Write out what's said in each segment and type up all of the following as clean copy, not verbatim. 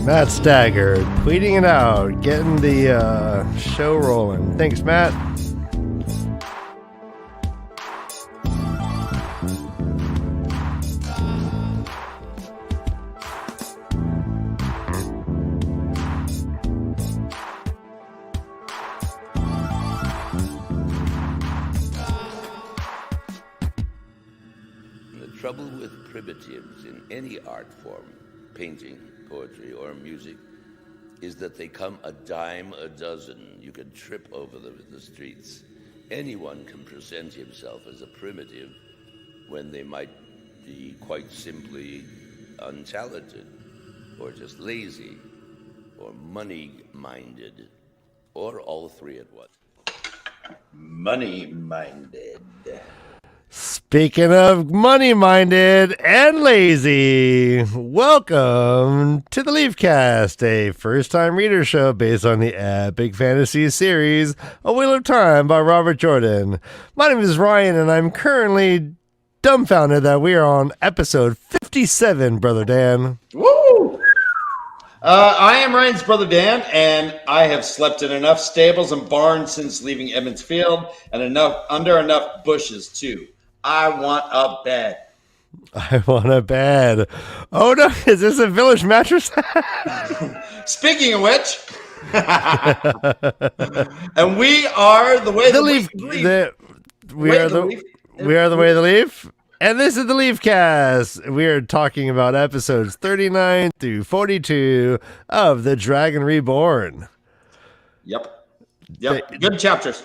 MaTsDaGger tweeting it out, getting the show rolling. Thanks, Matt. The trouble with primitives in any art form, painting, poetry, or music, is that they come a dime a dozen. You can trip over them in the streets. Anyone can present himself as a primitive when they might be quite simply untalented, or just lazy, or money-minded, or all three at once. Money-minded. Speaking of money-minded and lazy, welcome to the LeafCast, a first-time reader show based on the epic fantasy series A Wheel of Time by Robert Jordan. My name is Ryan, and I'm currently dumbfounded that we are on episode 57, Brother Dan. Woo! I am Ryan's brother Dan, and I have slept in enough stables and barns since leaving Edmonds Field, and under enough bushes, too. I want a bed. I want a bed. Oh no, is this a Village Mattress? Speaking of which, and we are the way the leaf. We are the way of the leaf. And this is the LeafCast. We are talking about episodes 39 through 42 of the Dragon Reborn. Yep. Good chapters.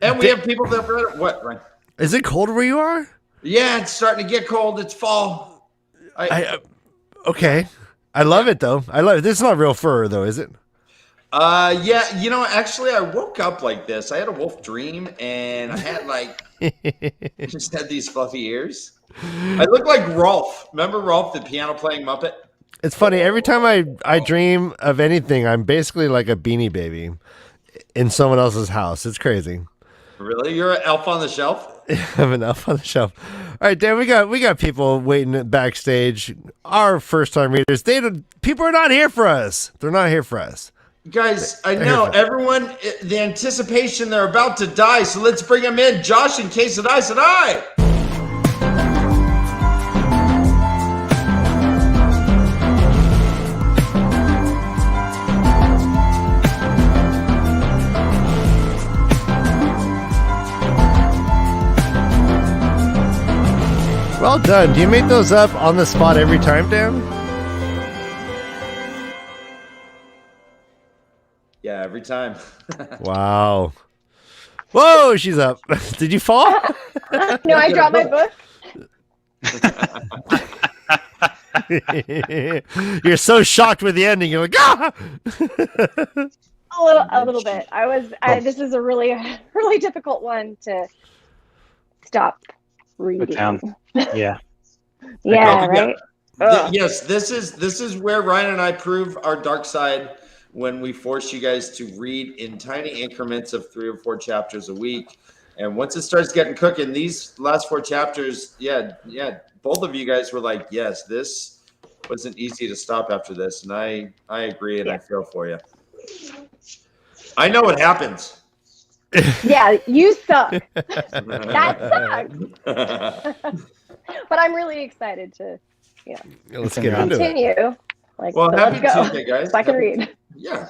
And we have people that read it. What, Ryan? Is it cold where you are? Yeah, it's starting to get cold. It's fall. Okay. I love it, though. I love it. This is not real fur, though, is it? Yeah. Actually, I woke up like this. I had a wolf dream, and I had just had these fluffy ears. I look like Rolf. Remember Rolf, the piano playing Muppet? It's funny. Every time I dream of anything, I'm basically like a Beanie Baby in someone else's house. It's crazy. Really? You're an elf on the shelf? I'm an elf on the shelf. All right, Dan, we got people waiting backstage. Our first-time readers. People are not here for us. They're not here for us. Guys, I know everyone, the anticipation, they're about to die, so let's bring them in. Josh and Kay said I. Well done. Do you make those up on the spot every time, Dan? Yeah, every time. Wow. Whoa, she's up. Did you fall? No, I dropped my book. You're so shocked with the ending. You're like, ah! A little bit. This is a really difficult one to stop reading. Yeah. Yeah, right? Yes, this is where Ryan and I prove our dark side when we force you guys to read in tiny increments of 3 or 4 chapters a week. And once it starts getting cooking, these last 4 chapters, yeah, both of you guys were like, yes, this wasn't easy to stop after this. And I agree, and I feel for you. I know what happens. Yeah, you suck. That sucks. But I'm really excited to let's get into it. continue. Happy let's go. Tuesday, guys. So I can read. Yeah.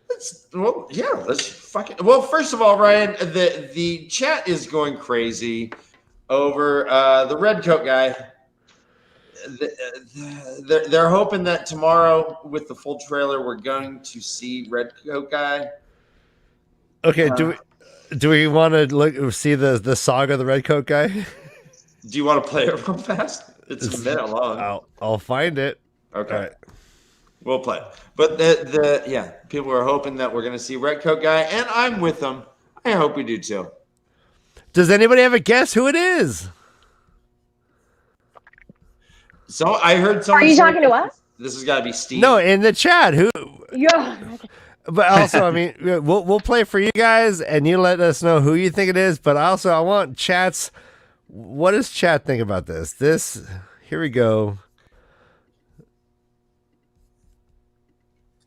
Let's fucking. Well, first of all, Ryan, the chat is going crazy over the red coat guy. They're hoping that tomorrow with the full trailer, we're going to see red coat guy. Okay, do we want to see the saga of the red coat guy? Do you want to play it real fast? It's a minute long. I'll find it. Okay. All right. We'll play. But people are hoping that we're going to see red coat guy, and I'm with them. I hope we do too. Does anybody have a guess who it is? So I heard someone. Are you talking to us? This has got to be Steve. No, in the chat. Who? Yeah. But also, I mean, we'll play for you guys, and you let us know who you think it is. But also, I want chats. What does chat think about this? Here we go.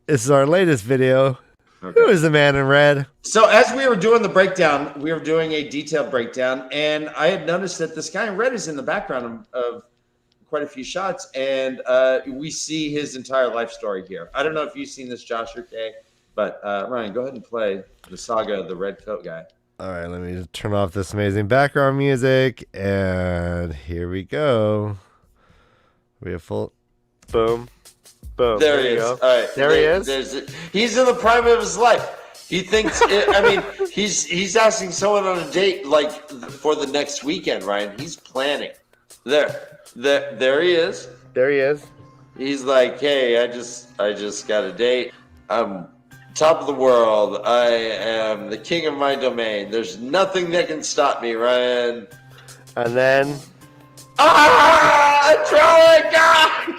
This is our latest video. Okay. Who is the man in red? So as we were doing the breakdown, we were doing a detailed breakdown, and I had noticed that this guy in red is in the background of quite a few shots, and we see his entire life story here. I don't know if you've seen this, Josh or Kay, but Ryan, go ahead and play the saga of the red coat guy. All right, let me just turn off this amazing background music, and here we go. We have full... Boom. Boom. There he is. All right. There he is. He's in the prime of his life. He thinks. He's asking someone on a date for the next weekend. Ryan, he's planning. There he is. There he is. He's like, hey, I just got a date. I'm top of the world. I am the king of my domain. There's nothing that can stop me, Ryan. And then. Trolling guy.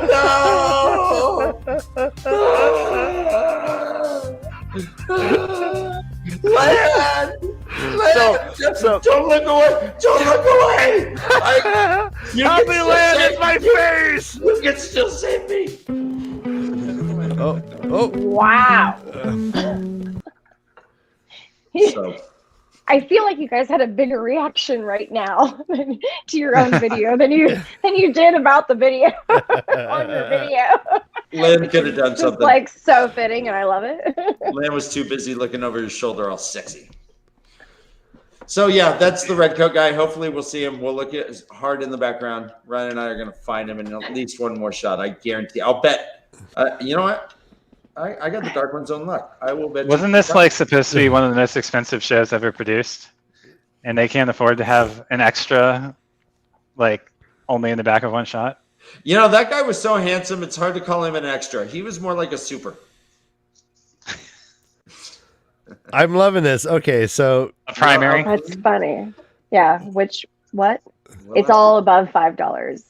No! Land! Don't look away! Don't look away! Help me, Land! It's my face! You can still save me! Oh! Wow! So. I feel like you guys had a bigger reaction right now to your own video than you did about the video on your video. Lynn could have done It's something. like so fitting, and I love it. Lynn was too busy looking over his shoulder all sexy. So yeah, that's the red coat guy. Hopefully we'll see him. We'll look at hard in the background. Ryan and I are going to find him in at least one more shot. I guarantee. I'll bet. You know what? I got the Dark One's own luck. I will bet. Wasn't this like supposed to be one of the most expensive shows ever produced? And they can't afford to have an extra, like, only in the back of one shot? You know, that guy was so handsome, it's hard to call him an extra. He was more like a super. I'm loving this. Okay, so A primary? That's funny. Yeah. What? Well, It's all above $5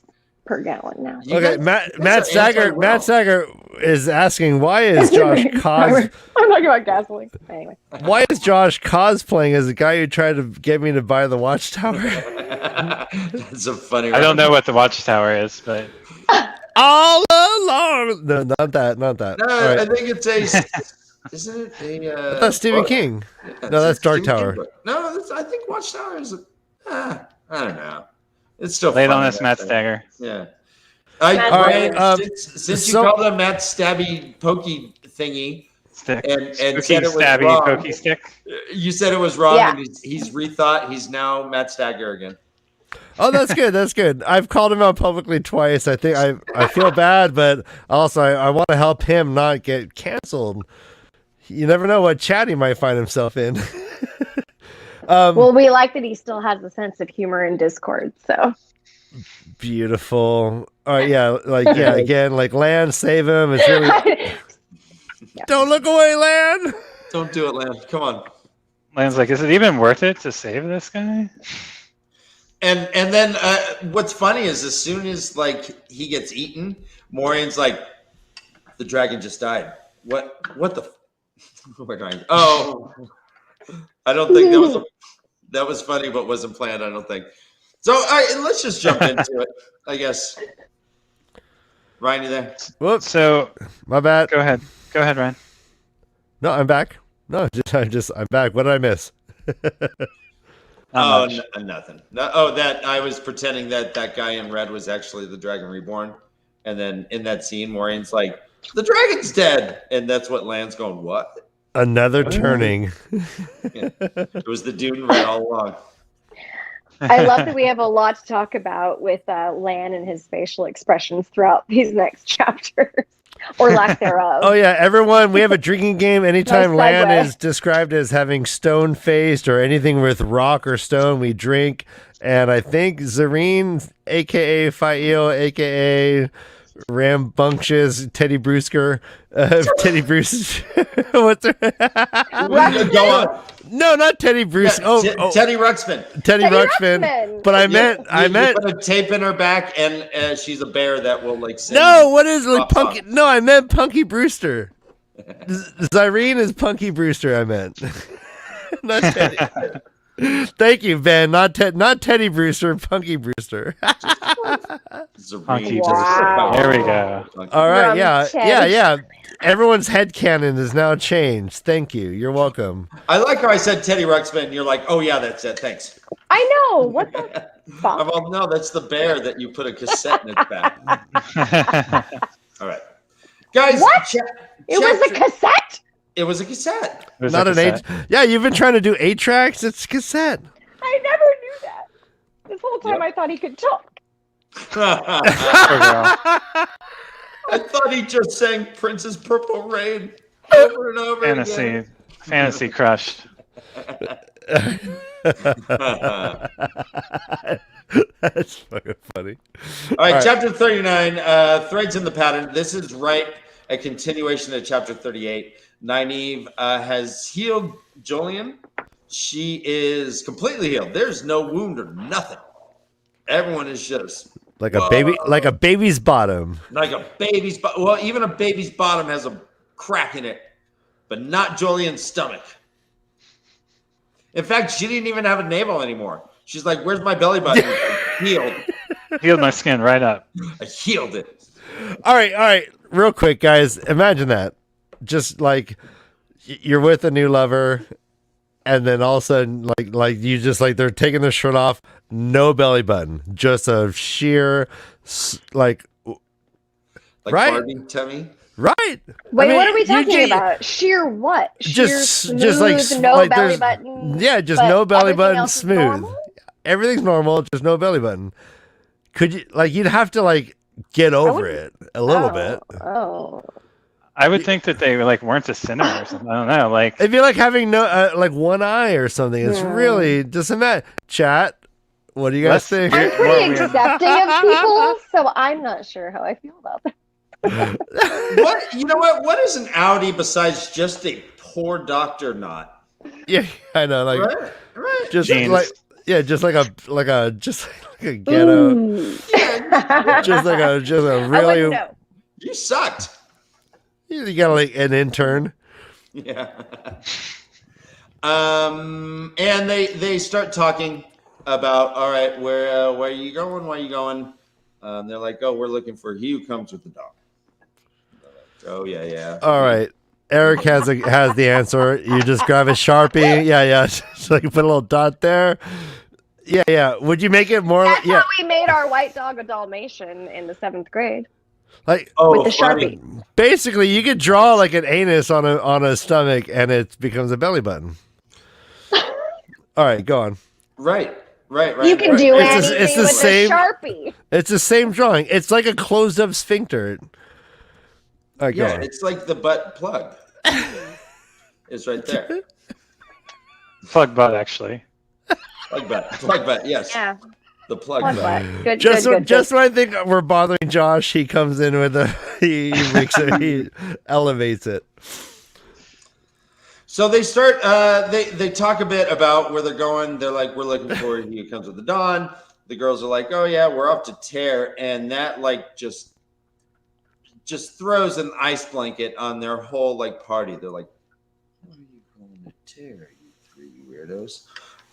per gallon now. You okay, guys- MaTsDaGgerX MaTsDaGgerX is asking why is Josh I'm talking about gasoline. Anyway. why is Josh cosplaying as the guy who tried to get me to buy the Watchtower? That's a funny. I don't know what the Watchtower is, but All along. No, not that. No, All right. I think it's a. Isn't it a? That's Stephen King. No, that's Dark Tower. No, I think Watchtower is. I don't know. It's still lay it on funny, this MaTsDaGger. Yeah. All right, Since you so- called him Matt Stabby Pokey thingy, Stick. and Spooky, said it was stabby, wrong, pokey stick. you said it was wrong, Yeah. and he's rethought. He's now Matt Stagger again. Oh, that's good. That's good. I've called him out publicly twice. I think I feel bad, but also I want to help him not get canceled. You never know what chat he might find himself in. Well, we like that he still has a sense of humor in Discord. So Beautiful. All right, yeah, again, like Lan, save him. It's really don't look away, Lan. Don't do it, Lamb. Come on. Land's like, is it even worth it to save this guy? And then what's funny is as soon as like he gets eaten, Maureen's like, the dragon just died. What the? We're trying. Oh, I don't think that was funny, but wasn't planned. I don't think. So all right, let's just jump into it. I guess. Ryan, you there? Whoops, So my bad. go ahead, Ryan. No, I'm back. No, I'm back. What did I miss? Not much. Nothing. No, that I was pretending that guy in red was actually the Dragon Reborn, and then in that scene, Maureen's like, "The dragon's dead," and that's what Lan's going, "What?" Another turning. Yeah. It was the dude in red all along. I love that we have a lot to talk about with Lan and his facial expressions throughout these next chapters, or lack thereof. Oh yeah, everyone, we have a drinking game. Anytime Nice Lan segue. is described as having stone faced or anything with rock or stone, we drink. And I think Zareen, aka Fail, aka Rambunctious Teddy Bruscher, Teddy Bruce. What's her? Go on. No, not Teddy Bruce. Teddy Ruxpin. Teddy Teddy Ruxpin. Ruxpin. But I You meant. put a tape in her back, and she's a bear that will like. Sing No, what is like pop Punky? songs. No, I meant Punky Brewster. Zyrene is Punky Brewster. I meant. Not Teddy. Thank you, Ben. Not Teddy Brewster. Punky Brewster. Zareen. Punky Wow. There we go. All right. From Yeah. Ted. Yeah. Everyone's headcanon is now changed. Thank you. You're welcome. I like how I said Teddy Ruxpin. And you're like, oh yeah, that's it. Thanks. I know. What the fuck? Well, no, that's the bear that you put a cassette in its back. All right, guys. What? It was a cassette? It was a cassette. It was Not a an eight. cassette. Yeah, you've been trying to do 8 tracks. It's cassette. I never knew that. This whole time Yep. I thought he could talk. Poor girl. I thought he just sang Prince's Purple Rain over and over again. Fantasy crushed. That's fucking funny. All right, chapter 39, Threads in the Pattern. This is a continuation of chapter 38. Nynaeve has healed Jolien. She is completely healed. There's no wound or nothing. Everyone is just Like a baby, like a baby's bottom. like a baby's bottom. Well, even a baby's bottom has a crack in it, but not Jolien's stomach. In fact, she didn't even have a navel anymore. She's like, "Where's my belly button?" Healed. Healed my skin right up. I healed it. All right. Real quick, guys. Imagine that. Just like you're with a new lover, and then all of a sudden, like you just like they're taking their shirt off, no belly button, just a sheer like Like Right. Barbie tummy. Right. Wait, I mean, what are we you talking get- about? Sheer what? Sheer just like smooth, no like belly there's- button. Yeah, just but no belly everything button, else is smooth. normal? Everything's normal, just no belly button. Could you like you'd have to like get over it a little bit. Oh. I would think that they like weren't a sinner or something. I don't know. Like It'd be like having no like one eye or something. It's really just imagine. Chat. What do you guys think? I'm pretty accepting of people, so I'm not sure how I feel about that. What you know? What is an Audi besides just a poor doctor knot? Yeah, I know. Like Right. just Jeans. like just like a ghetto. just a I really. wouldn't know. You sucked. You got like an intern. Yeah. And they start talking about, all right, where are you going? Why are you going? They're like, oh, we're looking for he who comes with the dog. Oh yeah. All right. Eric has the answer. You just grab a Sharpie. Yeah. Just like put a little dot there. Yeah. Would you make it more? That's Yeah. how we made our white dog a Dalmatian in the 7th grade. Like with the funny. Sharpie. basically, you could draw like an anus on a stomach, and it becomes a belly button. All right, go on. Right. You can do It's anything the with same- the Sharpie. It's the same drawing. It's like a closed-up sphincter. All right, go Yeah, on. it's like the butt plug. It's right there. plug butt actually. Plug butt. Yes. Yeah. The plug Plug butt. butt. Good, Just good. when I think we're bothering Josh, he comes in with he makes it, he elevates it. So they start. They talk a bit about where they're going. They're like, we're looking for he who comes with the dawn. The girls are like, oh yeah, we're off to Tear, and that like just throws an ice blanket on their whole like party. They're like, what are you going to Tear, you three weirdos?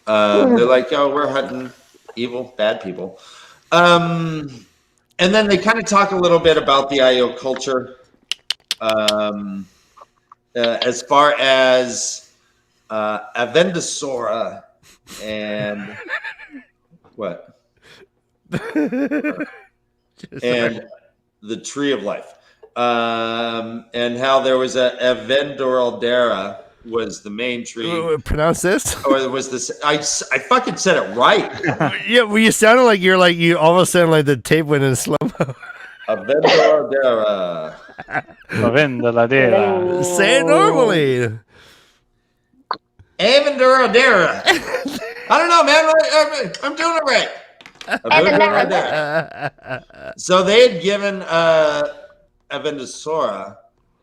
They're like, oh, we're hunting evil, bad people. And then they kind of talk a little bit about the IO culture. As far as Avendasora and what? And the Tree of Life. And how there was a Avendoraldera was the main tree. Pronounce this? Or it was this. I fucking said it right. Yeah, well, you sounded like you almost sounded like the tape went in slow mo. Avendoraldera. Lavenda ladera. Say it normally. Avendoraldera. I don't know, man. I'm doing it right. Avendoraldera. So they had given Avendasora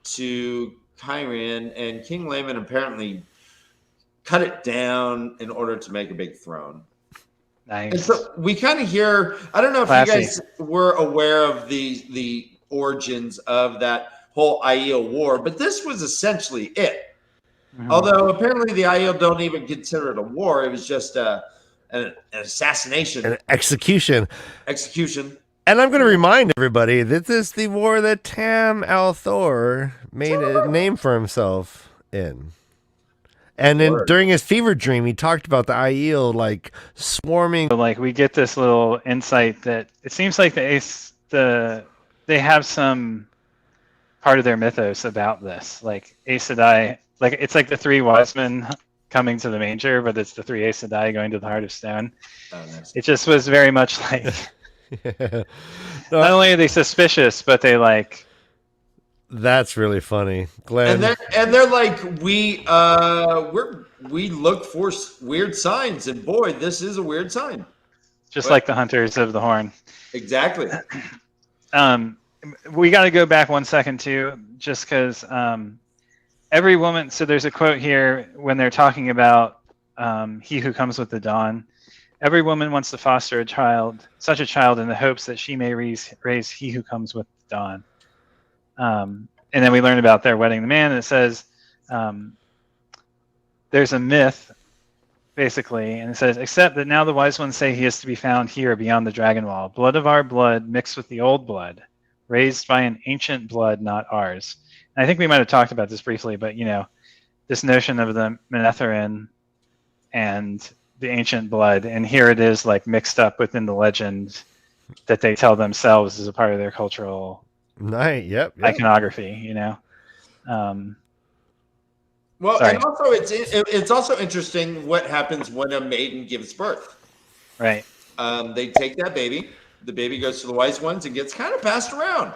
to Kyrian, and King Layman apparently cut it down in order to make a big throne. And Nice. so we kind of hear, I don't know if Classy. you guys were aware of the origins of that whole Aiel war, but this was essentially it. Mhm. Although apparently the Aiel don't even consider it a war. It was just an assassination, An execution. execution. And I'm going to remind everybody that this is the war that Tam Althor made a name for himself in. And then Word. during his fever dream, he talked about the Aiel like swarming. So, like we get this little insight that it seems like they have some part of their mythos about this. Like Aes Sedai, like it's like the three wise men coming to the manger, but it's the three Aes Sedai going to the Heart of Stone. Oh, nice. It just was very much like No, not only are they suspicious, but they like that's really funny, Glenn. And they're like, we look for weird signs, and boy, this is a weird sign. just What? like the Hunters of the Horn. Exactly. We got to go back 1 second too, just because every woman. So there's a quote here when they're talking about he who comes with the dawn. Every woman wants to foster a child, such a child, in the hopes that she may raise he who comes with the dawn. And then we learn about their wedding the man, and it says there's a myth, basically, and it says, except that now the wise ones say he is to be found here beyond the dragon wall, blood of our blood mixed with the old blood, raised by an ancient blood, not ours. And I think we might have talked about this briefly, but this notion of the Manetheren and the ancient blood, and here it is like mixed up within the legend that they tell themselves as a part of their cultural Nice. Yep. iconography. Well, Sorry. and also it's also interesting what happens when a maiden gives birth. Right. They take that baby. The baby goes to the wise ones and gets kind of passed around.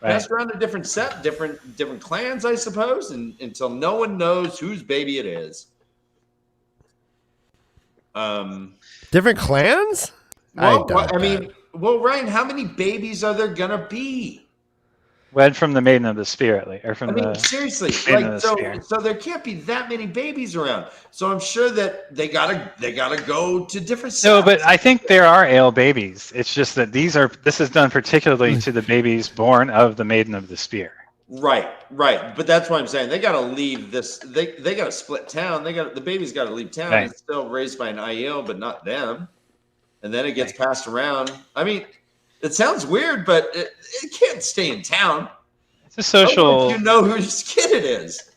Right. Passed around to different clans, I suppose, and until no one knows whose baby it is. Different clans? Well, doubt I mean, Ryan, how many babies are there gonna be? Wed from the Maiden of the Spear, or from the seriously, Maiden like of the Spear. so there can't be that many babies around. So I'm sure that they gotta go to different sets. No, but I think there are ale babies. It's just that this is done particularly to the babies born of the Maiden of the Spear. Right. But that's why I'm saying they got to leave this. They got to split town. The baby's got to leave town. Right. It's still raised by an IL, but not them. And then it gets passed around. I mean, it sounds weird, but it can't stay in town. It's a social. You know whose kid it is.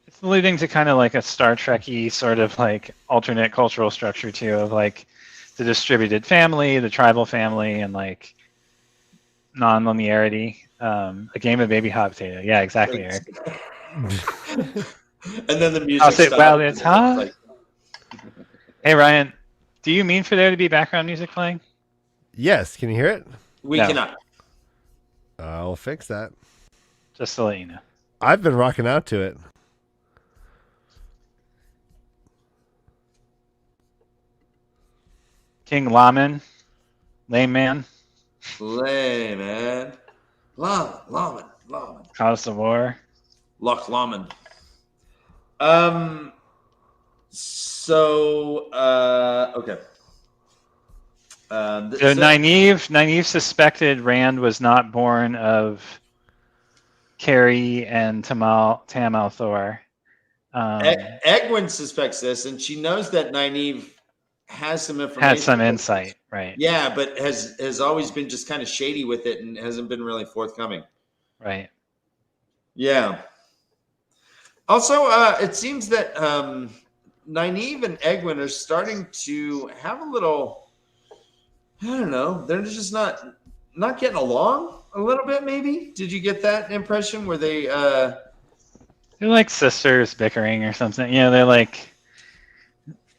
It's alluding to kind of like a Star Trek-y sort of like alternate cultural structure too, of like the distributed family, the tribal family, and like non-linearity. A game of baby hot potato. Yeah, exactly, Eric. And then the music. I'll say, stops. well, it's hot. Hey, Ryan, do you mean for there to be background music playing? Yes. Can you hear it? We No. cannot. I'll fix that. Just to let you know. I've been rocking out to it. King Laman, lame man, Lame, man. Laman. cause of war. Loch Lomond. So okay. So Nynaeve suspected Rand was not born of Carrie and Tamal Thor. Egwin suspects this, and she knows that Nynaeve has some information. Had some insight, right? Yeah, but has always been just kind of shady with it and hasn't been really forthcoming. Right. Yeah. Also, it seems that Nynaeve and Egwin are starting to have a little, I don't know, they're just not getting along a little bit, maybe? Did you get that impression? Were they... They're like sisters bickering or something. They're like...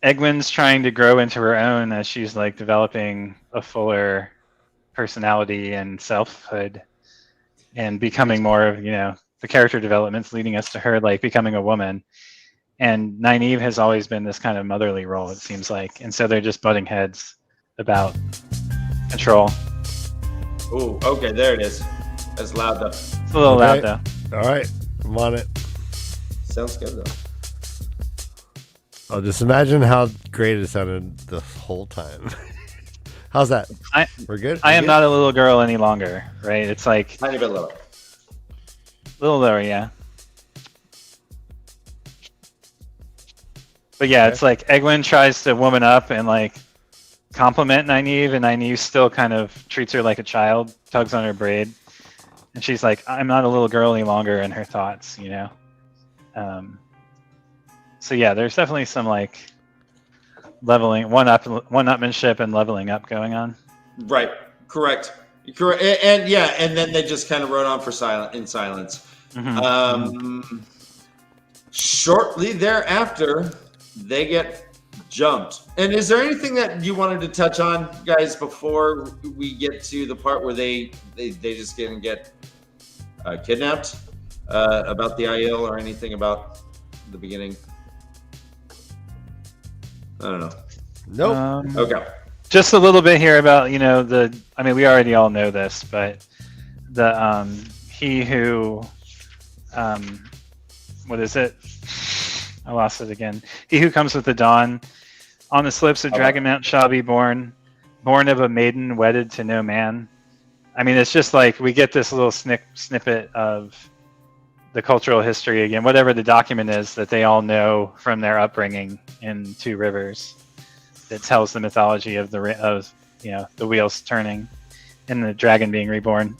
Egwin's trying to grow into her own as she's like developing a fuller personality and selfhood and becoming more of, the character developments leading us to her like becoming a woman. And Nynaeve has always been this kind of motherly role, it seems like. And so they're just butting heads about control. Oh, okay, there it is. That's loud though. It's a little loud though. All right. I'm on it. Sounds good though. Oh, just imagine how great it sounded the whole time. How's that? We're good? I am not a little girl any longer, right? It's like Tiny bit lower. a little lower, yeah. But yeah, it's like Egwin tries to woman up and like compliment Nynaeve, and Nynaeve still kind of treats her like a child, tugs on her braid. And she's like, I'm not a little girl any longer in her thoughts, So yeah, there's definitely some like leveling, one-upmanship and leveling up going on. Right. Correct. And yeah, and then they just kind of wrote on in silence. Mm-hmm. Shortly thereafter, they get jumped. And is there anything that you wanted to touch on, guys, before we get to the part where they just didn't get kidnapped? About the IL or anything about the beginning? I don't know. Nope. Okay. Just a little bit here about, we already all know this, but the he who what is it? I lost it again. He who comes with the dawn, on the slopes of Dragonmount shall be born of a maiden wedded to no man. It's just like we get this little snippet of the cultural history again, whatever the document is that they all know from their upbringing in Two Rivers, that tells the mythology of the wheels turning and the dragon being reborn.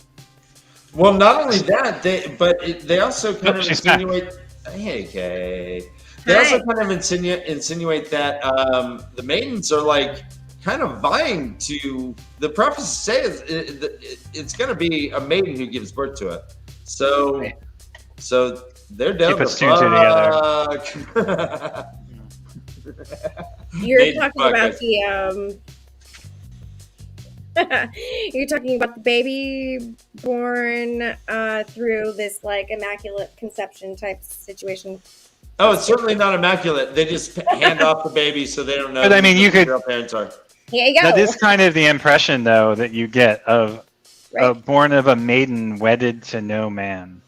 Well, not only that, they also kind of insinuate. Hey, Kay. They also kind of insinuate that the maidens are like kind of vying to. The prophecy says it's going to be a maiden who gives birth to it. So they're down She to puts two and two together. You're Maiden talking fuck about us. the you're talking about the baby born through this like immaculate conception type situation. Oh, it's certainly not immaculate. They just hand off the baby so they don't know But I mean, who you the could- real parents are. Here you go. That is kind of the impression, though, that you get of Right. born of a maiden wedded to no man.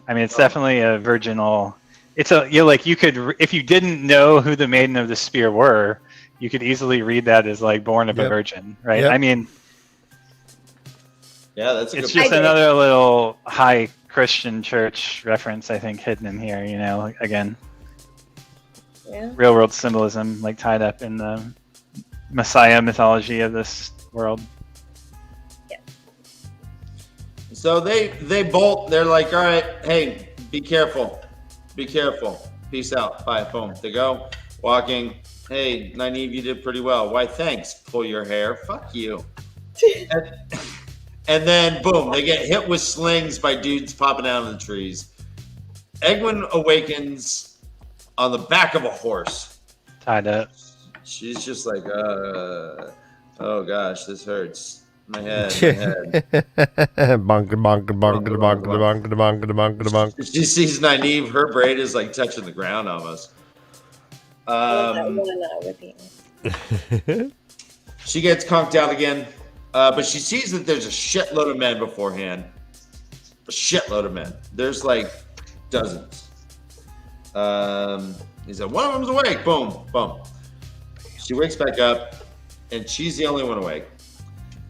I mean, it's definitely a virginal. It's a you could if you didn't know who the maiden of the spear were, you could easily read that as like born of a Yep. virgin, right? Yep. I mean, Yeah, that's a it's good just point. another little high Christian church reference, I think, hidden in here. You know, like, again, Yeah. real world symbolism, like tied up in the Messiah mythology of this world. So they bolt. They're like, all right, hey, be careful. Be careful. Peace out. Bye. Boom. They go. Walking. Hey, Nynaeve, you did pretty well. Why, thanks. Pull your hair. Fuck you. and then, boom, they get hit with slings by dudes popping out of the trees. Egwene awakens on the back of a horse. Tied up. She's just like, oh gosh, this hurts. My head, my head. Bonk, bonk, bonk, bonk, bonk, bonk, bonk, bonk. She sees Nynaeve, her braid is like touching the ground almost. With you. She gets conked out again, but she sees that there's a shitload of men beforehand. A shitload of men. There's like dozens. He said, one of them's awake. Boom, boom. She wakes back up, and she's the only one awake.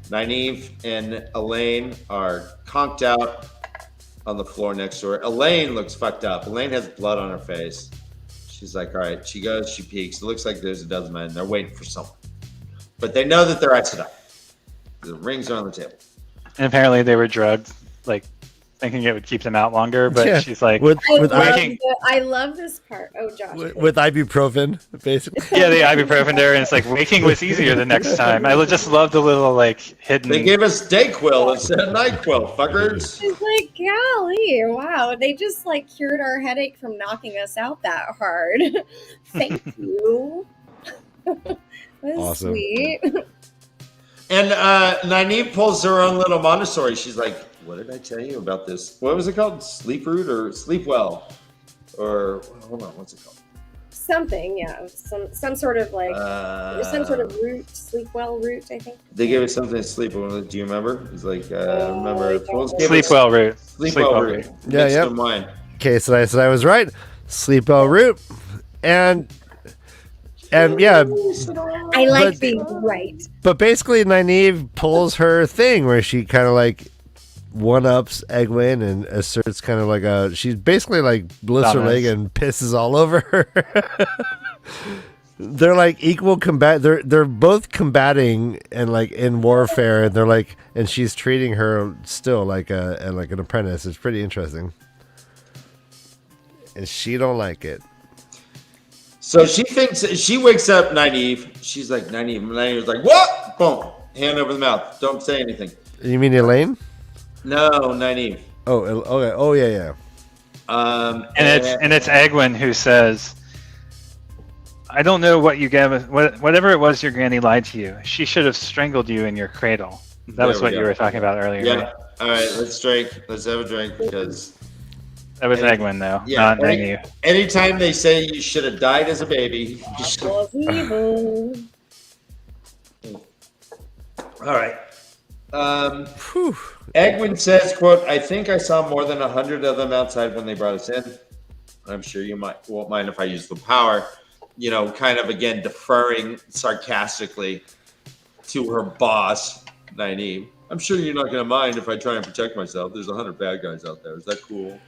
Nynaeve and Elaine are conked out on the floor next to her. Elaine looks fucked up. Elaine has blood on her face. She's like, all right. She goes, she peeks. It looks like there's a dozen men. They're waiting for someone. But they know that they're at Sedai. The rings are on the table. And apparently they were drugged, like thinking it would keep them out longer. But Yeah. she's like, With I love this part. Oh, Josh. with ibuprofen, basically. yeah, the ibuprofen there, and it's like waking was easier the next time. I just love the little like hidden. They gave us Dayquil instead of NyQuil, fuckers. It's like, golly, wow. They just like cured our headache from knocking us out that hard. Thank you. That was Awesome. sweet. And Nynaeve pulls her own little Montessori. She's like, what did I tell you about this? What was it called? Sleep root or sleep well? Or, hold on, what's it called? Something, yeah. Some sort of like, some sort of root, sleep well root, I think. They gave us something to sleep. Do you remember? It's like, remember. I don't know. Sleep well root. Sleep well root. Yeah, Mixed yep. in wine. Okay, so I said I was right. Sleep well root. And yeah, I like But- being right. but basically Nynaeve pulls her thing where she kind of like one-ups Egwene and asserts kind of like she's basically like lifts her leg and pisses all over her. They're like equal combat. They're both combating and like in warfare, and they're like, and she's treating her still like an apprentice. It's pretty interesting, and she don't like it. So she wakes up Nynaeve. She's like, Nynaeve's like, what? Boom. Hand over the mouth. Don't say anything. You mean Elaine? No, Nynaeve. Oh, okay. Oh, yeah. And it's Egwene who says, I don't know what you gave us. Whatever it was, your granny lied to you. She should have strangled you in your cradle. That was There we what you go. were talking about earlier. Yeah. Right? All right, let's drink. Let's have a drink because That was Egwene, though, Yeah, not Nynaeve. anytime they say you should have died as a baby. Was evil. All right. Whew. Egwene says, quote, I think I saw more than 100 of them outside when they brought us in. I'm sure you won't mind if I use the power. You know, kind of, again, deferring sarcastically to her boss, Nynaeve. I'm sure you're not going to mind if I try and protect myself. There's 100 bad guys out there. Is that cool?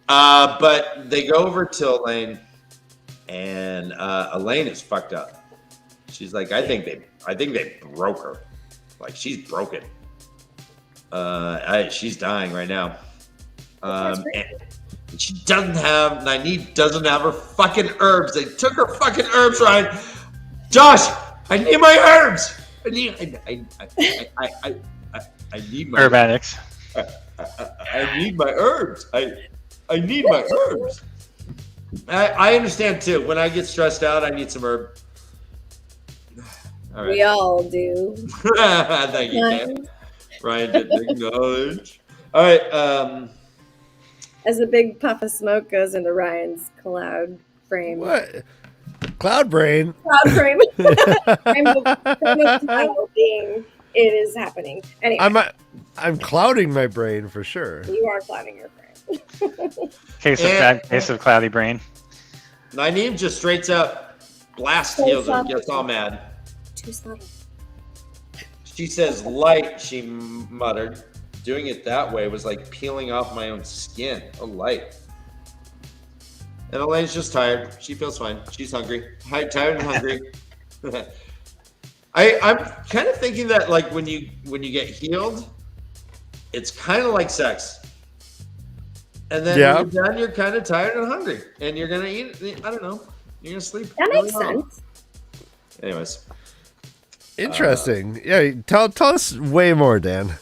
But they go over to Elaine, and Elaine is fucked up. She's like, I think they broke her. Like, she's broken. She's dying right now. And Nynaeve doesn't have her fucking herbs. They took her fucking herbs, Ryan. Josh, I need my herbs. I need my Herb addicts. I need my herbs. I need my herbs. I understand too. When I get stressed out, I need some herb. All right. We all do. Thank you, Dan. Ryan didn't acknowledge. All right. As a big puff of smoke goes into Ryan's cloud frame. What? Cloud brain. Cloud frame. Rainbow cloud being. It is happening. Anyway. I'm clouding my brain for sure. You are clouding your brain. Case of cloudy brain. Nynaeve just straight up blast heals and gets all mad. Too subtle. She says light, she muttered. Doing it that way was like peeling off my own skin. Oh, light. And Elaine's just tired. She feels fine. She's hungry. Tired and hungry. I'm kind of thinking that like when you get healed, it's kind of like sex. And then when you're done, you're kind of tired and hungry. And you're going to eat, I don't know. You're going to sleep. That makes sense. Anyways. Interesting. Yeah, tell us way more, Dan.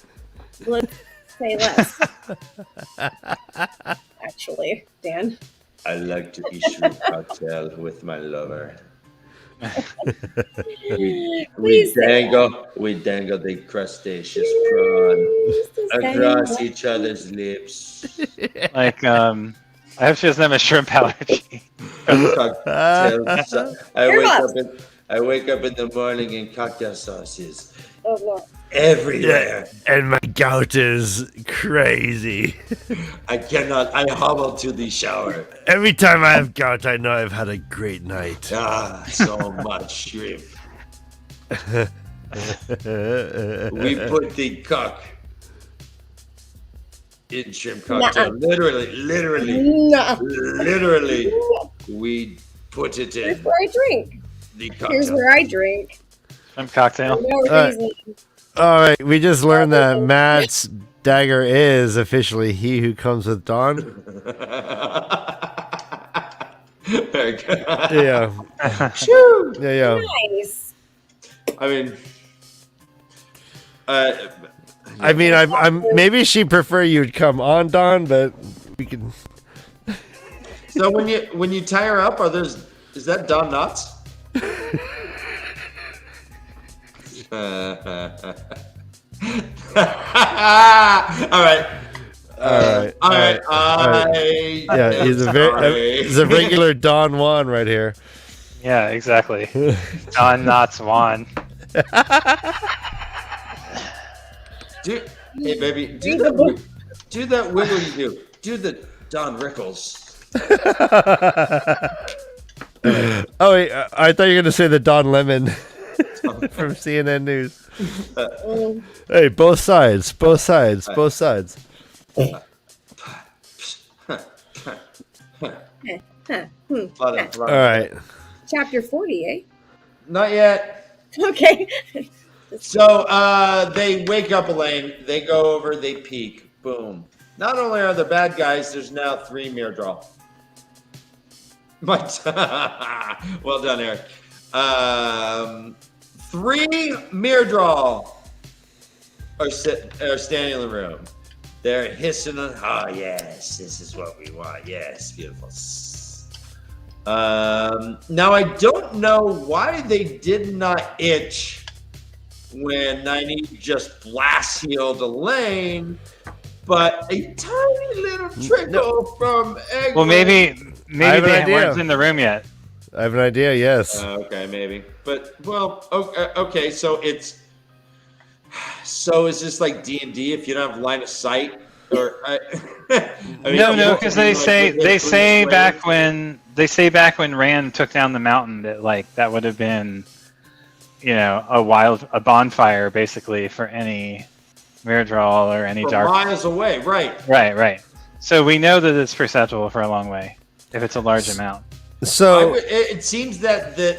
Let's say less. Actually, Dan. I like to eat shrimp cocktail with my lover. we dangle the crustaceous prawn across each other's lips. Like, I hope she doesn't have a shrimp allergy. I wake up in the morning and cocktail sauces Oh, Lord. everywhere. And my gout is crazy. I hobble to the shower. Every time I have gout, I know I've had a great night. So much shrimp. We put the cock in shrimp cocktail. Literally, we put it Here's in where I drink. the cocktail. Here's where I drink. Shrimp cocktail. No reason. All right, we just learned that Matt's dagger is officially he who comes with dawn. Very good. Yeah. Shoo! Yeah. Nice. I mean, I'm maybe she prefer you'd come on dawn, but we can. so when you tie her up, is that Don Knotts? All right. Yeah, he's a regular Don Juan right here. Yeah, exactly. Don Knotts Juan. Hey baby, do that wiggle you do. Do the Don Rickles. Oh wait, I thought you were gonna say the Don Lemon from CNN News. Hey, both sides. All right. Chapter 40, eh? Not yet. Okay. So they wake up Elaine. They go over. They peek. Boom. Not only are the bad guys, there's now 3 Mirdraw. Well done, Eric. 3 Mirdraw are standing in the room. They're hissing on, oh yes, this is what we want. Yes, beautiful. Now I don't know why they did not itch when Nynaeve just blast healed Elaine, but a tiny little trickle from Egg. Well, maybe they weren't in the room yet. I have an idea. Yes. Okay, maybe, but well, okay. So it's this like D&D? If you don't have line of sight, or no, because they say back when Rand took down the mountain that would have been, a bonfire basically for any Mirdraw or any dark miles away, right? Right. So we know that it's perceptible for a long way if it's a large amount. So it seems that the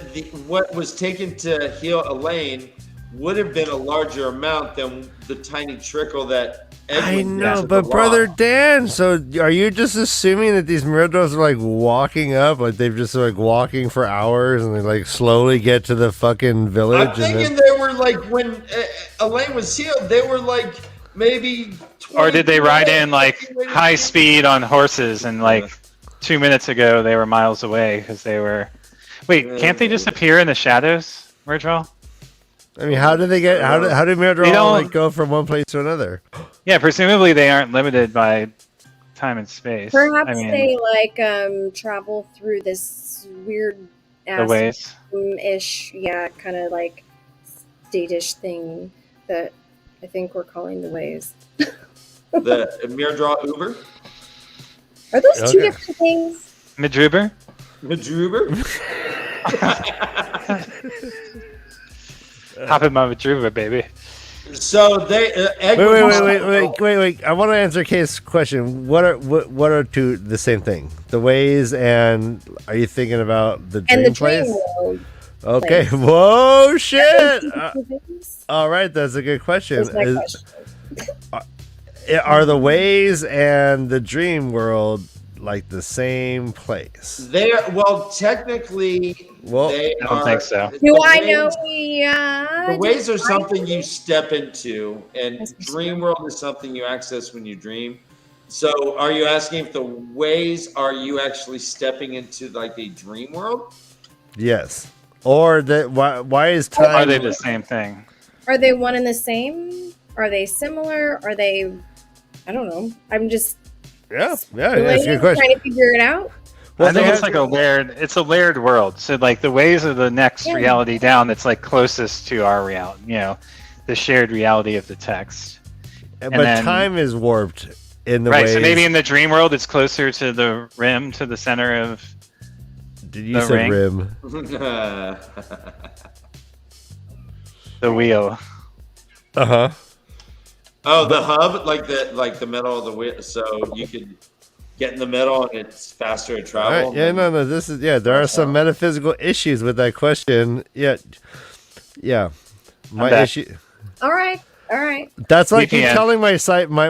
what was taken to heal Elaine would have been a larger amount than the tiny trickle that I Edwin know, did to but the brother rock. Dan, so are you just assuming that these Miradors are like walking up, like they've just like walking for hours and they like slowly get to the fucking village? I'm thinking they were like when Elaine was healed, they were like maybe 20 Or did they ride in like 30 minutes. high speed on horses and like 2 minutes ago they were miles away because they were. Wait, can't they just appear in the shadows, MrHowley? I mean, how do they get? How do Mirador They don't- like go from one place to another? Yeah, presumably they aren't limited by time and space. Perhaps I mean, they like travel through this weird the ways. ish, yeah, kind of like state-ish thing that I think we're calling the ways. The Mirador Uber? Are those two Okay. different things? Madruber? Madruber? Hop in my Madruber, baby. So they Wait! I want to answer KayK's question. What are two the same thing? The ways and are you thinking about the dream And the place? dream world. Okay. place. Whoa, shit! Are those two different things? All right, that's a good question. That's my question. Are the ways and the dream world like the same place? technically Well, they I don't think so. Do the I ways- know? Yeah. The ways are do I something know? you step into, and That's for dream sure. world is something you access when you dream. So, are you asking if the ways are you actually stepping into like a dream world? yes. Or that why is Are time? they the same thing? Are they one and the same? Are they similar? Are they? I don't know. I'm just Yeah, that's a good question. trying to figure it out. Well, I think they it's have- like a layered. It's a layered world. So like the ways are the next Yeah. reality down. That's like closest to our reality. You know, the shared reality of the text. but then- time is warped in the Right. ways. So maybe in the dream world, it's closer to the rim, to the center of. Did you the say ring. rim? The wheel. Uh-huh. Oh, the hub, like the middle of the wheel, so you could get in the middle and it's faster to All travel. right. Yeah, no. This is there are some metaphysical issues with that question. Yeah. My back. issue. All right. That's like keep VPN. telling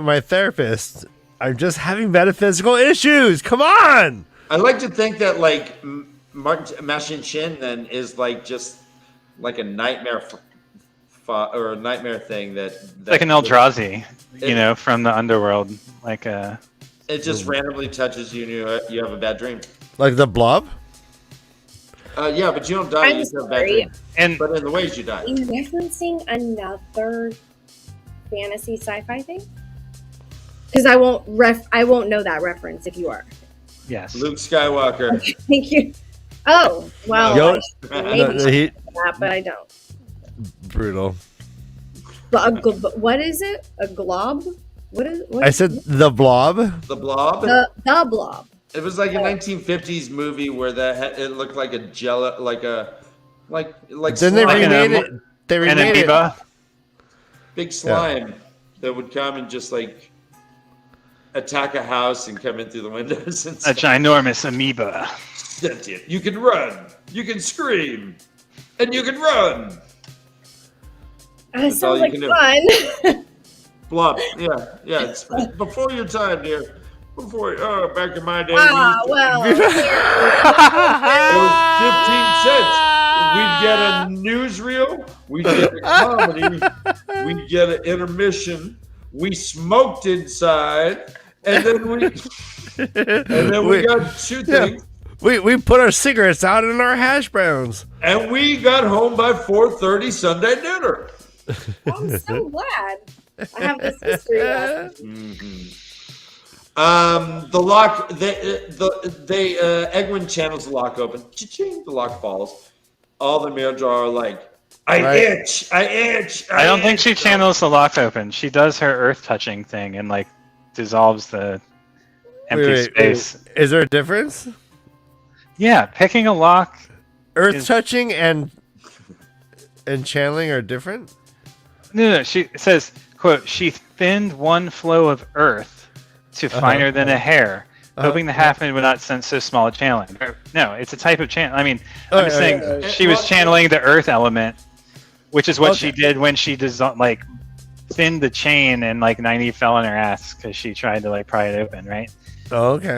my therapist. I'm just having metaphysical issues. Come on. I like to think that like Martin Mashin Shin then is like just like a nightmare or a nightmare thing that Like an Eldrazi, you know, from the underworld. Like a. it just randomly touches you and you have a bad dream. Like the blob. Yeah, but you don't die. I'm You just have a bad sorry. dream. And But in the ways you die. Are you referencing another fantasy sci-fi thing? Because I won't know that reference if you are. yes. Luke Skywalker. Thank you. Oh well, Yo- I should maybe No, know that, but I don't. brutal. But what is it? A glob? What is? What I said the blob. The Blob. the blob. It was like a 1950s movie where it looked like a jello, like Then they slime, remade an it. They An remade it. amoeba. big slime that would come and just like attack a house and come in through the windows and A stuff. ginormous amoeba. Sentient. You can run, you can scream, and you can run. That That's all sounds you like can do. fun. Blob. Yeah. It's before your time, dear. Back in my day, Ah, well. it was 15 cents. We'd get a newsreel, we'd get a comedy, we'd get an intermission. We smoked inside, and then we got two things, We put our cigarettes out in our hash browns. and we got home by 4:30 Sunday dinner. I'm so glad I have this history lesson. The lock, Egwin channels the lock open. Cha-ching, the lock falls. All the Mirador are like, I itch. I don't think she channels the lock open. She does her earth touching thing and like dissolves the empty space. Is there a difference? Yeah, picking a lock. Earth touching and channeling are different. No. She says, "quote She thinned one flow of earth to finer than a hair, hoping the halfman would not sense so small a channeling." No, it's a type of channel. I mean, I'm just saying she was channeling the earth element which is what Okay. she did when she like thinned the chain and like Nynaeve fell on her ass because she tried to like pry it open, right? Oh, okay.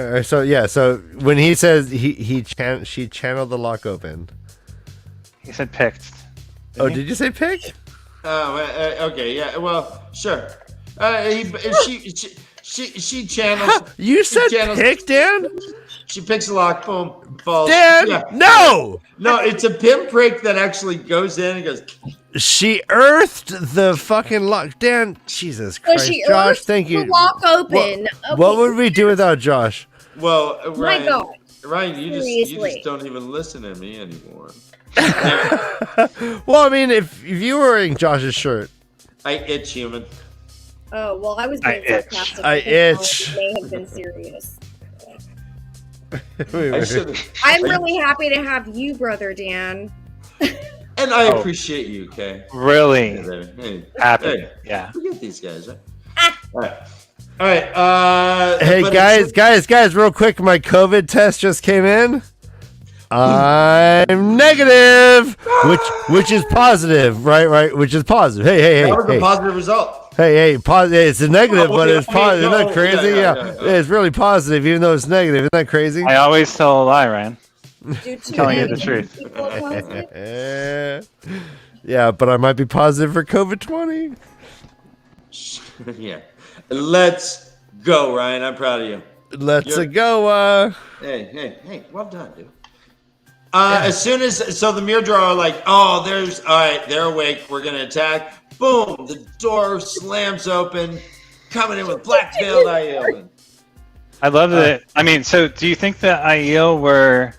All right. So yeah. So when he says she channeled the lock open. He said picked. Oh, did you say pick? Okay, yeah. Well, sure. She channels. You said channels- pick, Dan? She picks a lock, boom, falls. Dan, Yeah. no! No, it's a pinprick that actually goes in and goes. She earthed the fucking lock. Dan, Jesus So Christ. she Josh, earthed thank you. the lock open. What would we do without Josh? Well, My Ryan, God. Ryan, you Seriously. just don't even listen to me anymore. Well, I mean, if you were wearing Josh's shirt, I itch, human. Oh, well, I was being I itch. sarcastic. I because itch. it may have been serious. I should. I'm really happy to have you, brother Dan. And I appreciate you, Kay. Really Hey, happy. hey, Yeah. look at these guys, right? All right. All right. hey but guys, real quick, my COVID test just came in. I'm negative, which is positive, right? Which is positive. Hey, that was a hey. positive result. Hey, positive. It's a negative, Oh, but okay, it's positive. okay, Isn't no, that crazy? yeah. Yeah, it's really positive, even though it's negative. Isn't that crazy? I always tell a lie, Ryan. Due to Telling you having the truth. people positive. Yeah, but I might be positive for COVID-20. Yeah. Let's go, Ryan. I'm proud of you. Let's You're- go. Hey, well done, dude. As soon as the mirror drawer are like, all right, they're awake, we're gonna attack. Boom, the door slams open, coming in with black veiled Aiel. I love that. I mean, so do you think that Aiel were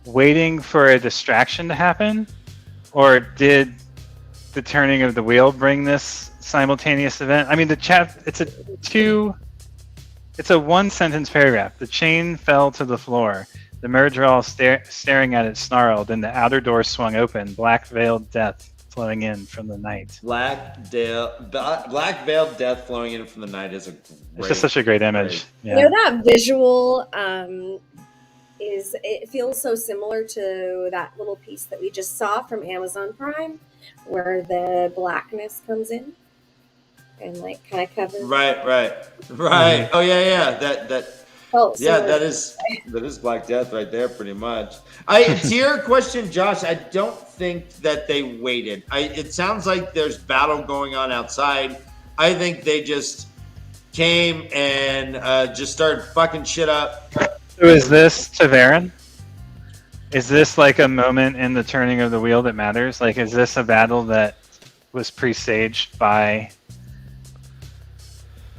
waiting for a distraction to happen, or did the turning of the wheel bring this simultaneous event? I mean, it's a one sentence paragraph. The chain fell to the floor. The Murdral staring at it snarled, and the outer door swung open, black veiled death flowing in from the night. Black veiled death flowing in from the night is a great. It's just such a great image. You Yeah. know, that visual it feels so similar to that little piece that we just saw from Amazon Prime, where the blackness comes in and like kind of covers. Right. Oh yeah. That. felt Yeah, similar. that is Black Death right there, pretty much. To your question, Josh, I don't think that they waited. It sounds like there's battle going on outside. I think they just came and just started fucking shit up. So is this TAVERN? Is this like a moment in the turning of the wheel that matters? Like, is this a battle that was presaged by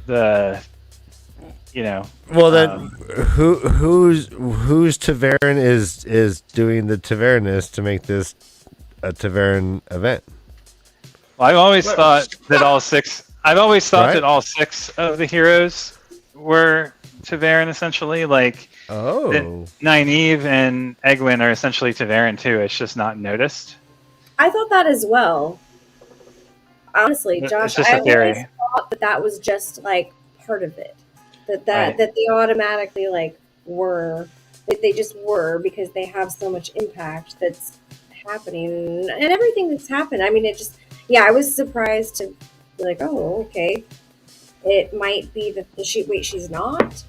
the, Well, then, who's TAVERN is doing the TAVERNist to make this a TAVERN event? Well, I've always thought that all six. I've always thought Right? that all six of the heroes were TAVERN essentially. Like Oh, Nynaeve and Egwene are essentially TAVERN too. It's just not noticed. I thought that as well. Honestly, It's Josh, just I a theory. always thought that was just like part of it. That Right. that they automatically like were that they just were because they have so much impact that's happening and everything that's happened. I mean, it just I was surprised to be like, oh, okay. It might be that she's not.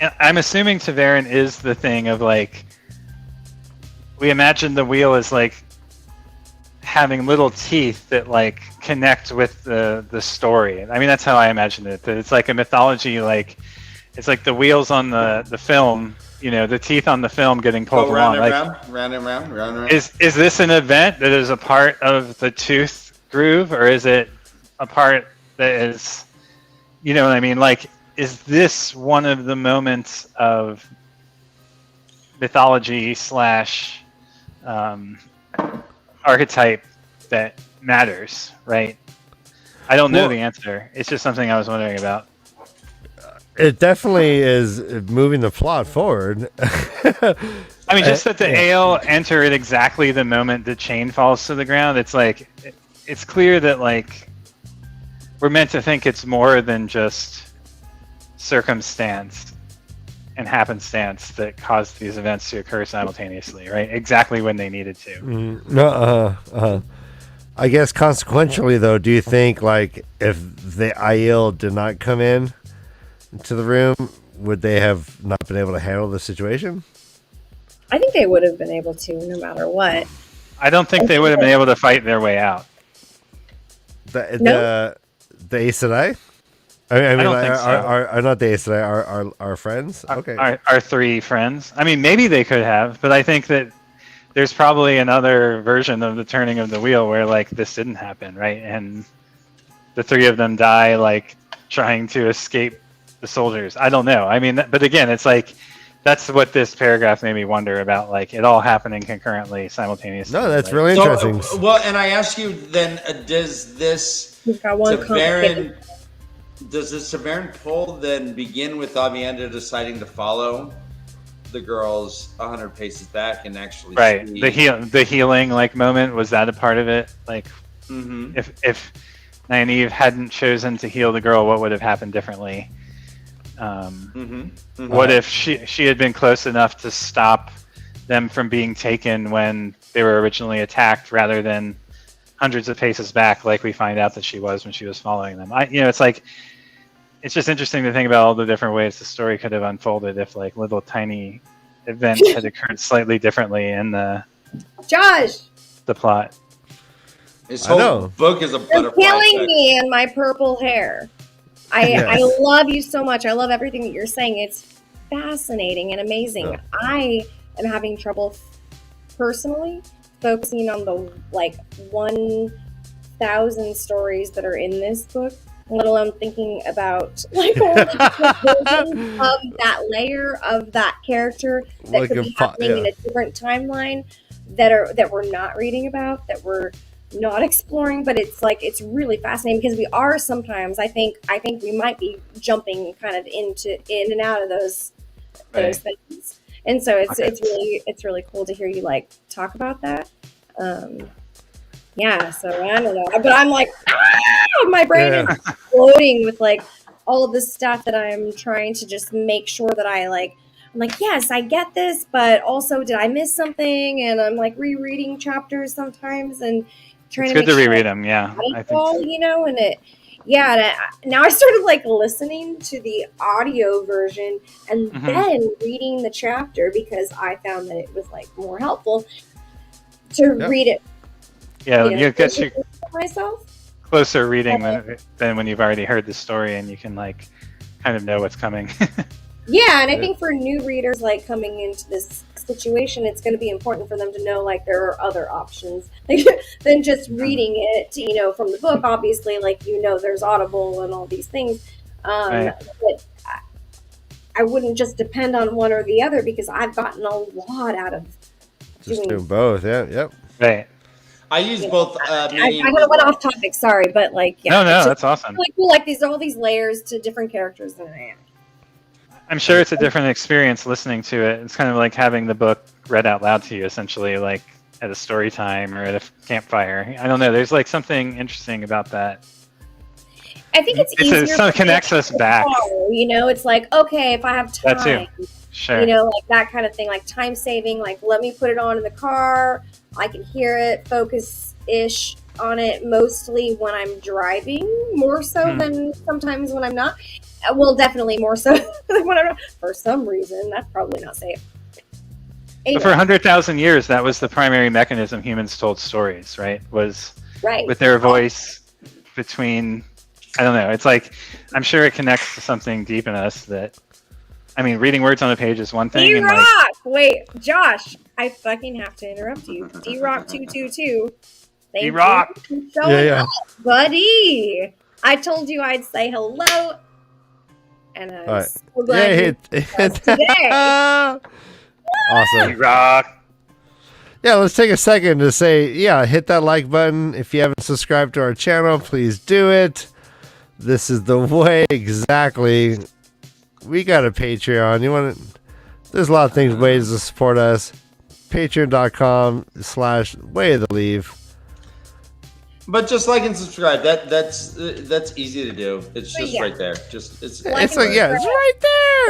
And I'm assuming TAVERN is the thing of like, we imagine the wheel as like having little teeth that like connect with the story. I mean, that's how I imagine it. That it's like a mythology, like it's like the wheels on the film, the teeth on the film getting pulled Go along. round and round. Is this an event that is a part of the tooth groove, or is it a part that is, what I mean? Like, is this one of the moments of mythology / archetype that matters, right? I don't know Well- the answer. It's just something I was wondering about. it definitely is moving the plot forward. I mean, just that the ale enter at exactly the moment the chain falls to the ground. It's like, it's clear that like we're meant to think it's more than just circumstance, and happenstance that caused these events to occur simultaneously, right? Exactly when they needed to. I guess consequentially, though, do you think like if the Aiel did not come in to the room, would they have not been able to handle the situation? I think they would have been able to, no matter what. I don't think they would have been able to fight their way out. The Aes Sedai? I mean, don't like, think so. are not the Aes Sedai, our friends? Okay. Our three friends. I mean, maybe they could have, but I think that there's probably another version of the turning of the wheel where like this didn't happen, right? And the three of them die like trying to escape the soldiers. I don't know. I mean, but again, it's like that's what this paragraph made me wonder about, like it all happening concurrently, simultaneously. No, that's like, really interesting. Well, and I ask you then, does this We've got one complicated. Does the TAVERN poll then begin with Avienda deciding to follow the girls 100 paces back and actually right? see... The healing like moment, was that a part of it? Like, if Nynaeve hadn't chosen to heal the girl, what would have happened differently? What if she had been close enough to stop them from being taken when they were originally attacked, rather than hundreds of paces back, like we find out that she was when she was following them? It's like, it's just interesting to think about all the different ways the story could have unfolded if like little tiny events had occurred slightly differently in the plot. This whole book is a butterfly killing effect. me and my purple hair. I love you so much. I love everything that you're saying. It's fascinating and amazing. Yeah. I am having trouble personally focusing on the like 1,000 stories that are in this book, let alone thinking about like all the versions of that layer of that character that could be happening in a different timeline that we're not reading about, that we're not exploring. But it's like, it's really fascinating because we are sometimes, I think we might be jumping kind of in and out of those things. And so it's really cool to hear you like talk about that. So I don't know, but I'm like, my brain is exploding with like all of this stuff that I'm trying to just make sure that I'm like, yes, I get this, but also did I miss something? And I'm like rereading chapters sometimes and trying to reread them. Yeah, I think so. And it. Yeah, now I started like listening to the audio version and then reading the chapter because I found that it was like more helpful to read it. Yeah, you get you myself closer reading than when you've already heard the story and you can like kind of know what's coming. Yeah, and I think for new readers like coming into this situation, it's going to be important for them to know like there are other options than just reading it, from the book. Obviously, like there's Audible and all these things, but I wouldn't just depend on one or the other because I've gotten a lot out of doing both. Yeah, yep. Right. I use both. I kind of went off topic. Sorry, but like, no, that's awesome. Really cool. Like all these layers to different characters than I am. I'm sure it's a different experience listening to it. It's kind of like having the book read out loud to you, essentially, like at a story time or at a campfire. I don't know. There's like something interesting about that. I think it's easier. It connects us back. It's like, okay, if I have time, that too. Sure. Like that kind of thing, like time saving. Like, let me put it on in the car. I can hear it, focus-ish on it, mostly when I'm driving, more so than sometimes when I'm not. Well, definitely more so than when I'm not. For some reason, that's probably not safe. Anyway. But for 100,000 years, that was the primary mechanism humans told stories, right? Was with their voice between, I don't know. It's like, I'm sure it connects to something deep in us that, I mean, reading words on a page is one thing. D-Rock! Wait, Josh, I fucking have to interrupt you. D-Rock222. D-Rock! Much, buddy. I told you I'd say hello. And I was so glad today. Awesome. D-Rock. Yeah, let's take a second to say, hit that like button. If you haven't subscribed to our channel, please do it. This is the way, exactly. We got a Patreon. There's a lot of ways to support us. Patreon.com/wayoftheleaf. But just like and subscribe. That's easy to do. It's just Yeah. right there. Just It's like it's right there.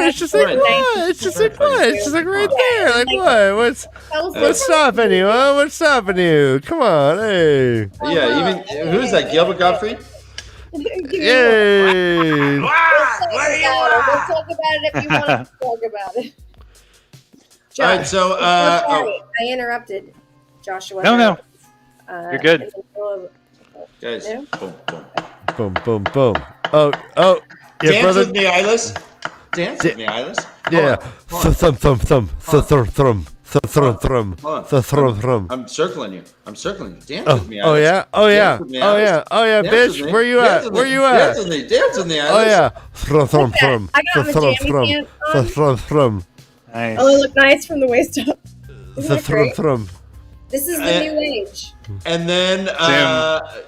It's just like Right. what? It's just like what? It's just like right there. Like what? What's stopping you? Huh? What's stopping you? Come on, hey. Yeah. Even who's that? Gilbert Gottfried. Yay! We'll talk about it if you want to talk about it. All right. So sorry, I interrupted Joshua. No. You're good. In the middle of- guys, Yeah. boom, boom. Boom, boom, boom. Oh, yeah, Dance brother. with me, Eyeless. Dance with me, Eyeless. Yeah. Hold on. Thumb. Thumb. I'm circling you. Dance with me, Oh Eyeless. yeah. Dance with me, Eyeless. Dance Bitch. with me. Where you Dance at? with Where me. you Dance at? with me. Dance with me, Oh Eyeless. yeah. I got my jammy pants on. Nice. Oh, they look nice from the waist up. Isn't that great? This is the new age. And then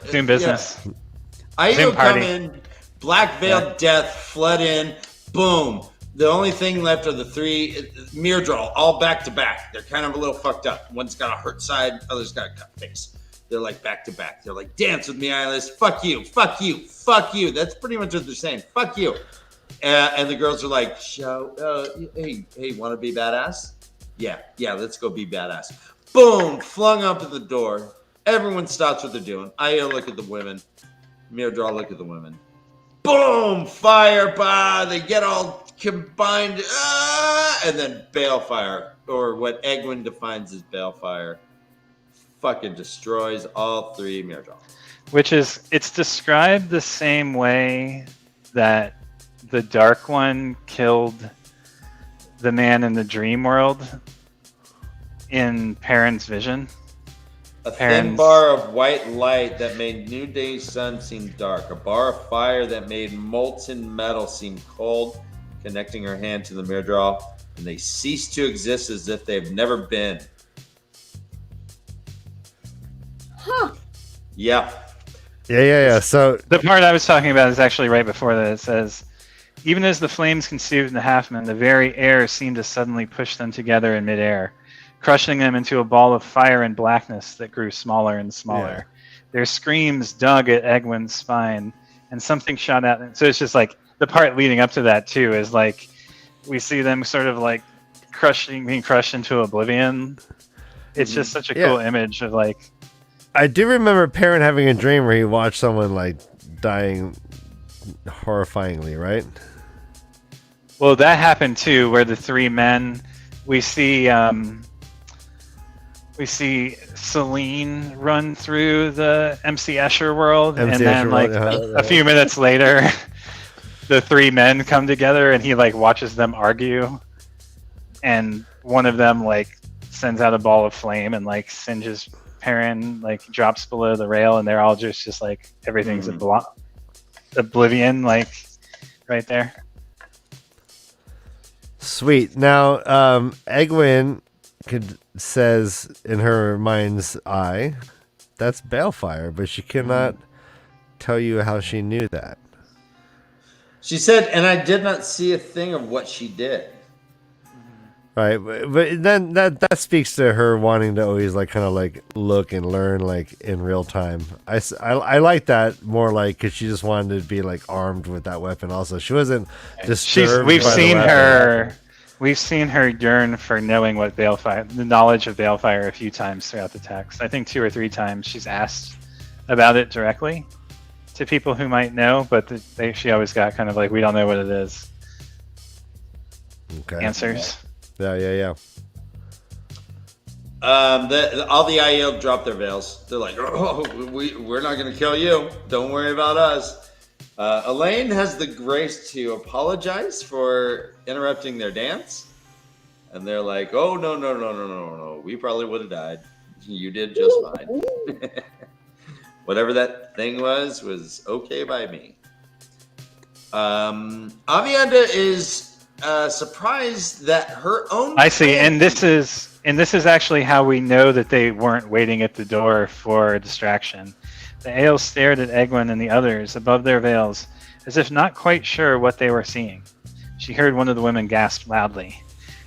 Zoom business. I Zoom come party. in, Black Veiled Death flood in, boom. The only thing left are the three mirror draw, all back to back. They're kind of a little fucked up. One's got a hurt side, other's got a cut face. They're like back to back. They're like, dance with me, Eyeless. Fuck you, fuck you, fuck you. That's pretty much what they're saying. Fuck you. And the girls are like, hey, want to be badass? Yeah, let's go be badass. Boom, flung up at the door. Everyone stops what they're doing. I look at the women. Mirror draw, look at the women. Boom, fire, they get all combined. And then balefire, or what Egwin defines as balefire, fucking destroys all three mirror draw. Which is, it's described the same way that the Dark One killed the man in the dream world in Perrin's vision. A thin bar of white light that made New Day's sun seem dark. A bar of fire that made molten metal seem cold, connecting her hand to the mirror draw, and they cease to exist as if they've never been. Huh. Yeah. Yeah. So The part I was talking about is actually right before that. It says, even as the flames consumed the halfmen, the very air seemed to suddenly push them together in midair, crushing them into a ball of fire and blackness that grew smaller and smaller. Their screams dug at Egwin's spine, and something shot out. So it's just like the part leading up to that too is like we see them sort of like being crushed into oblivion. It's just such a cool image of like. I do remember Perrin having a dream where he watched someone like dying horrifyingly, right? Well, that happened too, where the three men we see Celine run through the MC Escher world, and then like a few minutes later, the three men come together, and he like watches them argue, and one of them like sends out a ball of flame and like singes Perrin, like drops below the rail, and they're all just like everything's oblivion, like right there. Sweet. Now, Egwin says in her mind's eye, that's balefire, but she cannot tell you how she knew that. She said, and I did not see a thing of what she did. Right, but then that speaks to her wanting to always like kind of like look and learn like in real time. I like that more like because she just wanted to be like armed with that weapon. Also, she wasn't disturbed. We've seen her yearn for knowing what balefire, the knowledge of balefire, a few times throughout the text. I think 2 or 3 times she's asked about it directly to people who might know, but she always got kind of like, we don't know what it is. Okay. Answers. Yeah. All the IEL dropped their veils. They're like, we're not going to kill you. Don't worry about us. Elaine has the grace to apologize for interrupting their dance. And they're like, oh, no. We probably would have died. You did just fine. Whatever that thing was okay by me. Avienda is surprised that her own. I see, and this is actually how we know that they weren't waiting at the door for a distraction. The Aels stared at Egwin and the others above their veils, as if not quite sure what they were seeing. She heard one of the women gasp loudly.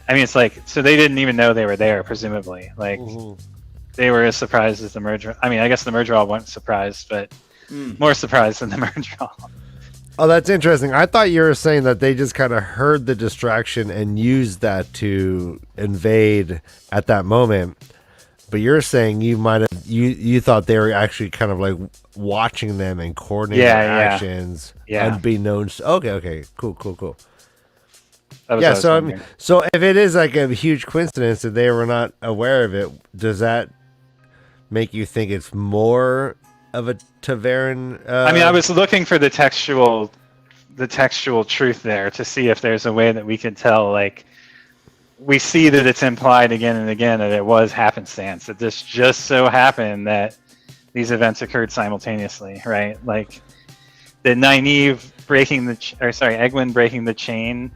I mean, it's like, so they didn't even know they were there, presumably. Like, they were as surprised as the merger. I mean, I guess the merger all weren't surprised, but more surprised than the merger all. Oh, that's interesting. I thought you were saying that they just kind of heard the distraction and used that to invade at that moment. But you're saying you might have you thought they were actually kind of like watching them and coordinating their actions, unbeknownst. Okay, cool. Yeah, so if it is like a huge coincidence that they were not aware of it, does that make you think it's more of a TAVERN? I mean, I was looking for the textual truth there to see if there's a way that we could tell. Like, we see that it's implied again and again that it was happenstance, that this just so happened that these events occurred simultaneously, right? Like, the Nynaeve Egwene breaking the chain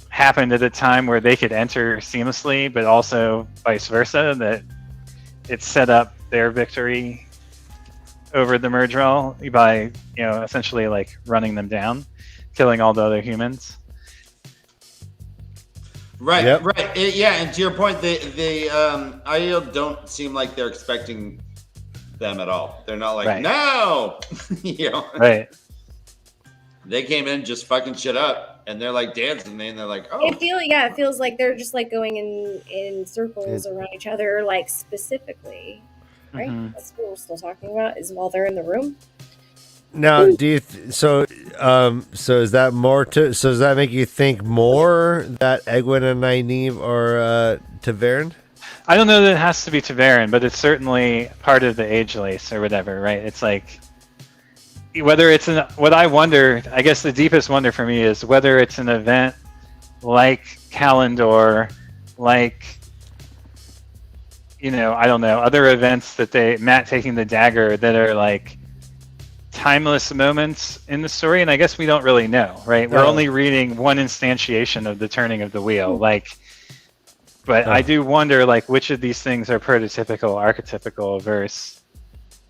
happened at a time where they could enter seamlessly, but also vice versa, that it set up their victory over the Murdral by, essentially like running them down, killing all the other humans. Right. And to your point, the Aiel don't seem like they're expecting them at all. They're not like, no! Right. They came in just fucking shit up, and they're like dancing, and they're like, oh. It feels like they're just like going in circles around each other, like specifically, right? Mm-hmm. That's what we're still talking about, is while they're in the room. Now, do you so is that more to? So does that make you think more that Egwene and Nynaeve are TAVERN? I don't know that it has to be TAVERN, but it's certainly part of the age lace or whatever, right? It's like whether it's what I wonder. I guess the deepest wonder for me is whether it's an event like Kalendor, like I don't know, other events that Mat taking the dagger that are like timeless moments in the story, and I guess we don't really know, right? We're only reading one instantiation of the turning of the wheel, but I do wonder, like, which of these things are prototypical, archetypical, versus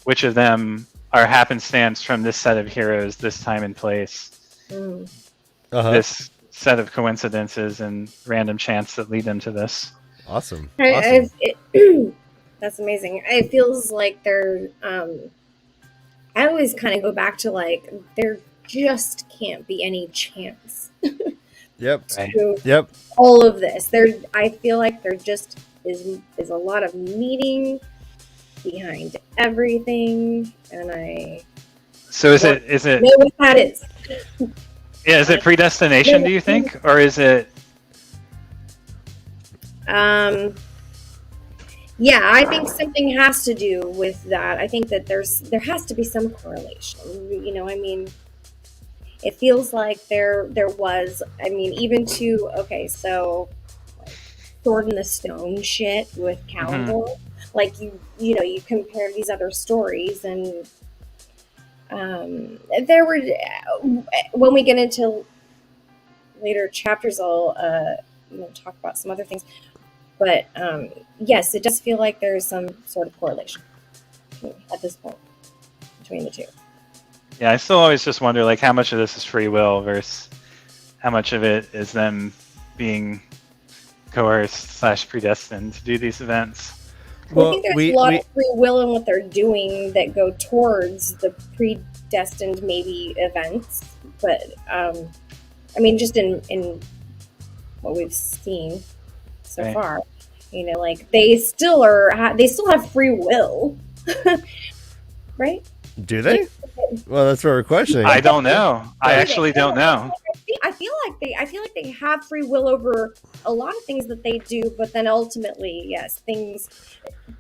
which of them are happenstance from this set of heroes, this time and place, this set of coincidences and random chance that lead them to this. Awesome. That's amazing. It feels like they're I always kind of go back to like there just can't be any chance. Yep. To all of this. I feel like there just is a lot of meaning behind everything, and So is it know what that is? Yeah, is it predestination, do you think? Or is it Yeah, I think something has to do with that. I think that there has to be some correlation. I mean, it feels like there was. I mean, even to so like, Sword in the Stone shit with Kalendor. Like you compare these other stories, and there were when we get into later chapters, I'll talk about some other things. But yes, it does feel like there's some sort of correlation at this point between the two. Yeah, I still always just wonder, like, how much of this is free will versus how much of it is them being coerced / predestined to do these events. Well, I think there's a lot of free will in what they're doing that go towards the predestined maybe events. But I mean, just in what we've seen so far, like they still have free will, right? Do they? Well, that's what we're questioning. I don't know. I actually don't know. I feel like they have free will over a lot of things that they do, but then ultimately, yes, things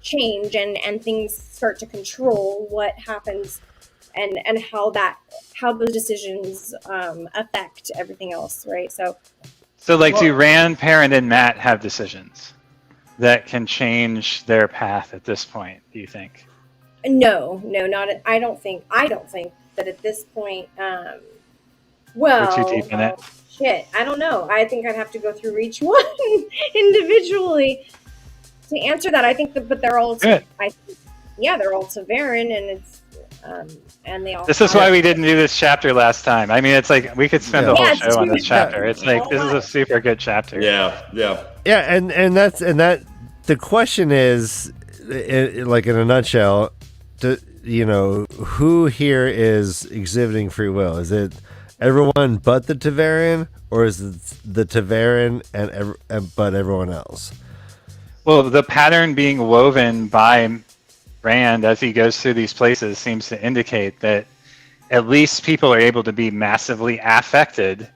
change and things start to control what happens and how those decisions affect everything else, right? So like, do Rand, Perrin, and Mat have decisions that can change their path at this point, do you think? No, not. I don't think that at this point. Well, we're too deep in it. Shit, I don't know. I think I'd have to go through each one individually to answer that. I think but they're all good. They're all TAVERN, and it's and they all. This is why we didn't do this chapter last time. I mean, it's like we could spend a whole show on this chapter. It's like this is a super good chapter. Yeah. And the question is, like in a nutshell, who here is exhibiting free will? Is it everyone but the TAVERN, or is it the TAVERN but everyone else? Well, the pattern being woven by Rand as he goes through these places seems to indicate that at least people are able to be massively affected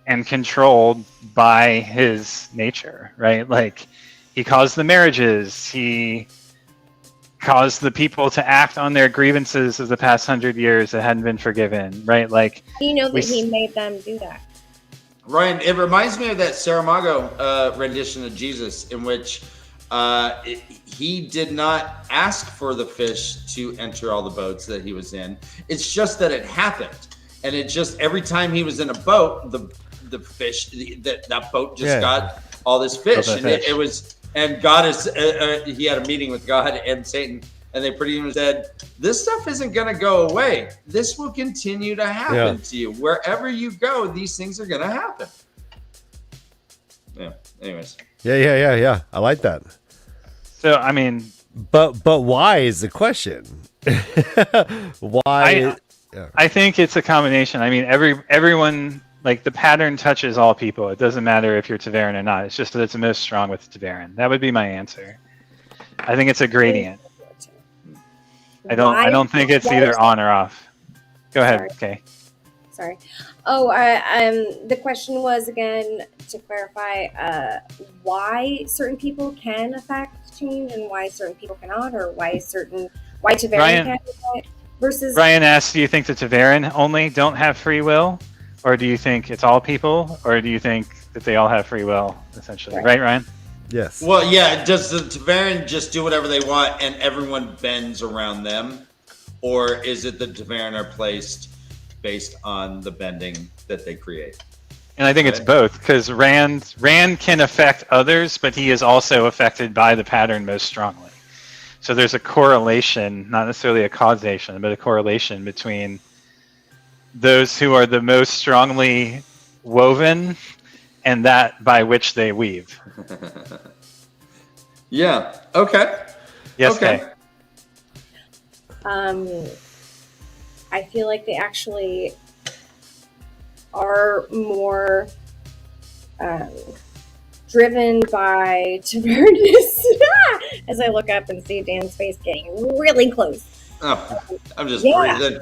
and controlled by his nature, right? Like, he caused the marriages, he caused the people to act on their grievances of the past 100 years that hadn't been forgiven, right? Like, You know that he made them do that. Ryan, it reminds me of that Saramago rendition of Jesus, in which he did not ask for the fish to enter all the boats that he was in. It's just that it happened, and it just every time he was in a boat, the fish that boat just got all this fish, and it was. And God is. He had a meeting with God and Satan, and they pretty much said, "This stuff isn't going to go away. This will continue to happen to you wherever you go. These things are going to happen." Yeah. Anyways. Yeah. I like that. So, I mean, but why is the question? Why? I think it's a combination. I mean, everyone, like, the pattern touches all people. It doesn't matter if you're TAVERN or not. It's just that it's the most strong with TAVERN. That would be my answer. I think it's a gradient. I don't think it's either on or off. Go ahead, Kay. Sorry. Oh, the question was, again, to clarify, why certain people can affect change and why certain people cannot, or why TAVERN can versus. Ryan asked, do you think the TAVERN only don't have free will, or do you think it's all people, or do you think that they all have free will, essentially? Right, Ryan? Yes. Well, yeah. Does the TAVERN just do whatever they want and everyone bends around them, or is it the TAVERN are placed based on the bending that they create? And I think it's both, because Rand can affect others, but he is also affected by the pattern most strongly. So there's a correlation, not necessarily a causation, but a correlation between those who are the most strongly woven and that by which they weave. Yeah. Okay. Yes, okay. Kay. I feel like they actually are more driven by TAVERNness. As I look up and see Dan's face getting really close. Oh, I'm just breathing.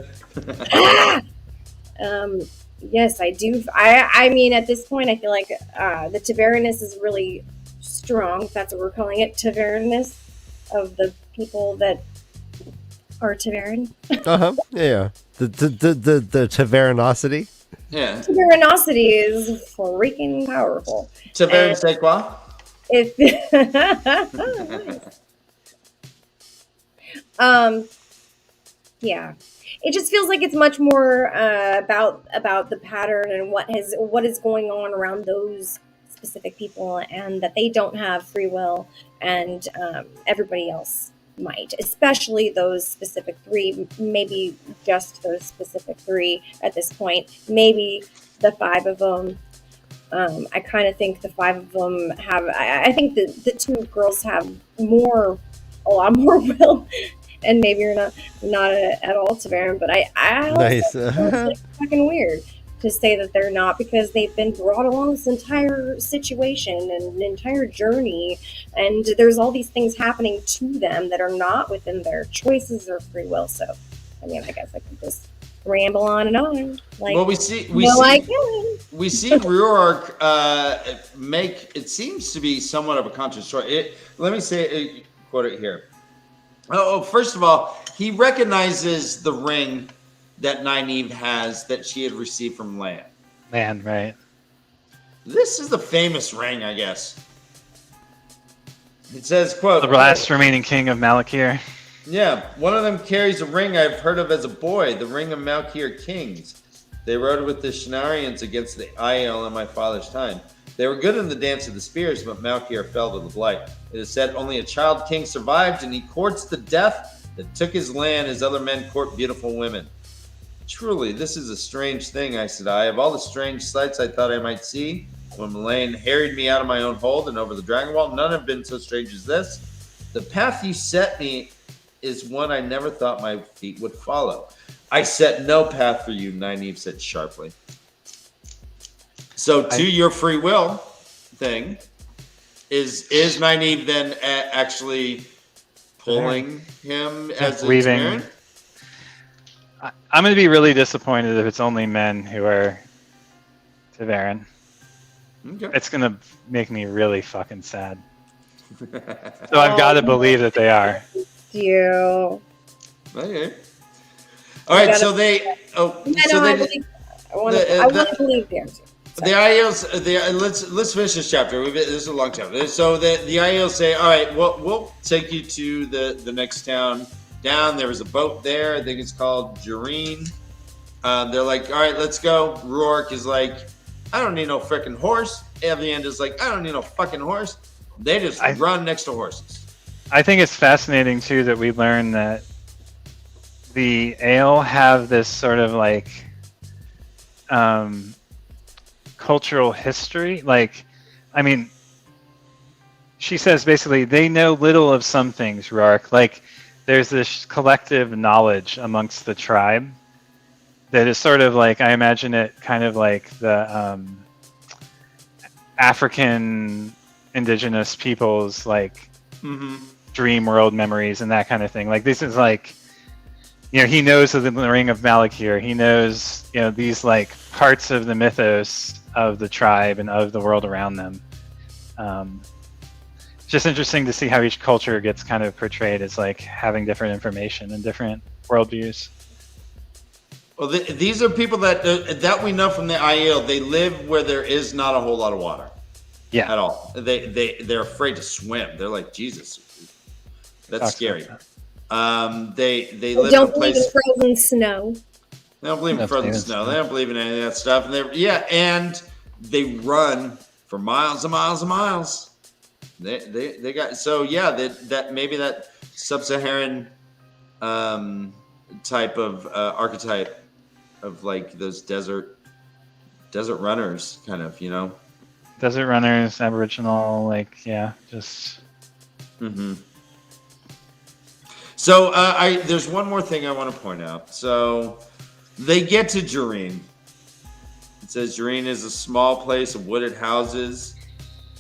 Yes, I do. I mean, at this point, I feel like the TAVERNness is really strong. If that's what we're calling it, TAVERNness of the people that are TAVERN. Yeah. The TAVERNosity. Yeah. TAVERNosity is freaking powerful. TAVERN c'est quoi? Yeah. It just feels like it's much more about the pattern and what is going on around those specific people, and that they don't have free will, and everybody else might, especially those specific three, maybe just those specific three at this point, maybe the five of them. I kind of think the five of them have, I think the two girls have a lot more will, and maybe you're not at all TAVERN, but I Nice. it's fucking weird to say that they're not, because they've been brought along this entire situation and an entire journey, and there's all these things happening to them that are not within their choices or free will. So, I mean, I guess I could just ramble on and on. Like, Well, we see Ruark make, it seems to be somewhat of a conscious choice. Let me say, quote it here. Oh, first of all, he recognizes the ring that Nynaeve has that she had received from Lan. Lan, right. This is the famous ring, I guess. It says, quote, The last remaining king of Malakir. Yeah, one of them carries a ring I've heard of as a boy, the ring of Malakir kings. They rode with the Shenarians against the Aiel in my father's time. They were good in the dance of the spears, but Malakir fell to the blight. It is said only a child king survived, and he courts the death that took his land as other men court beautiful women. Truly, this is a strange thing, I said I. Of all the strange sights I thought I might see, when Malayan harried me out of my own hold and over the dragon wall, none have been so strange as this. The path you set me is one I never thought my feet would follow. I set no path for you, Nynaeve said sharply. So to your free will thing, is Nynaeve then actually pulling him as a leaving? I'm going to be really disappointed if it's only men who are TAVERN. Okay. It's going to make me really fucking sad. So I've got to believe that they are. You. Okay. All right. So they. Oh. Yeah, so no, they. I want to believe them. The IELs. Let's finish this chapter. This is a long chapter. So the IELs say, all right, we'll take you to the next town down. There was a boat there. I think it's called Jareen. They're like, all right, let's go. Rourke is like, I don't need no freaking horse. Evian is like, I don't need no fucking horse. They just run next to horses. I think it's fascinating too that we learn that the Ale have this sort of like cultural history. Like, I mean, she says basically they know little of some things, Rourke. Like, there's this collective knowledge amongst the tribe that is sort of like, I imagine it kind of like the African indigenous peoples, like dream world memories and that kind of thing. Like, this is like, you know, he knows of the Ring of Malakir. He knows, you know, these like parts of the mythos of the tribe and of the world around them. It's just interesting to see how each culture gets kind of portrayed as like having different information and different worldviews. Well, these are people that we know from the IEL. They live where there is not a whole lot of water. Yeah. At all. They're afraid to swim. They're like, Jesus, that's scary. They live don't in a believe place. in frozen snow. They don't believe in frozen snow. They don't believe in any of that stuff. And they run for miles and miles and miles. They got that maybe that sub-Saharan type of archetype of like those desert runners, kind of, you know. Desert runners, Aboriginal, like, yeah, just. So there's one more thing I want to point out. So they get to Jareen. It says Jareen is a small place of wooded houses,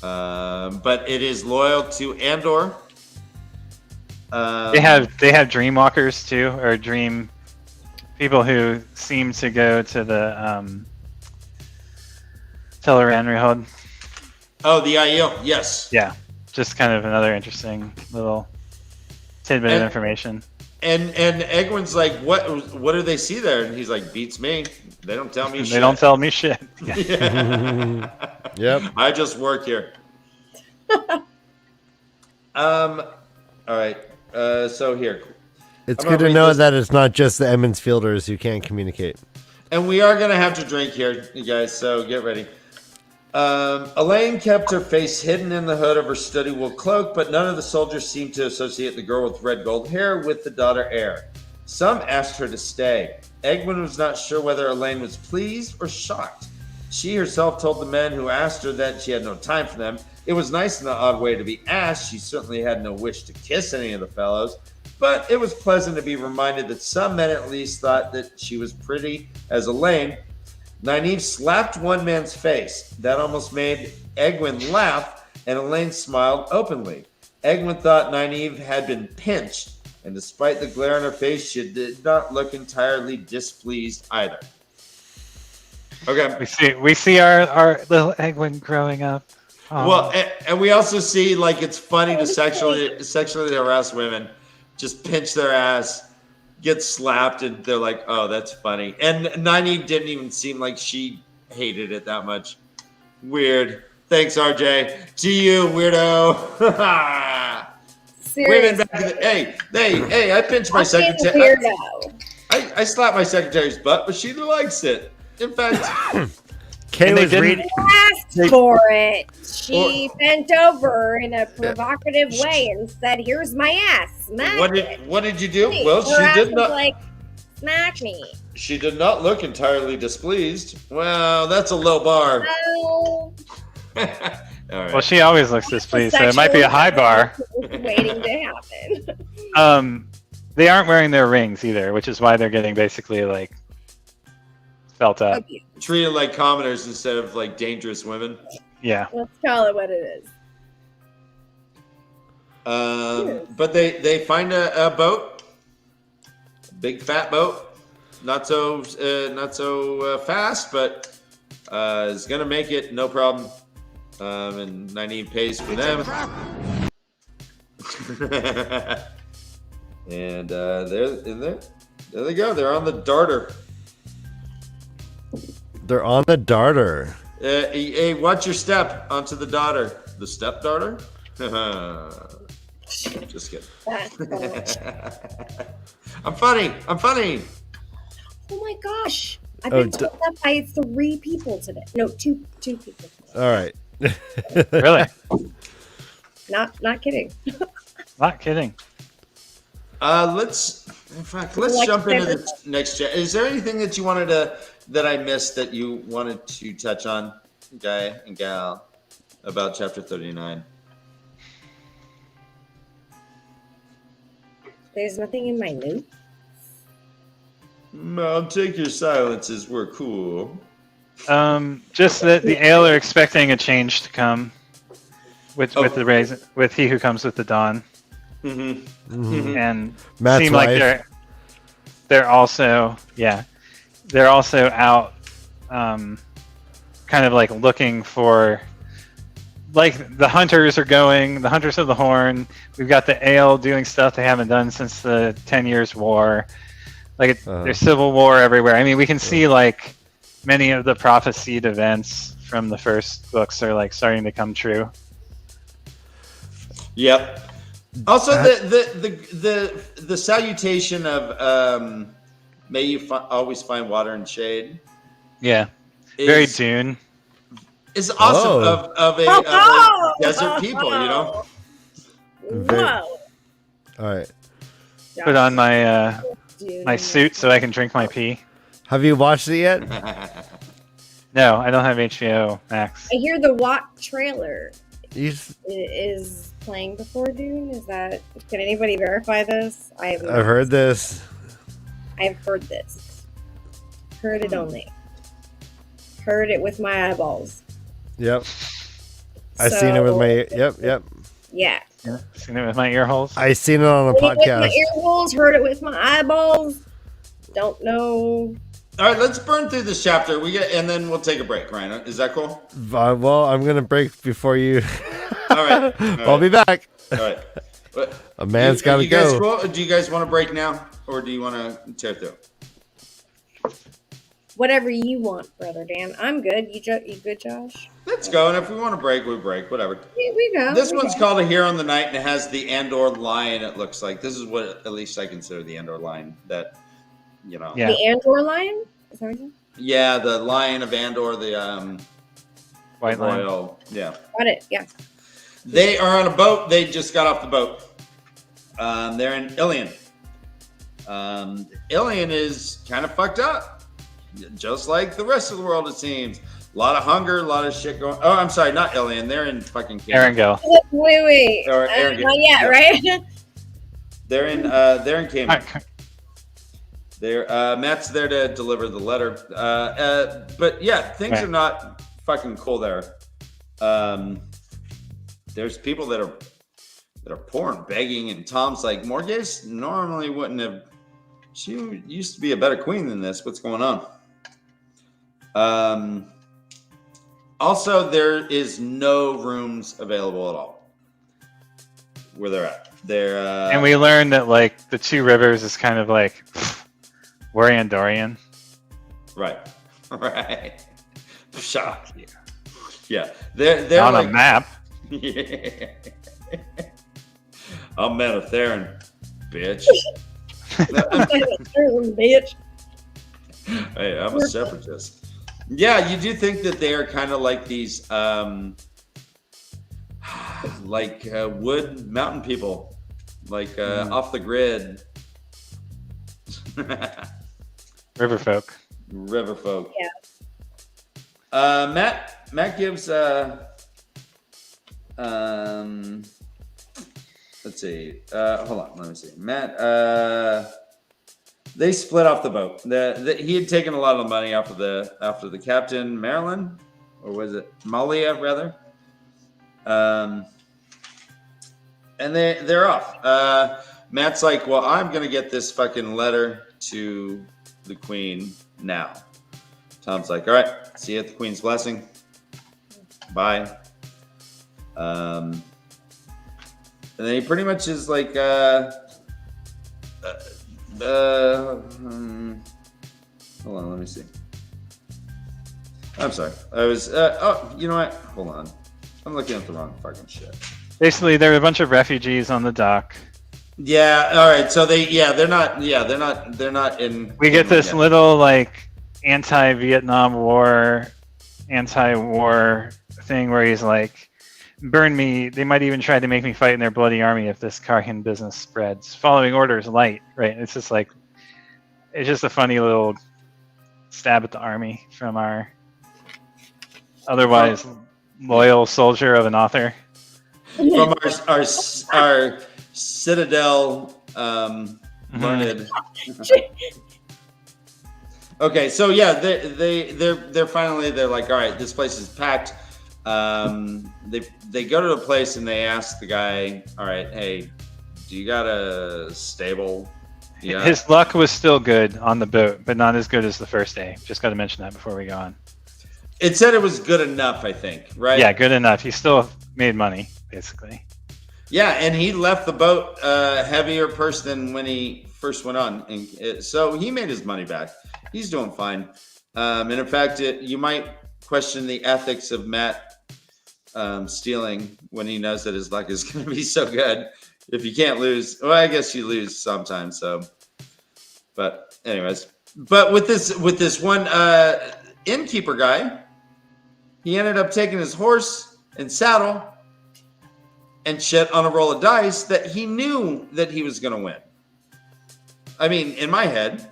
but it is loyal to Andor. They have dreamwalkers too, or dream people who seem to go to the Teleranrihod. Oh, the IEL, yes. Yeah, just kind of another interesting little tidbit of information. And Egwin's like, what do they see there? And he's like, beats me. They don't tell me shit. They don't tell me shit. Yeah. Yep. I just work here. All right. So here. It's good to know that it's not just the Emmons Fielders who can't communicate. And we are going to have to drink here, you guys, so get ready. Elaine kept her face hidden in the hood of her study wool cloak, but none of the soldiers seemed to associate the girl with red gold hair with the daughter heir. Some asked her to stay. Egwin was not sure whether Elaine was pleased or shocked. She herself told the men who asked her that she had no time for them. It was nice in an odd way to be asked. She certainly had no wish to kiss any of the fellows, but it was pleasant to be reminded that some men at least thought that she was pretty as Elaine. Nynaeve slapped one man's face. That almost made Egwin laugh, and Elaine smiled openly. Egwin thought Nynaeve had been pinched, and despite the glare on her face, she did not look entirely displeased either. Okay. We see our little Egwin growing up. Oh. Well, and we also see, like, it's funny to sexually harass women, just pinch their ass, get slapped, and they're like, oh, that's funny. And Nynaeve didn't even seem like she hated it that much. Weird. Thanks, RJ. To you, weirdo. Women back in the, hey, I pinched my secretary. I slapped my secretary's butt, but she likes it. In fact, Kay was reading. Asked for it. She bent over in a provocative way and said, "Here's my ass." What did you do? Well, her she did not. Like, smack me. She did not look entirely displeased. Well, that's a low bar. Oh. All right. Well, she always looks displeased, so it might be a high bar. Waiting to happen. They aren't wearing their rings either, which is why they're getting basically like felt up. Okay, Treated like commoners instead of like dangerous women. Yeah. let's call it what it is. But they find a boat, a big fat boat, not so fast, but is gonna make it no problem. And Nynaeve pays for them. And there they go. They're on the darter. They're on the darter. Hey, watch your step onto the darter. The step darter? Just kidding. That's funny. I'm funny. Oh my gosh. I've Oh, been told that by 3 people today. No, two people today. All right. Really? Not kidding. Not kidding. Let's Like jump into Pedro. the next chat. Is there anything that you wanted that I missed that you wanted to touch on, guy and gal, about chapter 39? There's nothing in my notes. I'll take your silences. We're cool. Just that the Ale are expecting a change to come with the raise with He Who Comes with the Dawn, Mm-hmm. and Matt's seem like wife. they're also out, kind of like looking for. Like the hunters are going, the hunters of the horn. We've got the Ale doing stuff they haven't done since the 10 Years War. Like there's civil war everywhere. I mean, we can see like many of the prophesied events from the first books are like starting to come true. Yep. Also, the salutation of "May you always find water and shade." Yeah, very Dune. Is awesome of a desert people, you know. Whoa. All right. Put on my my suit so I can drink my pee. Have you watched it yet? No, I don't have HBO Max. I hear the WOT trailer You, is playing before Dune. Is that? Can anybody verify this? I've heard this. I've heard this. Heard it only. Heard it with my eyeballs. Yep. I seen it with my. Yep. Yeah. Yeah, seen it with my ear holes. I seen it on a Heard it with podcast. my ear holes. Heard it with my eyeballs. Don't know. All right, let's burn through this chapter. And then we'll take a break, Ryan. Is that cool? Well, I'm gonna break before you. All right. I'll be back. All right. A man's got to you guys go. cool? Do you guys want to break now, or do you want to tear through? Whatever you want, brother Dan. I'm good. You good, Josh? Let's go. And if we want to break, we break. Whatever. We go. This one's called A Hero on the Night, and it has the Andor lion. It looks like this is what at least I consider the Andor lion. That Yeah. The Andor lion. Is that what you said? Yeah, the lion of Andor, the White line. royal. Yeah. Got it. Yeah. They are on a boat. They just got off the boat. They're in Ilion. Ilion is kind of fucked up, just like the rest of the world, it seems. A lot of hunger, a lot of shit going. Oh, I'm sorry, not Ilion. They're in fucking Erangel. Wait. Or Arrogant. Not yet, right? They're in Cayman. Alright. They're Matt's there to deliver the letter. But yeah, things are not fucking cool there. There's people that are poor and begging, and Tom's like, Morgase normally wouldn't have. She used to be a better queen than this. What's going on? Also, there is no rooms available at all where they're at. They're And we learned that like the two rivers is kind of like we're Andorian. right. Shock. Yeah, they're on like, a map. Yeah. I'm Mandarb, bitch. Bitch. Hey, I'm a separatist. Yeah, you do think that they are kind of like these, wood mountain people, like off the grid. River folk. River folk. Yeah. Matt gives let's see. Hold on, let me see. Matt, they split off the boat. He had taken a lot of the money off of the captain, Marilyn, or was it Malia rather? And they're off. Matt's like, well, I'm gonna get this fucking letter to the Queen now. Tom's like, all right, see you at the Queen's blessing. Bye. And then he pretty much is like, hold on, let me see. I'm sorry. I was, you know what? Hold on. I'm looking at the wrong fucking shit. Basically, there are a bunch of refugees on the dock. Yeah. All right. So they're not in. We get this little like anti-Vietnam War, anti-war thing where he's like, burn me. They might even try to make me fight in their bloody army if this Karhan business spreads. Following orders, light. Right. It's just like, it's just a funny little stab at the army from our otherwise loyal soldier of an author. From our Citadel learned. Okay, so yeah, they're finally like, all right, this place is packed. They go to the place and they ask the guy, all right, hey, do you got a stable? Yeah. His luck was still good on the boat, but not as good as the first day. Just got to mention that before we go on. It said it was good enough, I think, right? Yeah, good enough. He still made money, basically. Yeah, and he left the boat heavier purse than when he first went on. And so he made his money back. He's doing fine. And in fact, you might question the ethics of Matt stealing when he knows that his luck is going to be so good. If you can't lose, well, I guess you lose sometimes. So, but anyways, but with this one innkeeper guy, he ended up taking his horse and saddle and shit on a roll of dice that he knew that he was going to win. I mean, in my head.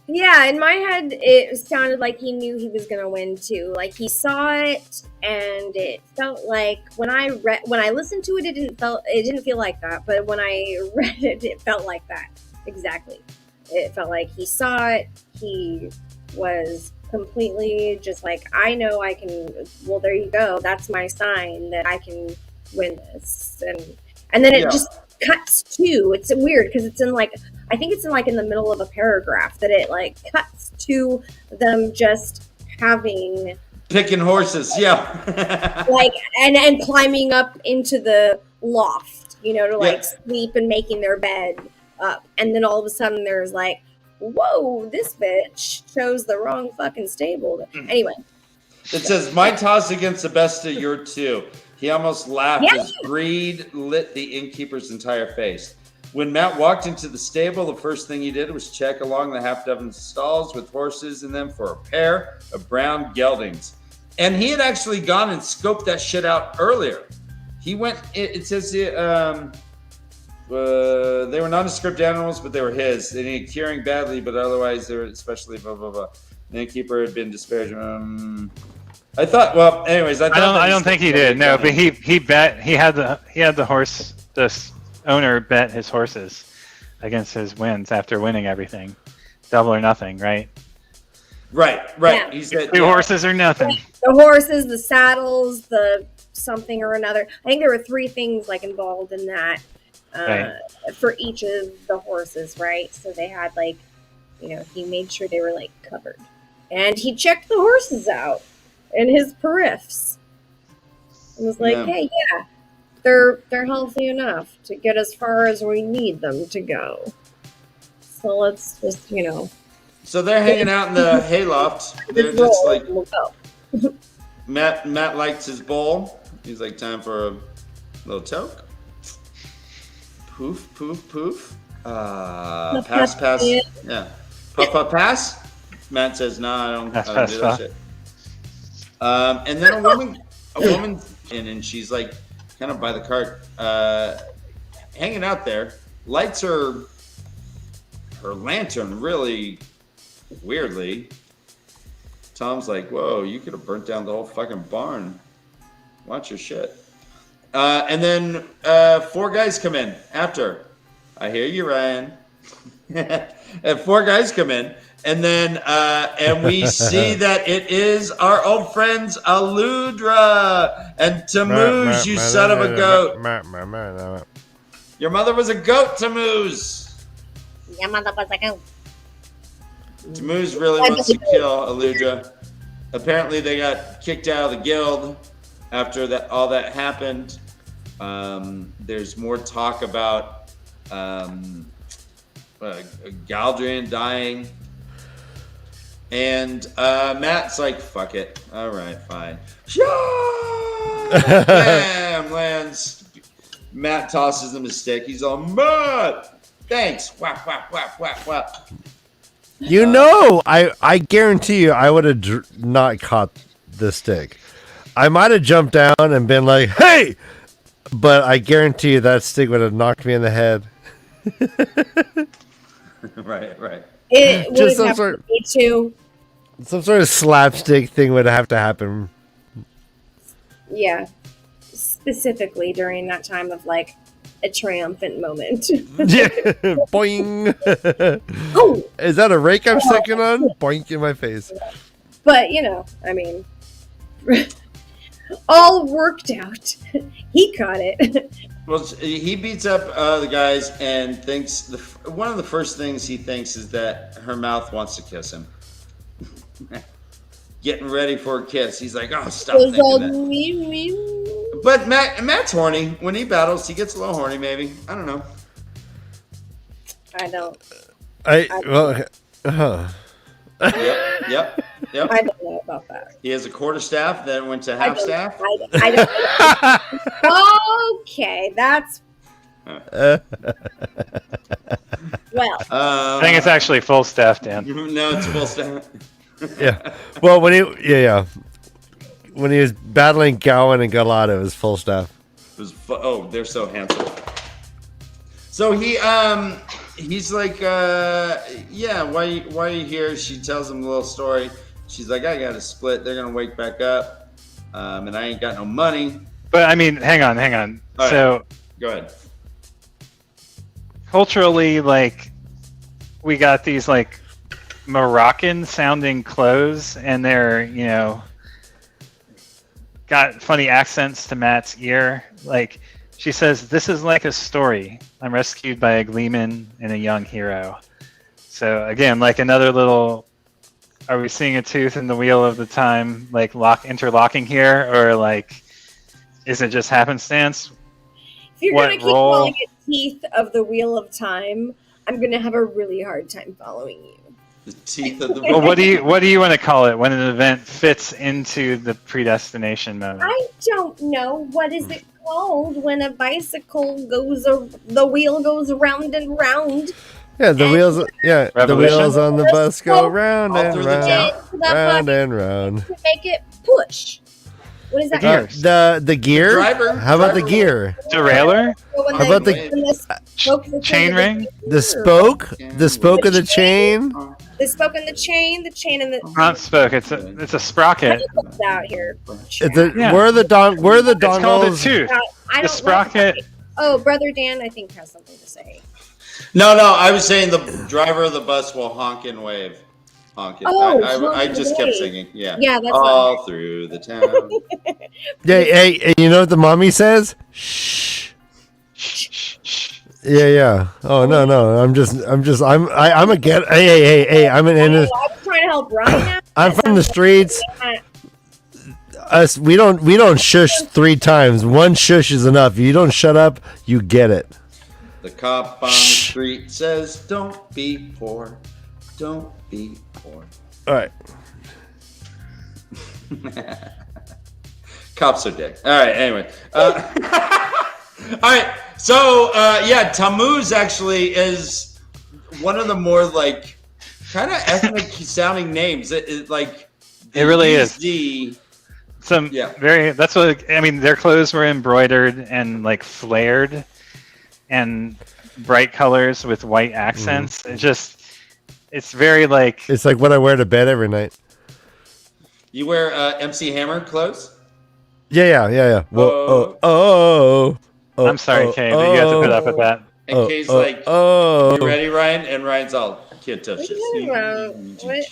Yeah, in my head, it sounded like he knew he was going to win too. Like he saw it, and it felt like when I listened to it, it didn't feel like that. But when I read it, it felt like that exactly. It felt like he saw it. He was completely just like, I know I can. Well, there you go. That's my sign that I can win this, and then it just cuts to. It's weird because it's in like. I think it's in the middle of a paragraph that it like cuts to them just picking horses, yeah. like and climbing up into the loft, to sleep and making their bed up. And then all of a sudden there's like, whoa, this bitch chose the wrong fucking stable. Anyway. It says, my toss against the best of your two. He almost laughed as greed lit the innkeeper's entire face. When Matt walked into the stable, the first thing he did was check along the half-dozen stalls with horses in them for a pair of brown geldings. And he had actually gone and scoped that shit out earlier. He went, it says they were nondescript animals, but they were his. They needed curing badly, but otherwise they were especially blah, blah, blah. The innkeeper had been disparaged. I thought, well, anyways, I don't think he did. No, but he bet, he had the horse, this owner bet his horses against his wins after winning everything. Double or nothing, right? Right. Yeah. He said, two horses or nothing. The horses, the saddles, the something or another. I think there were 3 things involved in that for each of the horses, right? So they had he made sure they were covered. And he checked the horses out in his periffs. And was like, hey, yeah. They're healthy enough to get as far as we need them to go. So let's just, So they're hanging out in the hayloft. They're just like, Matt likes his bowl. He's like, time for a little toke. Poof, poof, poof. Pass. Yeah. Puff, pass. Matt says, no, I don't do that shit. And then a woman in, and she's like, kind of by the cart, hanging out there, lights her lantern really weirdly. Tom's like, whoa, you could have burnt down the whole fucking barn. Watch your shit. And then 4 guys come in after. I hear you, Ryan. And 4 guys come in, and then and we see that it is our old friends Aludra and Tammuz, you son of a goat. Your mother was a goat, Tammuz. Your mother was a goat. Tammuz really wants to kill Aludra. Apparently, they got kicked out of the guild after all that happened. There's more talk about Galdrian dying. And Matt's like, fuck it. All right, fine. Bam! Lands. Matt tosses him a stick. He's all, Matt! Thanks. Whap, whap, whap, whap, whap. You know, I guarantee you I would have not caught the stick. I might have jumped down and been like, hey! But I guarantee you that stick would have knocked me in the head. Right. It would Just have to be too. Some sort of slapstick thing would have to happen. Yeah. Specifically during that time of like a triumphant moment. Yeah. Boing. Oh! Is that a rake I'm sticking on? Boink in my face. But, you know, I mean, all worked out. He caught it. Well, he beats up the guys and thinks one of the first things he thinks is that her mouth wants to kiss him. Getting ready for a kiss. He's like, oh, stop thinking that. But Matt's horny. When he battles, he gets a little horny, maybe. I don't know. I don't. Yep. I don't know about that. He has a quarterstaff, then went to half staff. I don't. Okay, that's. Well. I think it's actually full staff, Dan. No, it's full staff. Yeah. Well, when he was battling Gowan and Galata, it was full staff. It was they're so handsome. So he's like, yeah, why are you here? She tells him a little story. She's like, I got to split. They're gonna wake back up, and I ain't got no money. But I mean, hang on. All So right. Go ahead. Culturally, like, we got these like Moroccan sounding clothes, and they're, you know, got funny accents to Matt's ear. Like, she says, this is like a story. I'm rescued by a gleeman and a young hero. So again, like another little, are we seeing a tooth in the wheel of the time, like interlocking here, or like, is it just happenstance? If you're What gonna keep role? calling it teeth of the wheel of time, I'm gonna have a really hard time following you. The teeth of the. Well, what do you want to call it when an event fits into the predestination moment? I don't know. What is it called when a bicycle the wheel goes round and round? Yeah, the wheels. Yeah, the Revolution? wheels on the bus go round All and through the round, town. round and round. To make it push. What is that? Gears. The gear. Driver. How about the Driver. gear? Derailleur? How about the Chain ring? The spoke? The spoke of the chain? The spoke and the chain and the. Not spoke. It's a sprocket. It's out here. Yeah. Where are the It's called a dongles? tooth. I The don't sprocket. Like oh, brother Dan, I think has something to say. No, I was saying the driver of the bus will honk and wave. Honk and Oh, I honk just and kept wave. singing. Yeah. Yeah, that's all through the town. Hey, you know what the mommy says? Shh. Yeah. Oh no. I'm a get. Hey. I'm an I innocent. was trying to help Ryan out. I'm from the streets. Us, we don't shush 3 times. One shush is enough. If you don't shut up, you get it. The cop on the street says, "Don't be poor. Don't be poor." All right. Cops are dick. All right. Anyway. All right. So yeah, Tammuz actually is one of the more like kind of ethnic sounding names. It really is. DZ. That's what I mean. Their clothes were embroidered and like flared, and bright colors with white accents. It's very like. It's like what I wear to bed every night. You wear MC Hammer clothes? Yeah. Whoa, I'm sorry, Kay, but you have to put up with that. And Kay's like, you ready, Ryan? And Ryan's all, can't touch What are this. you talking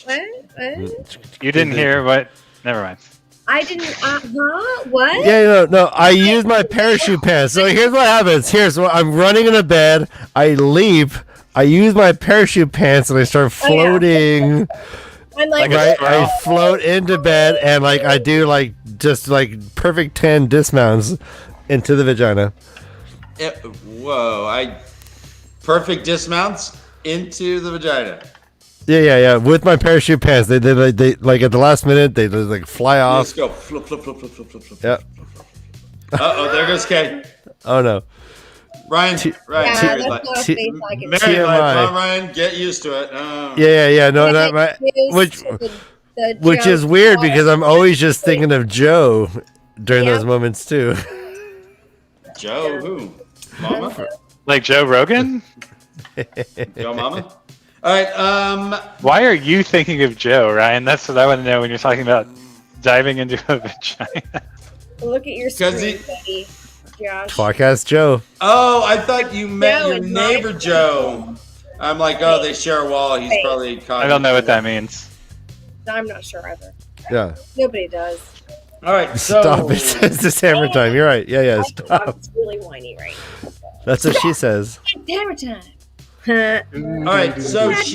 about? What? You didn't hear what? Never mind. I didn't. What? Yeah, no. I use my parachute pants. So here's what happens. Here's what I'm running in the bed. I leap. I use my parachute pants and I start floating. I'm like, Right, I float into bed and like I do like just like perfect 10 dismounts into the vagina. Perfect dismounts into the vagina. Yeah. With my parachute pants, they like at the last minute they just like fly off. Let's go. Flip. Yep. There goes Kay. Oh no. Ryan, yeah, married that's life. not a face I can Married TMI. life. Come on, Ryan, get used to it. Yeah. No, not my. Which is weird because I'm always just thinking of Joe during those moments too. Joe, who? Mama? Like Joe Rogan? Joe Mama? All right. Why are you thinking of Joe, Ryan? That's what I want to know when you're talking about diving into a vagina. Look at your screen, buddy. Josh. Podcast Joe. Oh, I thought you meant Joe your is neighbor my Joe. I'm like, oh, they share a wall. He's probably caught. I don't know what that means. I'm not sure either. Yeah. Nobody does. All right, so Stop it. It's the hammer time. You're right. Yeah. Stop. It's really whiny right now. That's what she says. Hammer time. all right, so Nice.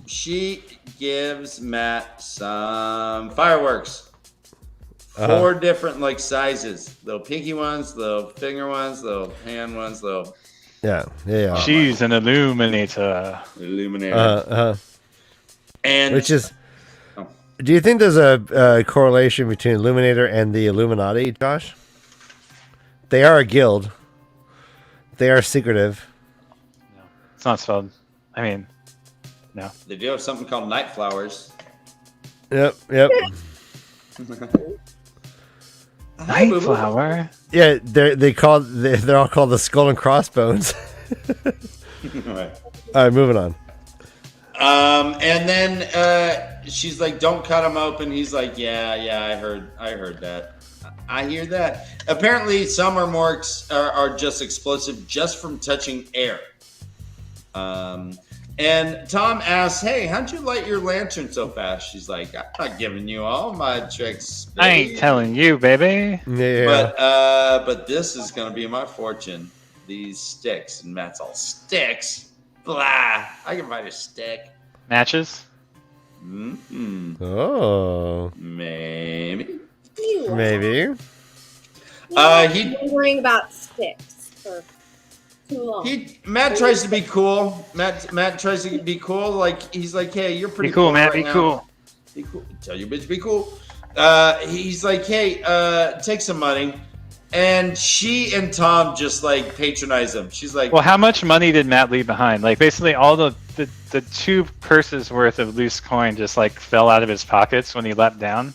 she gives Matt some fireworks. 4 different like sizes. Little pinky ones, little finger ones, little hand ones, little. Yeah. She's an illuminator. Illuminator. And which is. Do you think there's a correlation between Illuminator and the Illuminati, Josh? They are a guild. They are secretive. No, it's not spelled. I mean, no. They do have something called night flowers. Yep. Night flower. Yeah, they're all called the skull and crossbones. All right, moving on. And then she's like, "Don't cut him open." He's like, "Yeah, I heard that. I hear that." Apparently, some are just explosive just from touching air. And Tom asks, "Hey, how'd you light your lantern so fast?" She's like, "I'm not giving you all my tricks, baby. I ain't telling you, baby. Yeah. But this is gonna be my fortune. These sticks." And Matt's all, "Sticks? Blah! I can find a stick." Matches? Mm-hmm. Oh. Maybe. Maybe. He's worrying about sticks for too long. Matt tries to be cool. Matt tries to be cool. Like he's like, "Hey, you're pretty Be cool, Matt. right Be now. cool. Be cool. Tell your bitch, be cool." He's like, "Hey, take some money." And she and Tom just like patronize him. She's like, Well, how much money did Matt leave behind? Like basically all the 2 purses worth of loose coin just like fell out of his pockets when he leapt down.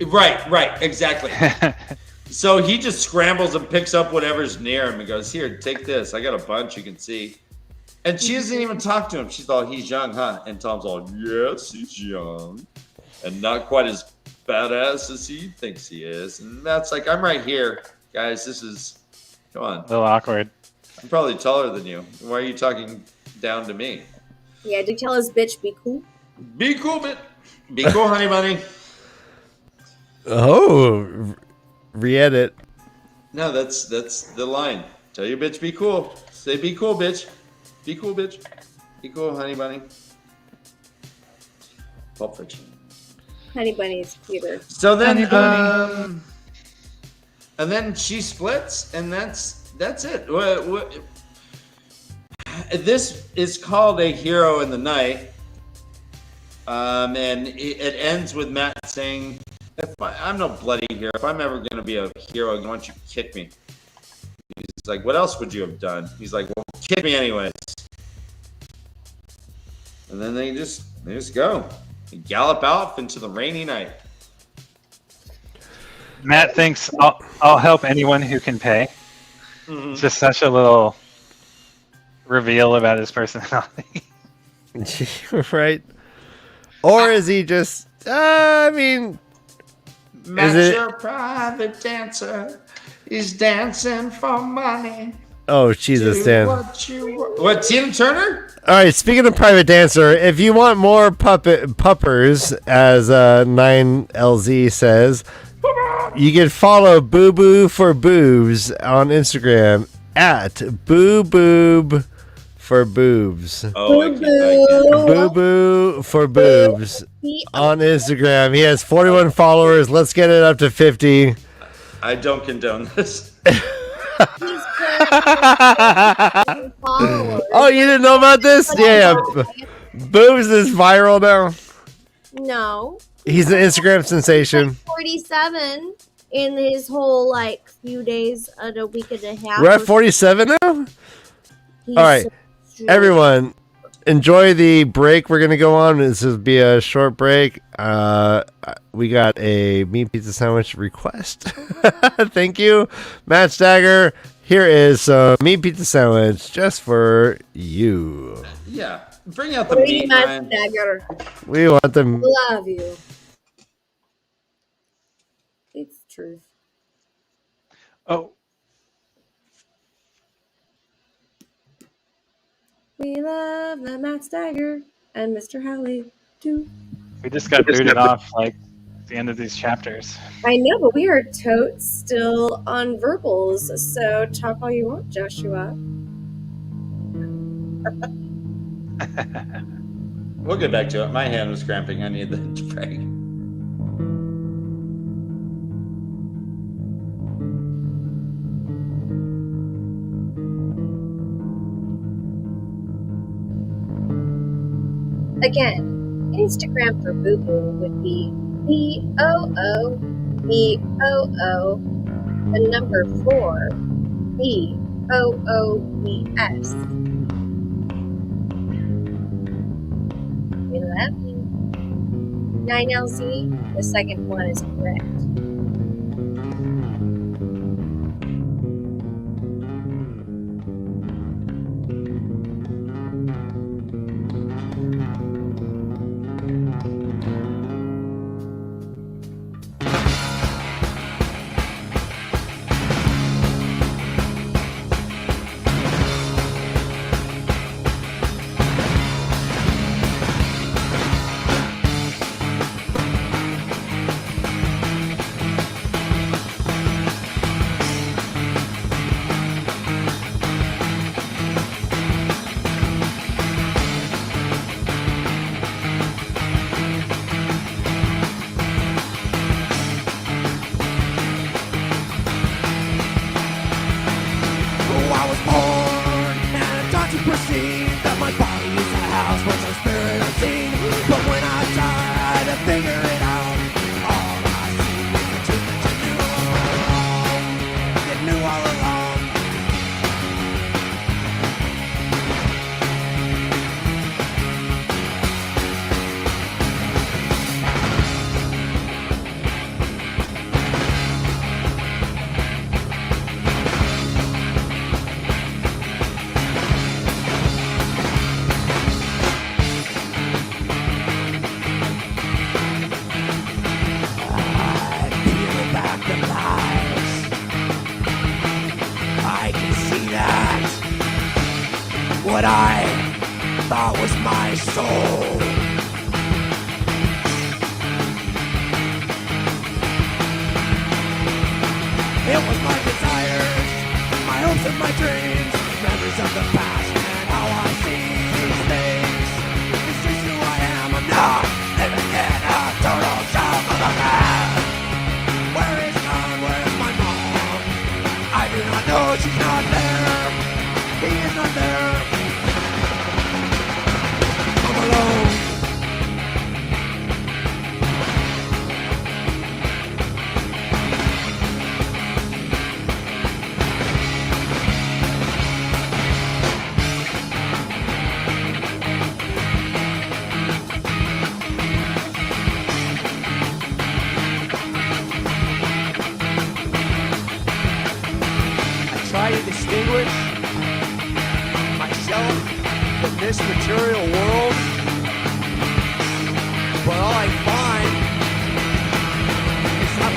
Right, exactly. So he just scrambles and picks up whatever's near him and goes, "Here, take this. I got a bunch you can see." And she doesn't even talk to him. She's all, "He's young, huh?" And Tom's all, "Yes, he's young. And not quite as badass as he thinks he is." And Matt's like, "I'm right here. Guys, come on. A little awkward. I'm probably taller than you. Why are you talking down to me?" Yeah, do tell his bitch be cool. Be cool, be cool, honey bunny. Oh, re-edit. No, that's the line. Tell your bitch be cool. Say be cool, bitch. Be cool, bitch. Be cool, honey bunny. Pulp Fiction. Honey Bunny is cuter. So then, Honey bunny. and then she splits, and that's it. This is called A Hero in the Night, and it ends with Matt saying, "I'm no bloody hero. If I'm ever going to be a hero, why don't you kick me?" He's like, "What else would you have done?" He's like, "Well, kick me anyways." And then they just go. They gallop off into the rainy night. Matt thinks I'll help anyone who can pay. Mm-hmm. It's just such a little reveal about his personality. Right. Or is he just I mean Matt's it- your private dancer. He's dancing for money. Oh, Jesus, Do Dan. What, Tina Turner? All right, speaking of private dancer, if you want more puppers, as 9LZ says, you can follow Boo Boo for Boobs on Instagram at Boo Boob for Boobs. Oh, I can't. Boo Boo for Boobs on Instagram. He has 41 followers. Let's get it up to 50. I don't condone this. He's currently followers. Oh, you didn't know about this? Yeah. Boobs is viral now. No. He's an Instagram sensation. 47 in his whole like few days, a week and a half. We're at 47 now? He's All right. so Everyone, enjoy the break we're going to go on. This will be a short break. We got a meat pizza sandwich request. Thank you, MaTsDaGger. Here is some meat pizza sandwich just for you. Yeah. Bring out the Pretty meat, much Ryan. dagger. We want them. Love you. It's truth. Oh, We love the MaTsDaGger and MrHowley too. we just got booted off like at the end of these chapters. I know, but we are totes still on verbals, so talk all you want, Joshua. We'll get back to it. My hand was cramping. I need the break. Again, Instagram for Boo Boo would be BOOBOO, the number 4, BOOBS. We love you. 9LZ, the second one is correct. I was born and I taught to perceive that my body is a house where no spirit unseen. But when I try to figure it out, all I see is the truth that you knew all along. You knew all along. Peel back the lies. I can see that what I thought was my soul it was my desires, my hopes and my dreams, memories of the past and how I see these things. It's just who I am. I'm not living in a total shell of a man. Where is Conroy, my mom? I do not know, she's not there. He is not there. I'm alone. I try to distinguish myself from this material world, but all I find is that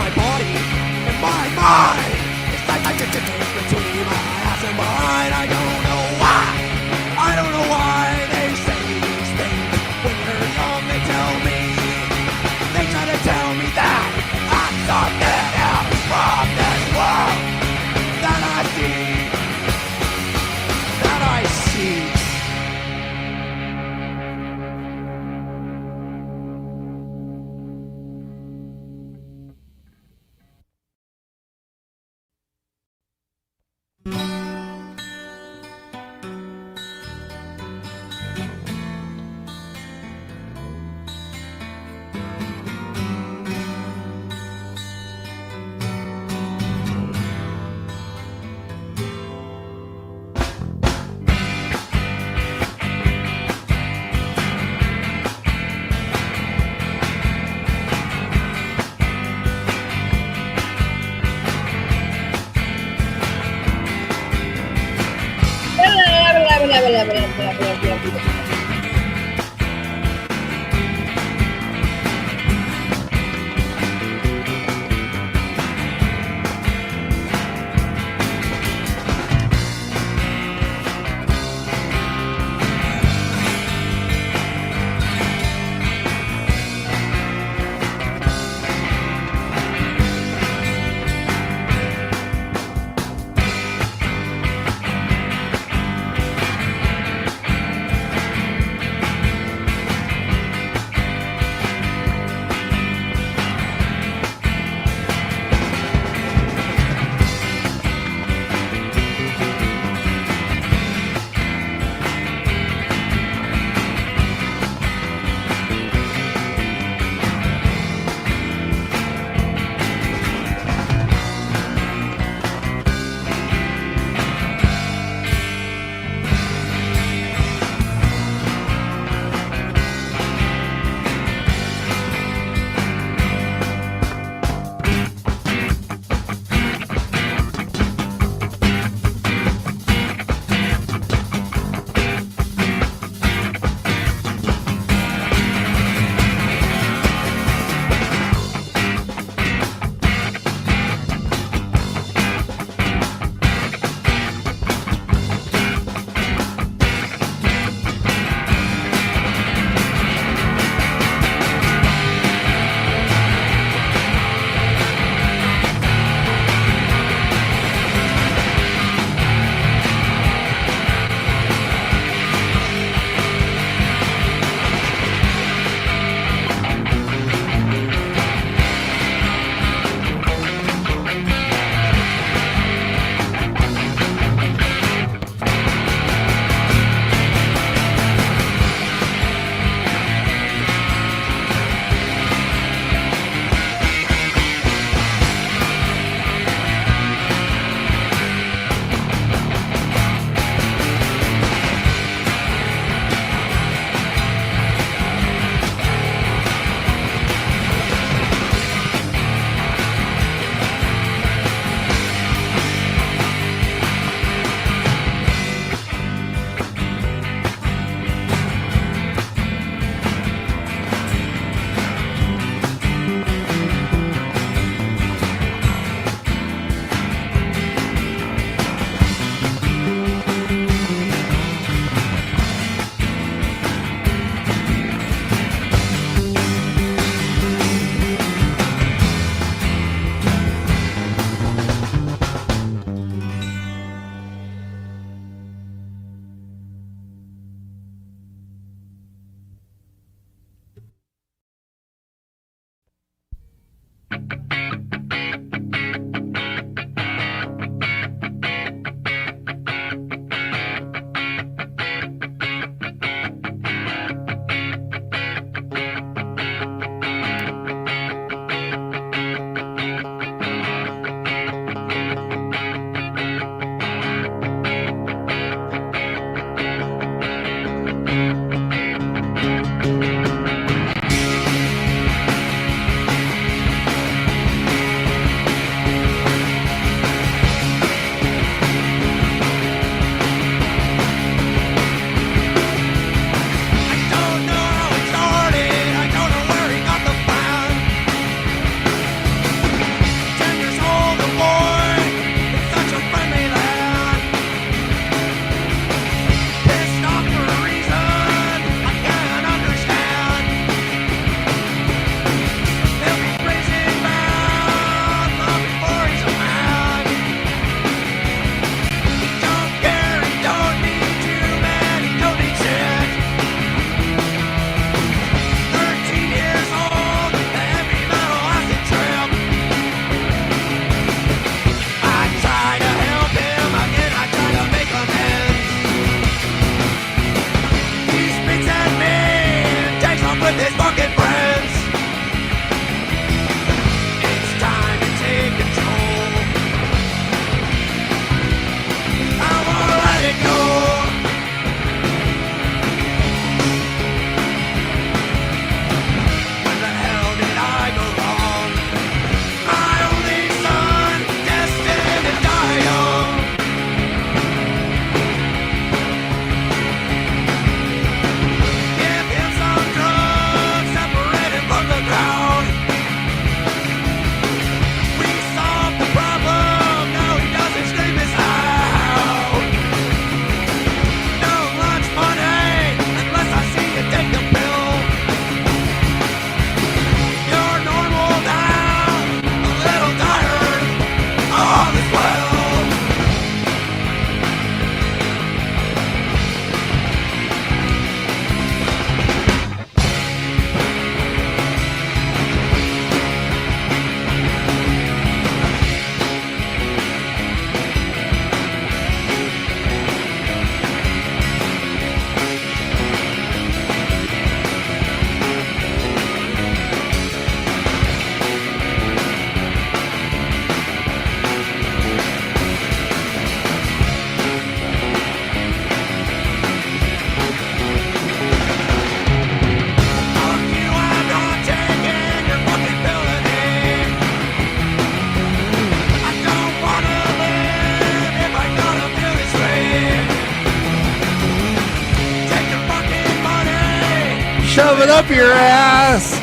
Shove it up your ass.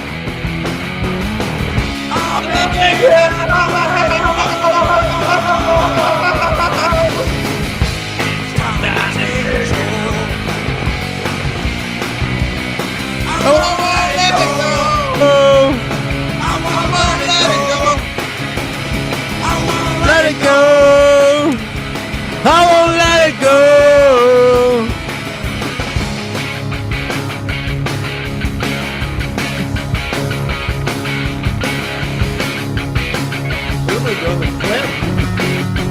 Let it go. I won't let it go. Really go with Clip.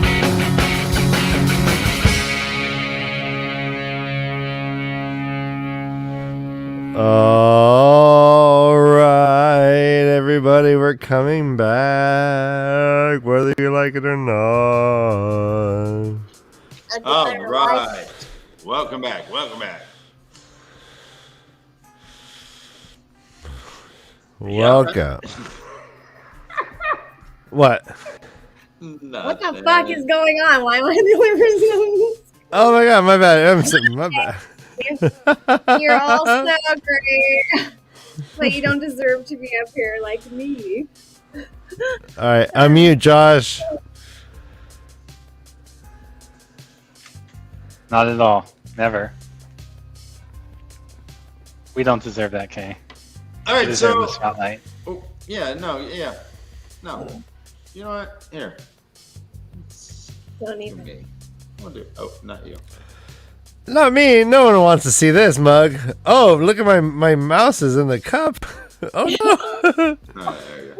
All right, everybody, we're coming back, whether you like it or not. All right. Welcome back. Welcome back. Welcome. What? What the fuck is going on? Why am I delivering Oh my god, my bad. My bad. You're all so great, but you don't deserve to be up here like me. All right, unmute Josh. Not at all. Never. We don't deserve that, Kay. All We right, deserve so the spotlight. oh, yeah, no. You know what? Here. Don't even. Okay. I'll do. Oh, not you. Not me. No one wants to see this mug. Oh, look at my mouse is in the cup. Oh no. All right, there you go.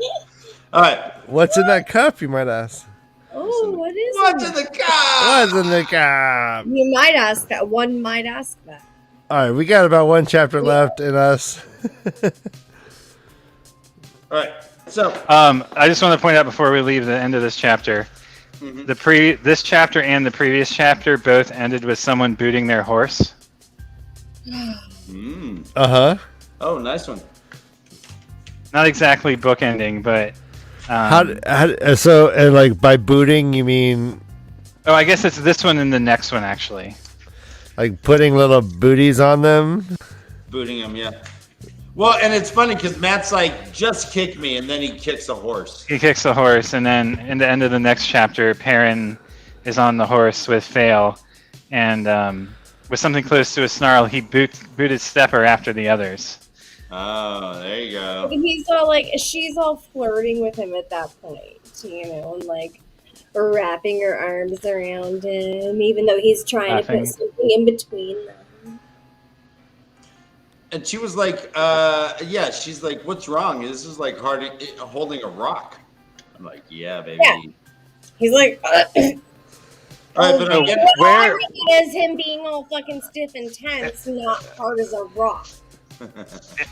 All right. What's in that cup, you might ask? Oh, what is What's it? in the car? What's in the cup? You might ask that. One might ask that. All right, we got about one chapter left in us. All right. So, I just want to point out before we leave the end of this chapter, this chapter and the previous chapter both ended with someone booting their horse. Uh-huh. oh, nice one. Not exactly bookending, but So like by booting you mean oh, I guess it's this one and the next one actually. like putting little booties on them? Booting him, yeah. Well, and it's funny because Matt's like, just kick me, and then he kicks a horse. He kicks the horse, and then in the end of the next chapter, Perrin is on the horse with Fail, and with something close to a snarl, he booted Stepper after the others. Oh, there you go. And he's all like, she's all flirting with him at that point, you know, and like wrapping her arms around him, even though he's trying to put something in between them. And she was like, yeah, she's like, what's wrong? This is like holding a rock. I'm like, yeah, baby. Yeah. He's like, All right, but I get where is him being all fucking stiff and tense, not hard as a rock,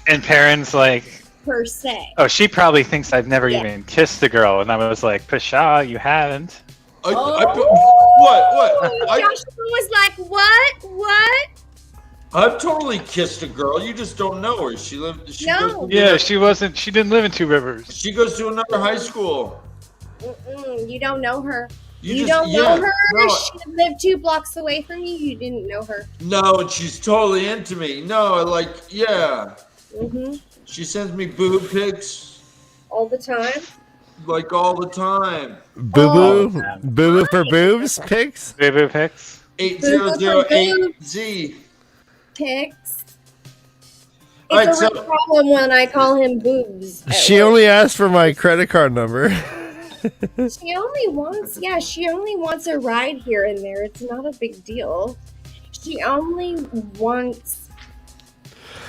And Perrin's like, per se. oh, she probably thinks I've never even kissed a girl, and I was like, Pshaw, you haven't. what? Joshua was like, what? I've totally kissed a girl. You just don't know her. She No. Yeah, she didn't live in Two Rivers. She goes to another high school. You don't know her. You just- don't know yeah, her. no. She lived 2 blocks away from you. You didn't know her. No, and she's totally into me. No, like, yeah. She sends me boob pics All the time. like all the time. Boo boo for boobs pics? Boo pics. 8008Z. Pics. All right, It's a so real problem when I call him boobs. at She work. only asked for my credit card number. She only wants a ride here and there. It's not a big deal. She only wants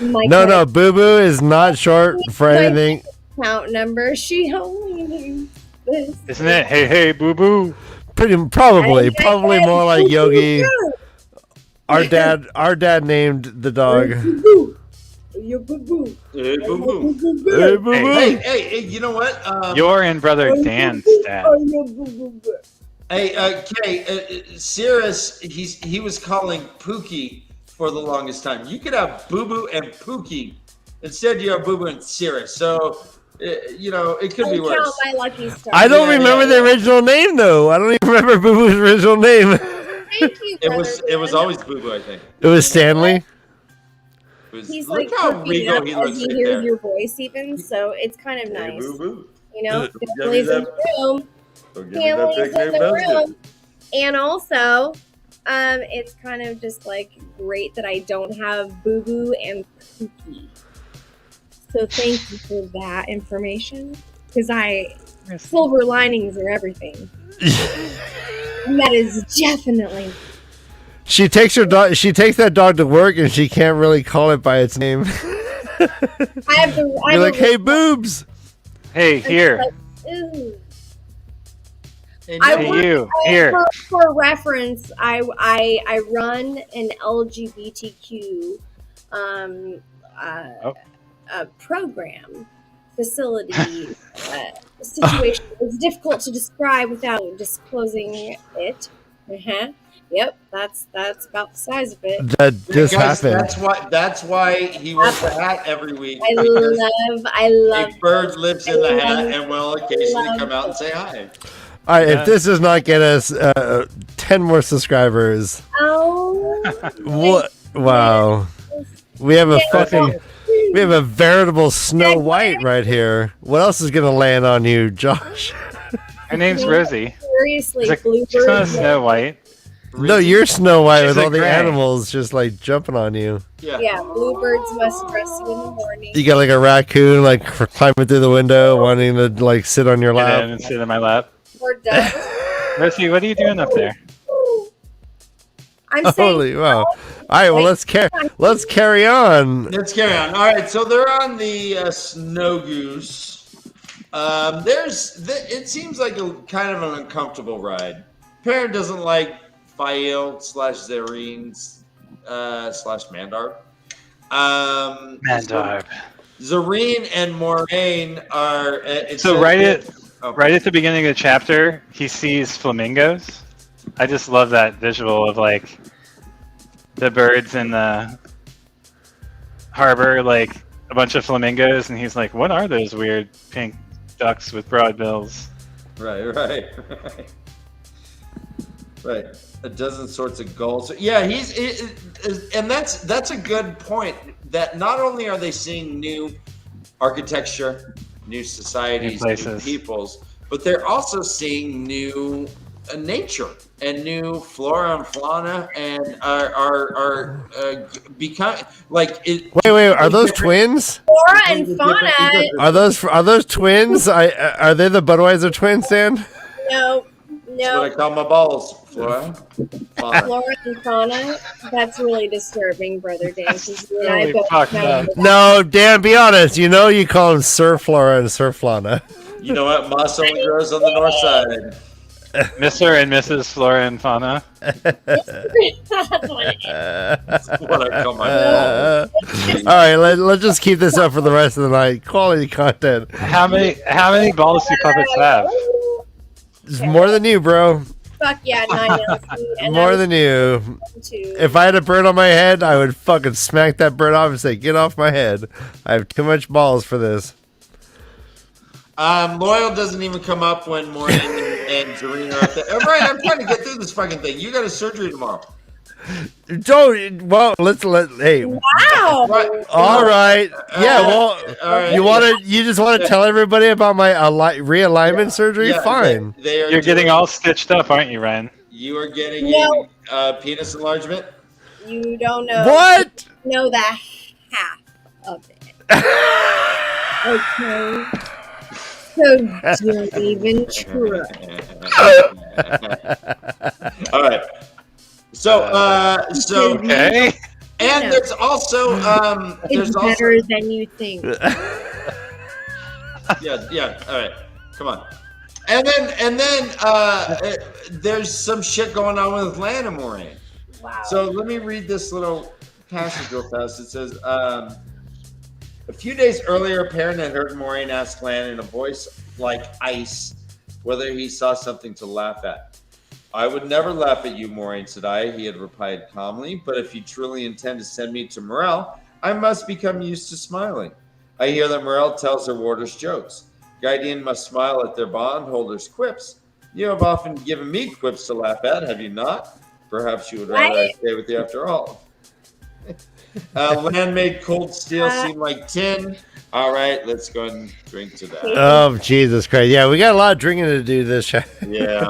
my No, boo boo is not short for anything. account number. She only needs this. Isn't it? Hey, boo boo. Probably more like Yogi. Our dad named the dog. You boo boo. Hey, boo boo. Hey, boo boo. Hey, you know what? Your and brother Dan's dad. Hey, Kay, Cirrus, he was calling Pookie for the longest time. You could have Boo Boo and Pookie. Instead, you have Boo Boo and Cirrus. So, you know, it could be worse. Count my lucky star. I don't remember the original name though. I don't even remember Boo Boo's original name. Thank you, It brother was Dan. always Boo Boo, I think. It was Stanley. He's Look like how perking regal up he as looks he right hears there. your voice, even. So it's kind of Hey, nice. boo boo. You know, Give me family's in that- the room. Don't give me that Family's fake in name the basket. room. And also, it's kind of just like great that I don't have Boo Boo and Pookie. So thank you for that information, because silver linings are everything. And that is definitely. She takes her dog. She takes that dog to work, and she can't really call it by its name. You're like, "Hey, boobs." Hey, here. Ooh. Hey, I Hey, work- you. Here. For reference, I run an LGBTQ program facility situation. It's difficult to describe without disclosing it. Yep, that's about the size of it. That just Guys, happened. That's why he wears the hat every week. I because love. a bird lives in the I hat love- and will occasionally love come out and say hi. All right, Yeah. if this does not get us 10 more subscribers, Oh. what? Wow, we have a veritable Snow White right here. What else is gonna land on you, Josh? Her name's Rosie. Seriously, She's not a Bluebird. Snow White. No, you're Snow White She's with a all the gray. animals just like jumping on you. Yeah, bluebirds must dress you in the morning. You got like a raccoon like climbing through the window, wanting to like sit on your Get in lap. and sit in my lap. Or doves. Rosie, what are you doing up there? I'm saying Holy wow! All right, well let's carry on. Let's carry on. All right, so they're on the Snow Goose. It seems like a kind of an uncomfortable ride. Parent doesn't like Fael / Zareen / Mandarb. Mandarb. Zareen and Moraine are. So right at the at beginning of the chapter, he sees flamingos. I just love that visual of like the birds in the harbor, like a bunch of flamingos, and he's like, "What are those weird pink ducks with broad bills?" Right. A dozen sorts of gulls. Yeah, and that's a good point. That not only are they seeing new architecture, new societies, New new places. peoples, but they're also seeing new nature and new flora and fauna, and are becoming like it. Wait, are those twins? flora and fauna. Are those twins? Are they the Budweiser twins, Dan? No, That's what I call my balls, flora. Fauna. flora and fauna. That's really disturbing, Brother Dan. 'Cause you and I Really both fucked know up. that. No, Dan, be honest. You know you call them Sir Flora and Sir Flana. You know what? Moss only grows on the north side. Mr. and Mrs. Flora and Fauna. That's what I call my balls. All right, let's just keep this up for the rest of the night. Quality content. How many balls do puppets have? It's more than you, bro. Fuck yeah, 9 ounce. And More I than you. was too. If I had a bird on my head, I would fucking smack that bird off and say, "Get off my head. I have too much balls for this." Loyal doesn't even come up when Maureen and Zareen are up there. Right, I'm trying to get through this fucking thing. You got a surgery tomorrow. Don't. Well, hey. Wow. Right. All right. Yeah. Well, All right. you just want to tell everybody about my realignment surgery? Yeah, Fine. They are You're getting doing- all stitched up, aren't you, Ryan? You are getting No. a penis enlargement. You don't know. What? You know the half of it. Okay. So don't even try. All right. So Okay. and there's also It's better than you think. yeah. All right, come on. And then there's some shit going on with Lan and Moraine. Wow. So let me read this little passage real fast. It says, a few days earlier, a parent had heard Moraine ask Lan in a voice like ice whether he saw something to laugh at. "I would never laugh at you, Moraine," said I, he had replied calmly, "but if you truly intend to send me to Morel, I must become used to smiling. I hear that Morel tells her warders jokes. Guardian must smile at their bondholders' quips. You have often given me quips to laugh at, have you not? Perhaps you would rather I stay with you after all." Land-made cold steel seem like tin. All right, let's go and drink to that. Oh, Jesus Christ. Yeah, we got a lot of drinking to do this. Yeah,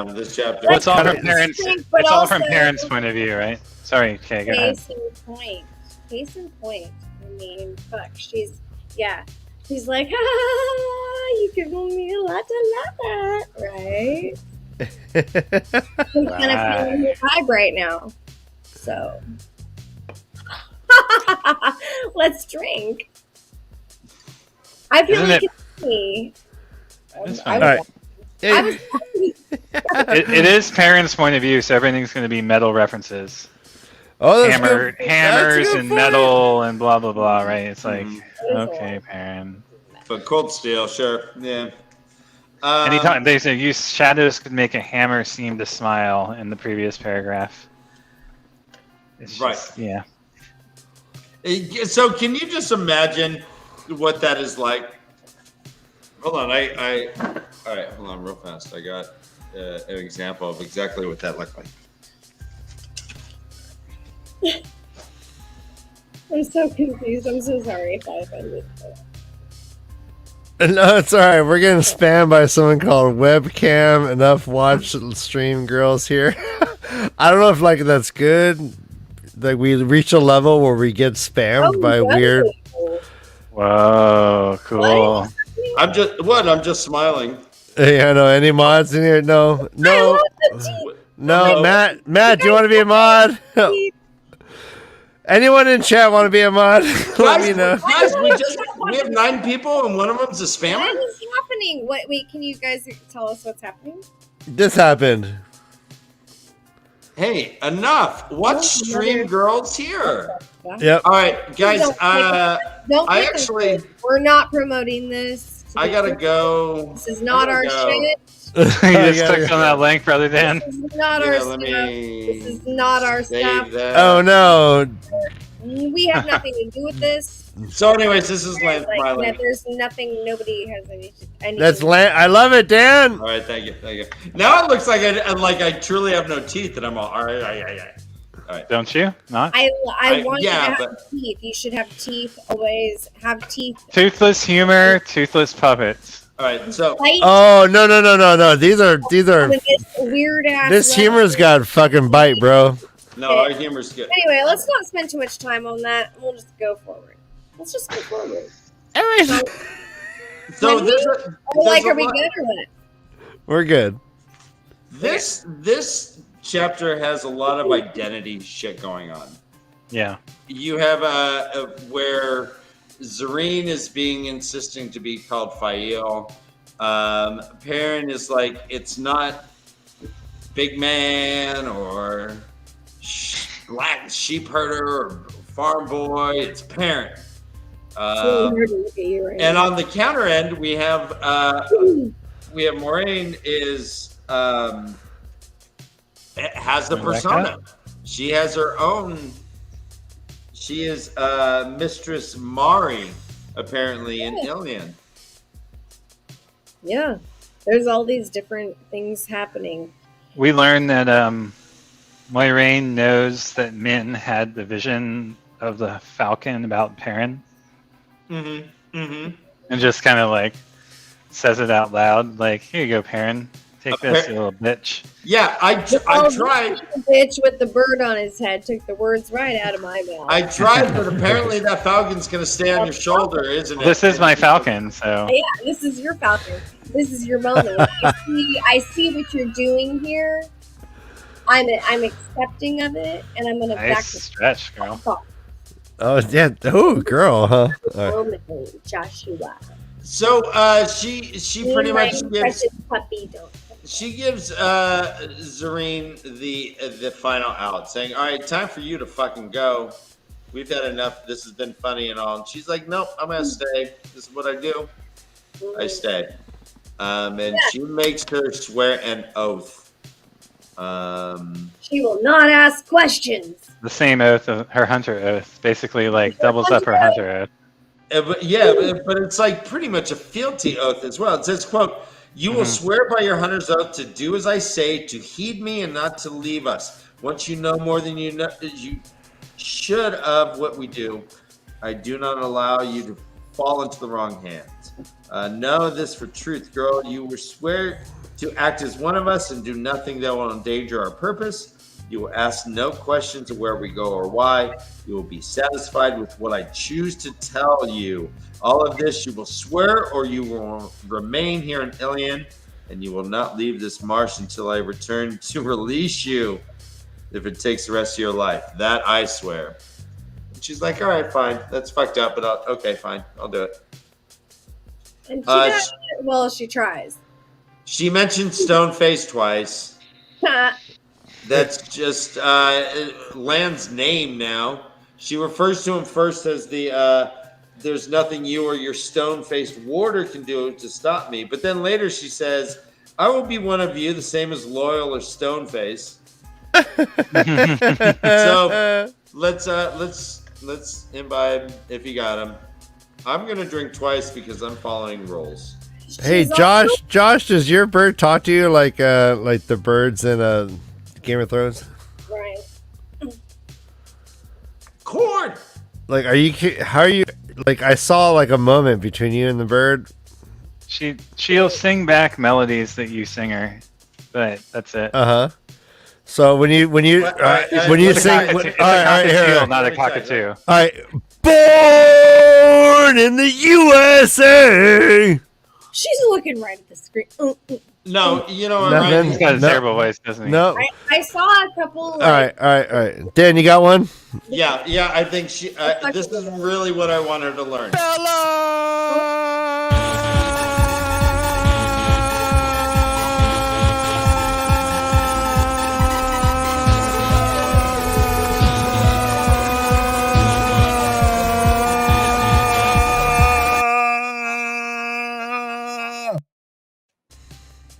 this chapter. Well, it's all from Let's parents. drink, but It's all from also- parents' point of view, right? Sorry, Kay, go ahead. Case in point. Case in point. I mean, fuck. She's like, you give me a lot to laugh at, right? I'm kind of feeling your vibe right now. So, let's drink. I feel Isn't like it- it's me. It's I fine. was- All right. I was It is parents' point of view, so everything's going to be metal references. Oh, that's Hammers good. That's a good and point. metal and blah blah blah. Right? It's like Mm-hmm. okay, parent. But cold steel, sure. Yeah. Anytime they say use shadows could make a hammer seem to smile in the previous paragraph. It's Right. just, yeah. So can you just imagine what that is like? Hold on, all right, hold on real fast. I got an example of exactly what that looked like. I'm so confused. I'm so sorry if I offended. No, it's all right. We're getting spammed by someone called Webcam Enough Watch Stream Girls here. I don't know if like that's good. Like we reach a level where we get spammed by weird. Whoa, cool. I'm just smiling. Yeah, no. Any mods in here? No. Matt, do you want to be a mod? Anyone in chat want to be a mod? Let me know. Guys, we have 9 people and one of them's a spammer. What is happening? Wait, can you guys tell us what's happening? This happened. Hey, enough! Watch stream girls here. Yep. All right, guys. Don't I take actually, this. We're not promoting this. I gotta go. This is not our shit. You just clicked on that link, brother Dan. This is not our Yeah, stuff. let me This is not our save stuff. that. Oh no. We have nothing to do with this. So, anyways, this is Lance Like, smiling. there's nothing. Nobody has any. That's I love it, Dan. All right, thank you. Now it looks like I truly have no teeth, and I'm all right. Don't you? Not? I want you to yeah, have teeth. You should have teeth. Always have teeth. Toothless humor, toothless puppets. All right, so Bite Oh no. These are with this weird ass. this humor's got fucking bite, bro. no, our humor's good. Anyway, let's not spend too much time on that. We'll just go forward. Let's just go forward. So there's Are we good or what? We're good. This chapter has a lot of identity shit going on. Yeah. You have where Zareen is being insisting to be called Fail. Perrin is like, it's not big man or black sheep herder or farm boy. It's Perrin. It's really hard to look at you right And now. on the counter end, we have Moraine is has the persona. She has her own. She is Mistress Mari, apparently in Ilion. Yeah, there's all these different things happening. We learned that Moiraine knows that Min had the vision of the Falcon about Perrin. And just kind of like says it out loud, like, "Here you go, Perrin. Take this, you little bitch." Yeah, I tried. The bitch with the bird on his head took the words right out of my mouth. I tried, but apparently that falcon's going to stay on your shoulder, isn't it? This is my Falcon, so Yeah, this is your Falcon. This is your moment. I see what you're doing here. I'm accepting of it, and I'm gonna back nice stretch, girl. off. Oh yeah. Oh girl, huh? All right. Moment, Joshua. So she pretty much gives precious puppy. Don't. she gives Zareen the final out, saying, "All right, time for you to fucking go. We've had enough. This has been funny and all." And she's like, "Nope, I'm gonna stay. This is what I do. I stay." And she makes her swear an oath. She will not ask questions. The same oath of her hunter oath, basically like doubles up her hunter oath. But it's like pretty much a fealty oath as well. It says, quote, "You will swear by your hunter's oath to do as I say, to heed me and not to leave us. Once you know more than you know, should of what we do, I do not allow you to fall into the wrong hands. Know this for truth, girl. You will swear to act as one of us and do nothing that will endanger our purpose. You will ask no questions of where we go or why. You will be satisfied with what I choose to tell you. All of this you will swear, or you will remain here in Ilion, and you will not leave this marsh until I return to release you, if it takes the rest of your life. That I swear. And she's like, all right, fine. That's fucked up, but okay, fine. I'll do it. And she does it well, she tries. She mentioned Stoneface twice. That's just Lan's name now. She refers to him first as the there's nothing you or your stone-faced warder can do to stop me. But then later she says, I will be one of you, the same as Loyal or Stoneface. So let's imbibe if you got him. I'm gonna drink twice because I'm following rules. Hey, Josh, does your bird talk to you like the birds in Game of Thrones? Right. Corn. Like, how are you? Like, I saw like a moment between you and the bird. She'll sing back melodies that you sing her, but that's it. So when you sing, all right, here, not a cockatoo. All right, born in the USA. She's looking right at the screen. No, you know what, Nothing. Ryan? He's got a terrible voice, doesn't he? No. I saw a couple. All right. Dan, you got one? Yeah. I think she. This is really what I want her to learn.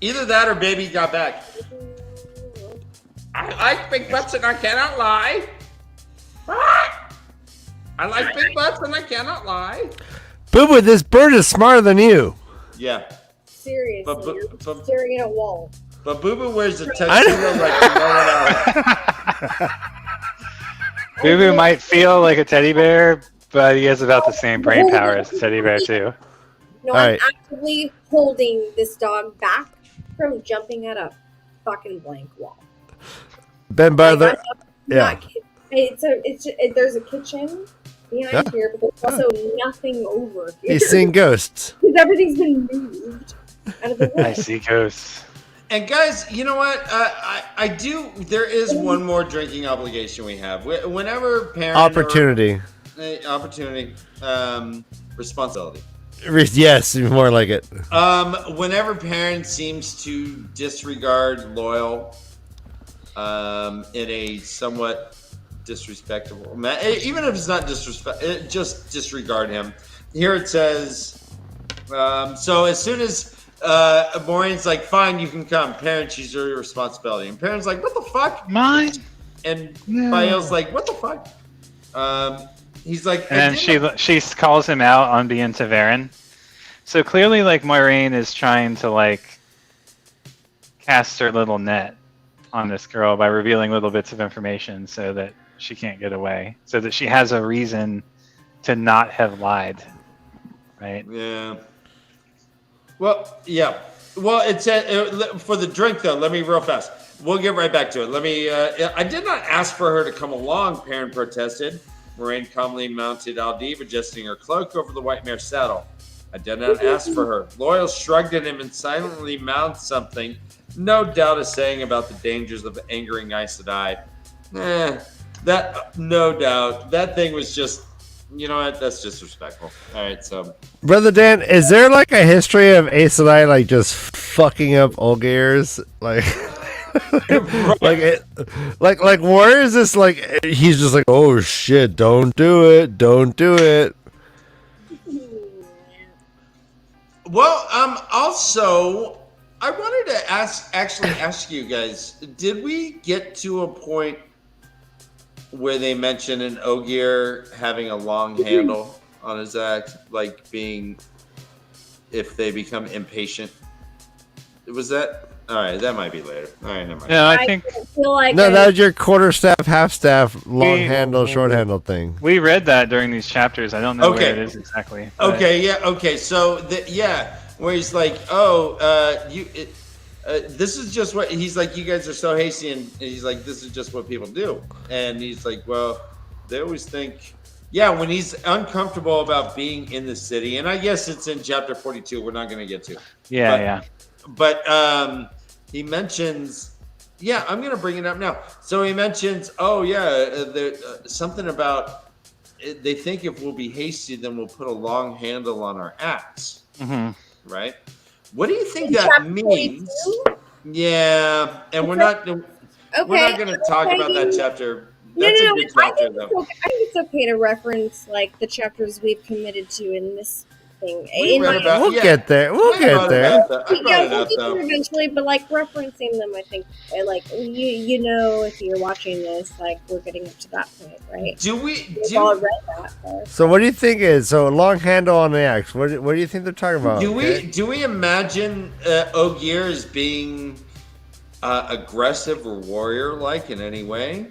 Either that or baby got back. I like big butts and I cannot lie. Ah! I like big butts and I cannot lie. Boo Boo, this bird is smarter than you. Yeah. Seriously, you're staring at a wall. But Boo Boo wears a tuxedo like no one else. Boo Boo might feel like a teddy bear, but he has about the same brain power as a teddy bear too. No, I'm actively holding this dog back from jumping at a fucking blank wall. Ben, by the there's a kitchen behind here, but there's also nothing over here. He's seeing ghosts. Because everything's been moved out of the way. I see ghosts. And guys, you know what? I do. There is one more drinking obligation we have. Whenever parents opportunity, responsibility. Yes, more like it. Whenever parents seems to disregard Loyal, in a somewhat disrespectful even if it's not disrespect, just disregard him. Here it says, so as soon as Maureen's like, fine, you can come. Parents, she's your responsibility. And parents like, what the fuck? Mine? And Bael's like, what the fuck? He's like, and she calls him out on being TAVERN. So clearly, like, Maureen is trying to like cast her little net on this girl by revealing little bits of information so that she can't get away, so that she has a reason to not have lied, right? Yeah. Well, yeah. Well, it's for the drink though. Let me real fast. We'll get right back to it. Let me. I did not ask for her to come along. Perrin protested. Moraine calmly mounted Aldiv, adjusting her cloak over the white mare's saddle. I did not ask for her. Loyal shrugged at him and silently mouthed something, no doubt a saying about the dangers of angering Aes Sedai. No doubt. That thing was just, you know what? That's disrespectful. All right, so. Brother Dan, is there like a history of Aes Sedai like just fucking up Olgiers? Like, like where is this? Like, he's just like, oh shit, don't do it. Well, also, I wanted to ask you guys, did we get to a point where they mentioned an Ogier having a long handle on his axe, like being, if they become impatient? Was that, All right, that might be later. All right, never mind. No, I think feel like No, that was your quarter staff, half staff, long handle, short handle thing. we read that during these chapters. I don't know Okay. where it is exactly. but- Okay, yeah, okay. So, where he's like, this is just what he's like. You guys are so hasty, and he's like, this is just what people do. And he's like, well, they always think, yeah, when he's uncomfortable about being in the city, and I guess it's in chapter 42. We're not going to get to. Yeah, But he mentions, yeah, I'm going to bring it up now. So he mentions, something about they think if we'll be hasty, then we'll put a long handle on our axe. Mm-hmm. Right? What do you think that means? 42? Yeah, and we're not going to talk about that chapter. That's a good chapter, though. I think it's okay to reference like the chapters we've committed to in this thing. We'll get there. We'll get there. We'll get there eventually, but like referencing them, I think, like you know, if you're watching this, like we're getting up to that point, right? We've all read that. So what do you think is a long handle on the axe? What do you think they're talking about? Do we imagine Ogier as being aggressive or warrior-like in any way?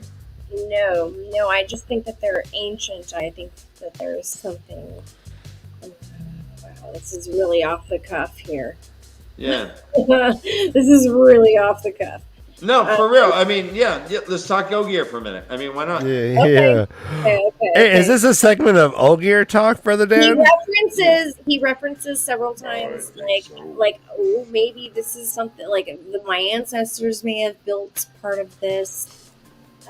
No. I just think that they're ancient. I think that there's something. Wow, this is really off the cuff here. Yeah. This is really off the cuff. No, for real. I mean, yeah. Let's talk Ogier for a minute. I mean, why not? Yeah. Okay. Hey, is this a segment of Ogier talk, Brother Dan? He references several times, like oh, maybe this is something like my ancestors may have built part of this.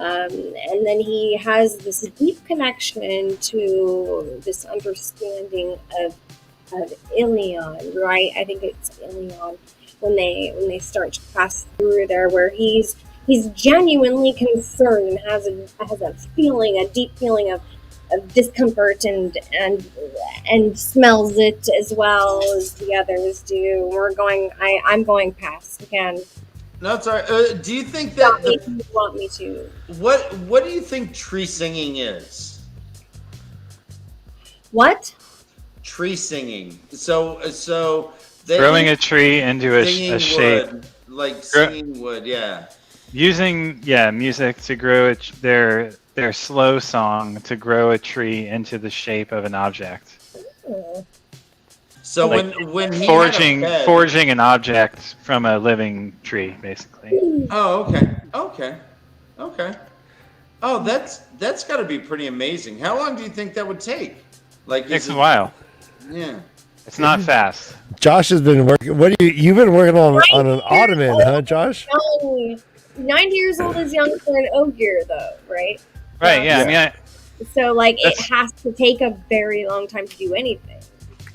And then he has this deep connection to this understanding of Ilion, right? I think it's Ilion when they start to pass through there, where he's genuinely concerned and has a feeling, a deep feeling of discomfort and smells it as well as the others do. I'm going past again. No, it's all right. Do you think that if you want me to? What do you think tree singing is? What? Tree singing. So they growing a tree into a shape, wood, like singing wood. Yeah. Using music to grow their slow song to grow a tree into the shape of an object. So like when he forging an object from a living tree, basically. Oh, okay. Oh, that's got to be pretty amazing. How long do you think that would take? Like takes a while. Yeah. It's not fast. Josh has been working. You've been working on an ottoman, huh, Josh? 90 years old is young for an Ogier, though, right? Right. Yeah. I mean, so it has to take a very long time to do anything.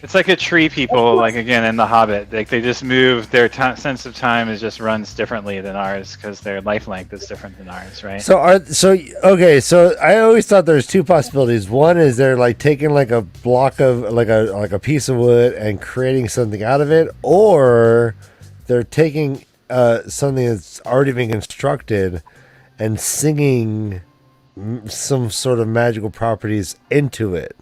It's like a tree people, like again in The Hobbit. Like they just move. Their sense of time just runs differently than ours because their life length is different than ours, right? So I always thought there's two possibilities. One is they're like taking like a block of like a piece of wood and creating something out of it, or they're taking something that's already been constructed and singing some sort of magical properties into it.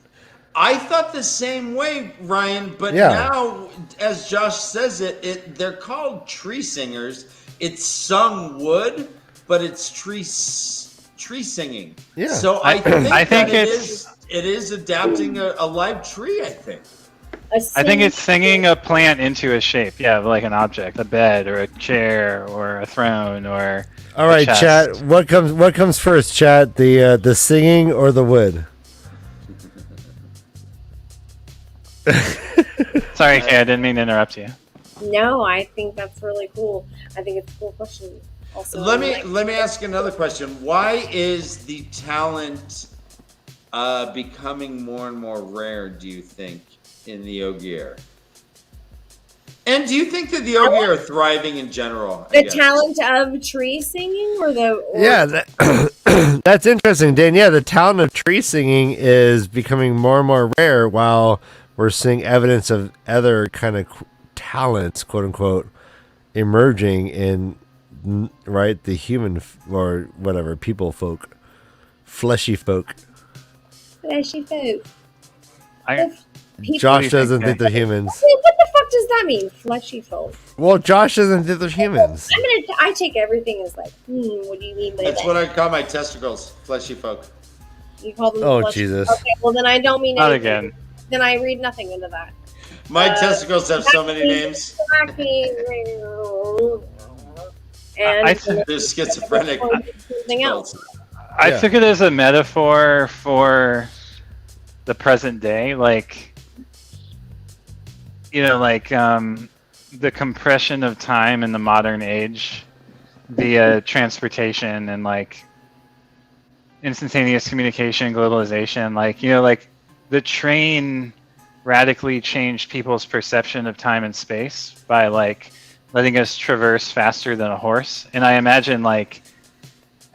I thought the same way, Ryan, but now, as Josh says they're called tree singers. It's sung wood, but it's tree singing. Yeah. So I think it is adapting a live tree, I think. I think it's singing a plant into a shape, like an object, a bed or a chair or a throne or. All right, chat. What comes first, chat? The singing or the wood? Sorry, Kay, I didn't mean to interrupt you. No, I think that's really cool. I think it's a cool question. Also, let me ask another question. Why is the talent becoming more and more rare, do you think, in the Ogier? And do you think that the Ogier are thriving in general? The talent of tree singing that's interesting, Dan. Yeah, the talent of tree singing is becoming more and more rare while we're seeing evidence of other kind of talents, quote unquote, emerging in the human or whatever people folk, fleshy folk. Fleshy folk. Josh doesn't think they're humans. What the fuck does that mean, fleshy folk? Well, Josh doesn't do the humans. I take everything as like, what do you mean by That's that? what I call my testicles, fleshy folk. You call them Oh, fleshy. Jesus. Okay, well then I don't mean Not anything. again. Then I read nothing into that. My testicles have so many names. And They're schizophrenic. something else. I Yeah. took it as a metaphor for the present day, like, you know, like the compression of time in the modern age via transportation and like instantaneous communication, globalization, like, you know, like the train radically changed people's perception of time and space by like letting us traverse faster than a horse. And I imagine like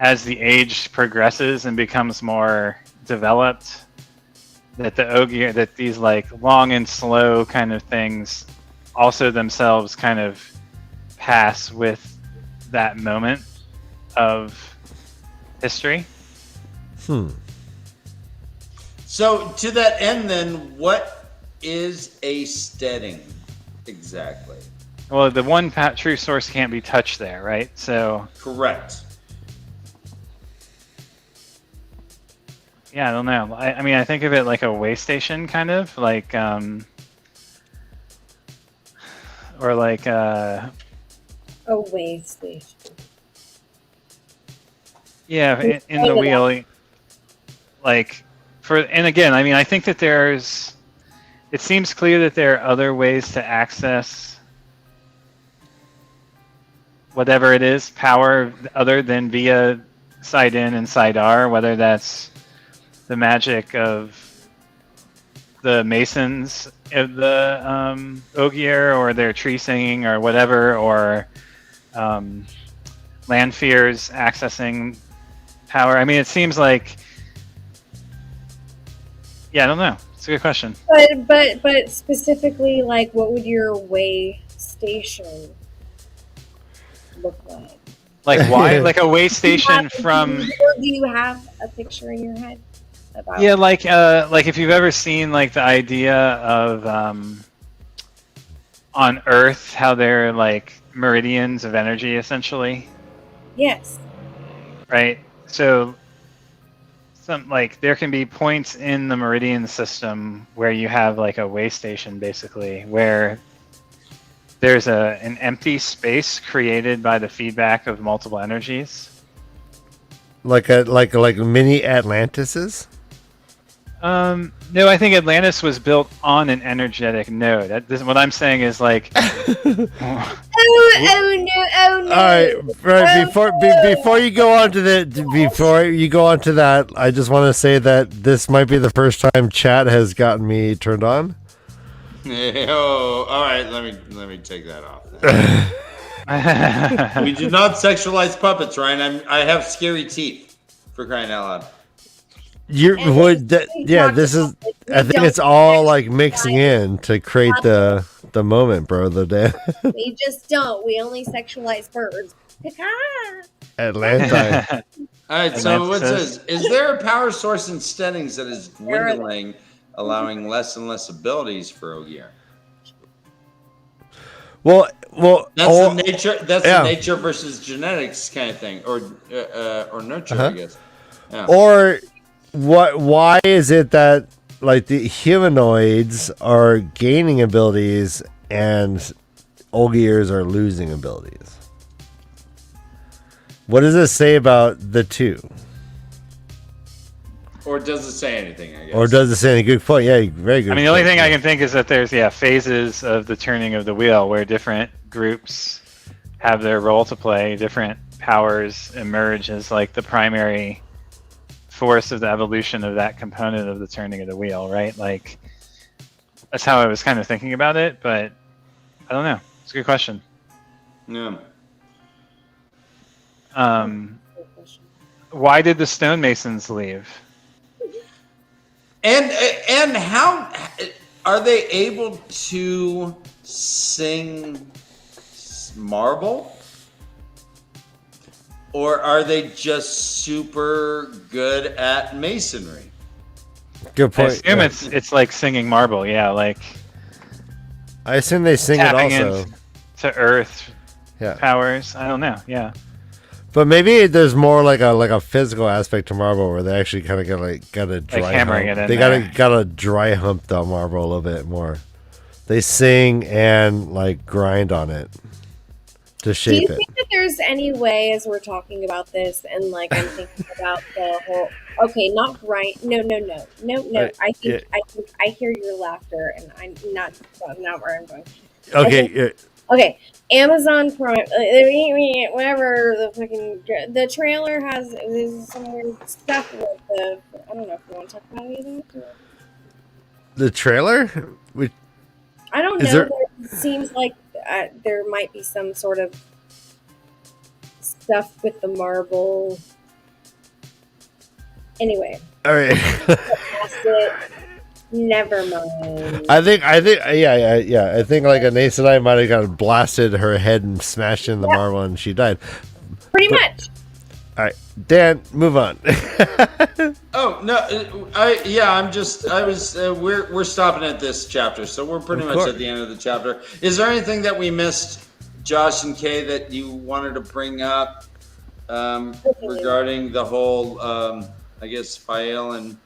as the age progresses and becomes more developed, that the Ogier, that these like long and slow kind of things also themselves kind of pass with that moment of history. So to that end, then, what is a steading exactly? Well, the one true source can't be touched there, right? So Correct. yeah, I don't know. I mean, I think of it like a way station, kind of like, or like A way station. yeah, in the wheel, like for, and again, I mean, I think that it seems clear that there are other ways to access whatever it is, power, other than via side in and side R, whether that's the magic of the Masons of the Ogier, or their tree singing, or whatever, or Lanfear's accessing power. I mean, it seems like, yeah, I don't know. It's a good question. But specifically, like, what would your way station look like? Like why? Like a way station Do from. you have a picture in your head about? Yeah, like if you've ever seen like the idea of on Earth, how they're like meridians of energy, essentially, Yes. right? So some like there can be points in the meridian system where you have like a way station, basically, where there's an empty space created by the feedback of multiple energies. Like mini Atlantises? No, I think Atlantis was built on an energetic node. What I'm saying is like, Oh no! Oh no! All right. Before you go on to that, I just want to say that this might be the first time chat has gotten me turned on. Oh, all right. Let me take that off. We do not sexualize puppets, Ryan. I have scary teeth, for crying out loud. This is. I think it's all like mixing in to create the moment, bro. We just don't. We only sexualize birds. Atlanta. All right. So what says? Is there a power source in steadings that is dwindling, allowing less and less abilities for Ogier? Well, That's the nature. That's the nature versus genetics kind of thing, or nurture, I guess. Yeah. Or why is it that like the humanoids are gaining abilities and Ogiers are losing abilities? What does it say about the two? Or does it say anything, I guess? Or does it say any good point? Yeah, very good. I mean, the only thing I can think is that there's phases of the turning of the wheel where different groups have their role to play, different powers emerge as like the primary force of the evolution of that component of the turning of the wheel, right? Like that's how I was kind of thinking about it, but I don't know. It's a good question. Yeah. Why did the stonemasons leave? And how are they able to sing marble? Or are they just super good at masonry? Good I point. assume it's like singing marble, yeah, like I assume they sing it tapping also. into Earth Yeah. powers. I don't know. Yeah. But maybe there's more like a physical aspect to marble where they actually kind of gotta dry hammering hump. it in They there. gotta dry hump the marble a little bit more. They sing and like grind on it to Do you shape it. think that there's any way, as we're talking about this, and like I'm thinking about the whole? Okay, not grind. No. I think I hear your laughter, and I'm not where I'm going. Okay. Okay, Amazon Prime, whatever the trailer has is some weird stuff with the. I don't know if you want to talk about anything. The trailer? I don't Is know. there- It seems like there might be some sort of stuff with the marble. Anyway, All right. past it. Never mind. I think, yeah. I think like Anais and I might have got blasted her head and smashed in the marble and she died. Pretty much. All right, Dan, move on. Oh no, we're stopping at this chapter, so we're pretty Of much course. at the end of the chapter. Is there anything that we missed, Josh and Kay, that you wanted to bring up regarding the whole, I guess, Fael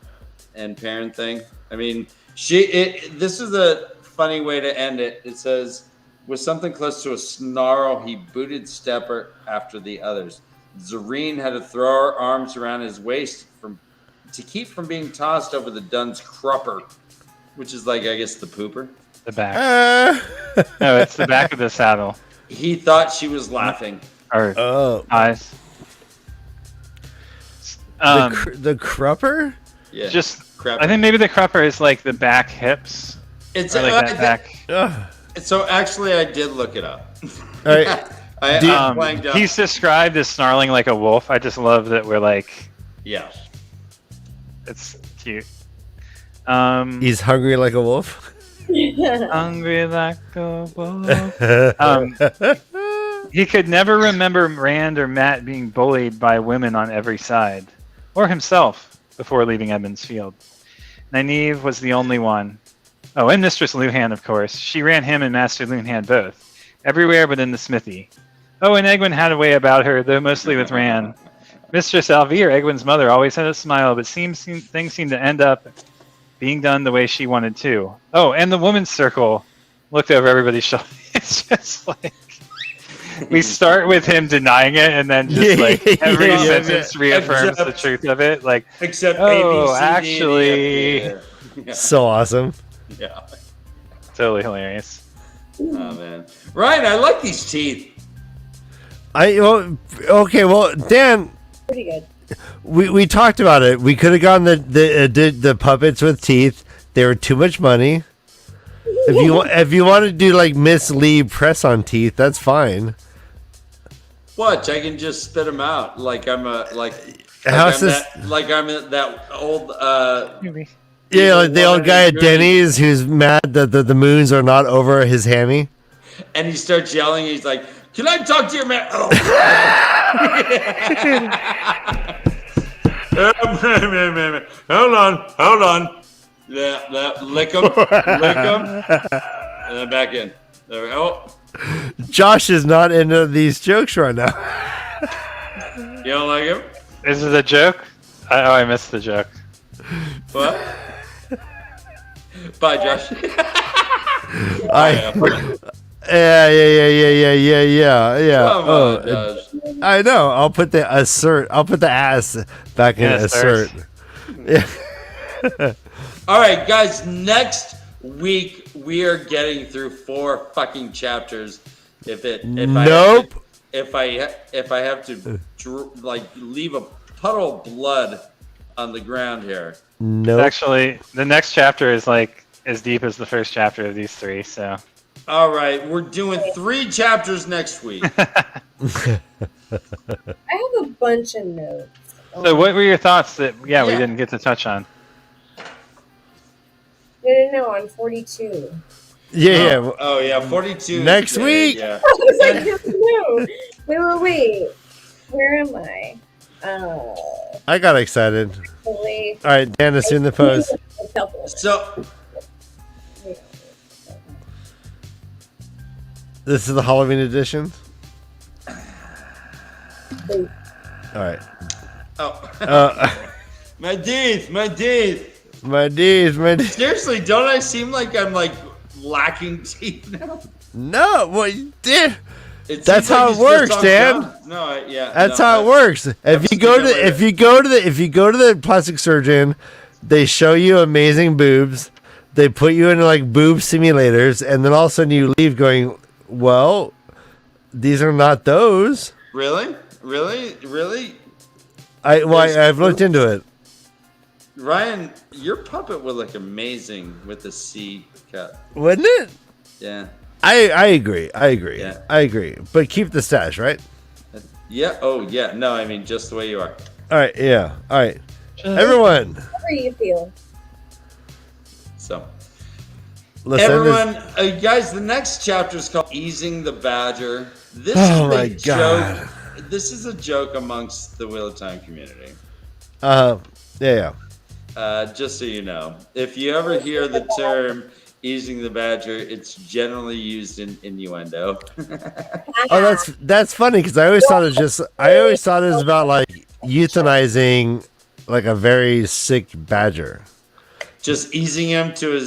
and Perrin thing? I mean, this is a funny way to end it. It says, with something close to a snarl, he booted Stepper after the others. Zareen had to throw her arms around his waist to keep from being tossed over the Dun's crupper, which is like, I guess, the pooper. The back. No, it's the back of the saddle. He thought she was laughing. Or Oh, eyes. the crupper? Yeah, Just, crap. I think maybe the crupper is like the back hips. It's Or like that back. Ugh. So actually, I did look it up. All right. I blanked out. He's described as snarling like a wolf. I just love that we're like, Yeah. it's cute. He's hungry like a wolf. Hungry like a wolf. He could never remember Rand or Matt being bullied by women on every side, or himself before leaving Edmund's Field. Nynaeve was the only one. Oh, and Mistress Luhan, of course. She ran him and Master Luhan both, everywhere but in the smithy. Oh, and Egwin had a way about her, though mostly with Rand. Mistress Alvir, Egwin's mother, always had a smile, but things seemed to end up being done the way she wanted to. Oh, and the woman's circle looked over everybody's shoulder. It's just like we start with him denying it, and then just like every sentence reaffirms the truth of it. Like, Except oh, ABCD, actually, yeah. So awesome. Yeah. totally hilarious. Oh man, Ryan, I like these teeth. Okay, well, Dan, Pretty good. we talked about it. We could have gone the puppets with teeth. They were too much money. If you want to do like Miss Lee press on teeth, that's fine. Watch, I can just spit them out like I'm that old Yeah, like the old guy at Denny's who's mad that the moons are not over his hammy. and he starts yelling. He's like, "Can I talk to your man?" Oh. Hold on. Yeah, lick him, and then back in. There we go. Josh is not into these jokes right now. You don't like him? Is it a joke? I missed the joke. What? Bye, Josh. Yeah. Come on, Josh. I know. I'll put the ass back in assert. Yeah. All right, guys. Next week we are getting through 4 fucking chapters. If I have to leave a puddle of blood on the ground here. Nope. Actually, the next chapter is like as deep as the first chapter of these 3. So. All right, we're doing 3 chapters next week. I have a bunch of notes. So, what were your thoughts that we didn't get to touch on? No, on 42. Yeah. Oh yeah, 42. Next week. Yeah. I was like, no. Wait. Where am I? I got excited. Wait. All right, Dan, assume the pose. So This is the Halloween edition. Wait. All right. Oh. My D's. My D's. Seriously, don't I seem like I'm like lacking teeth now? No, well, you did. It That's seems like how it he's works, just on Dan. drugs. No, yeah. That's no, how it works. If you go to the plastic surgeon, they show you amazing boobs. They put you into like boob simulators, and then all of a sudden you leave going, "Well, these are not those." Really? I've looked into it. Ryan, your puppet would look amazing with the C cut. Wouldn't it? Yeah. I agree. Yeah. I agree. But keep the stash, right? Yeah. Oh, yeah. No, I mean just the way you are. All right. Yeah. All right. Everyone. However you feel. So, Listen, everyone, guys, the next chapter is called "Easing the Badger." This Oh is my a God. joke. This is a joke amongst the Wheel of Time community. Yeah. Just so you know, if you ever hear the term "easing the badger," it's generally used in innuendo. Oh, that's funny because I always thought it was about like euthanizing like a very sick badger. Just easing him to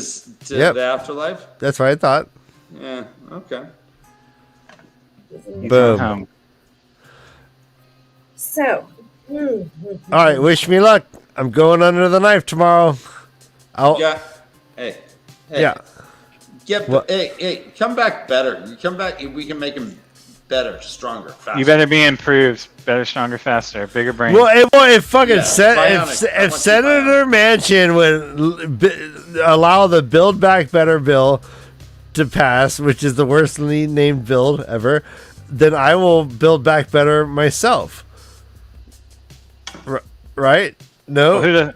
Yep. the afterlife. That's what I thought. Yeah. Okay. Boom. So. All right, wish me luck. I'm going under the knife tomorrow. Yeah. Hey. Yeah. Hey, come back better. You come back. We can make him better, stronger, faster. You better be improved. Better, stronger, faster. Bigger brain. Well, if fucking bionic. I if want you Senator Manchin would allow the Build Back Better bill to pass, which is the worst named bill ever, then I will build back better myself. Right? No. Well,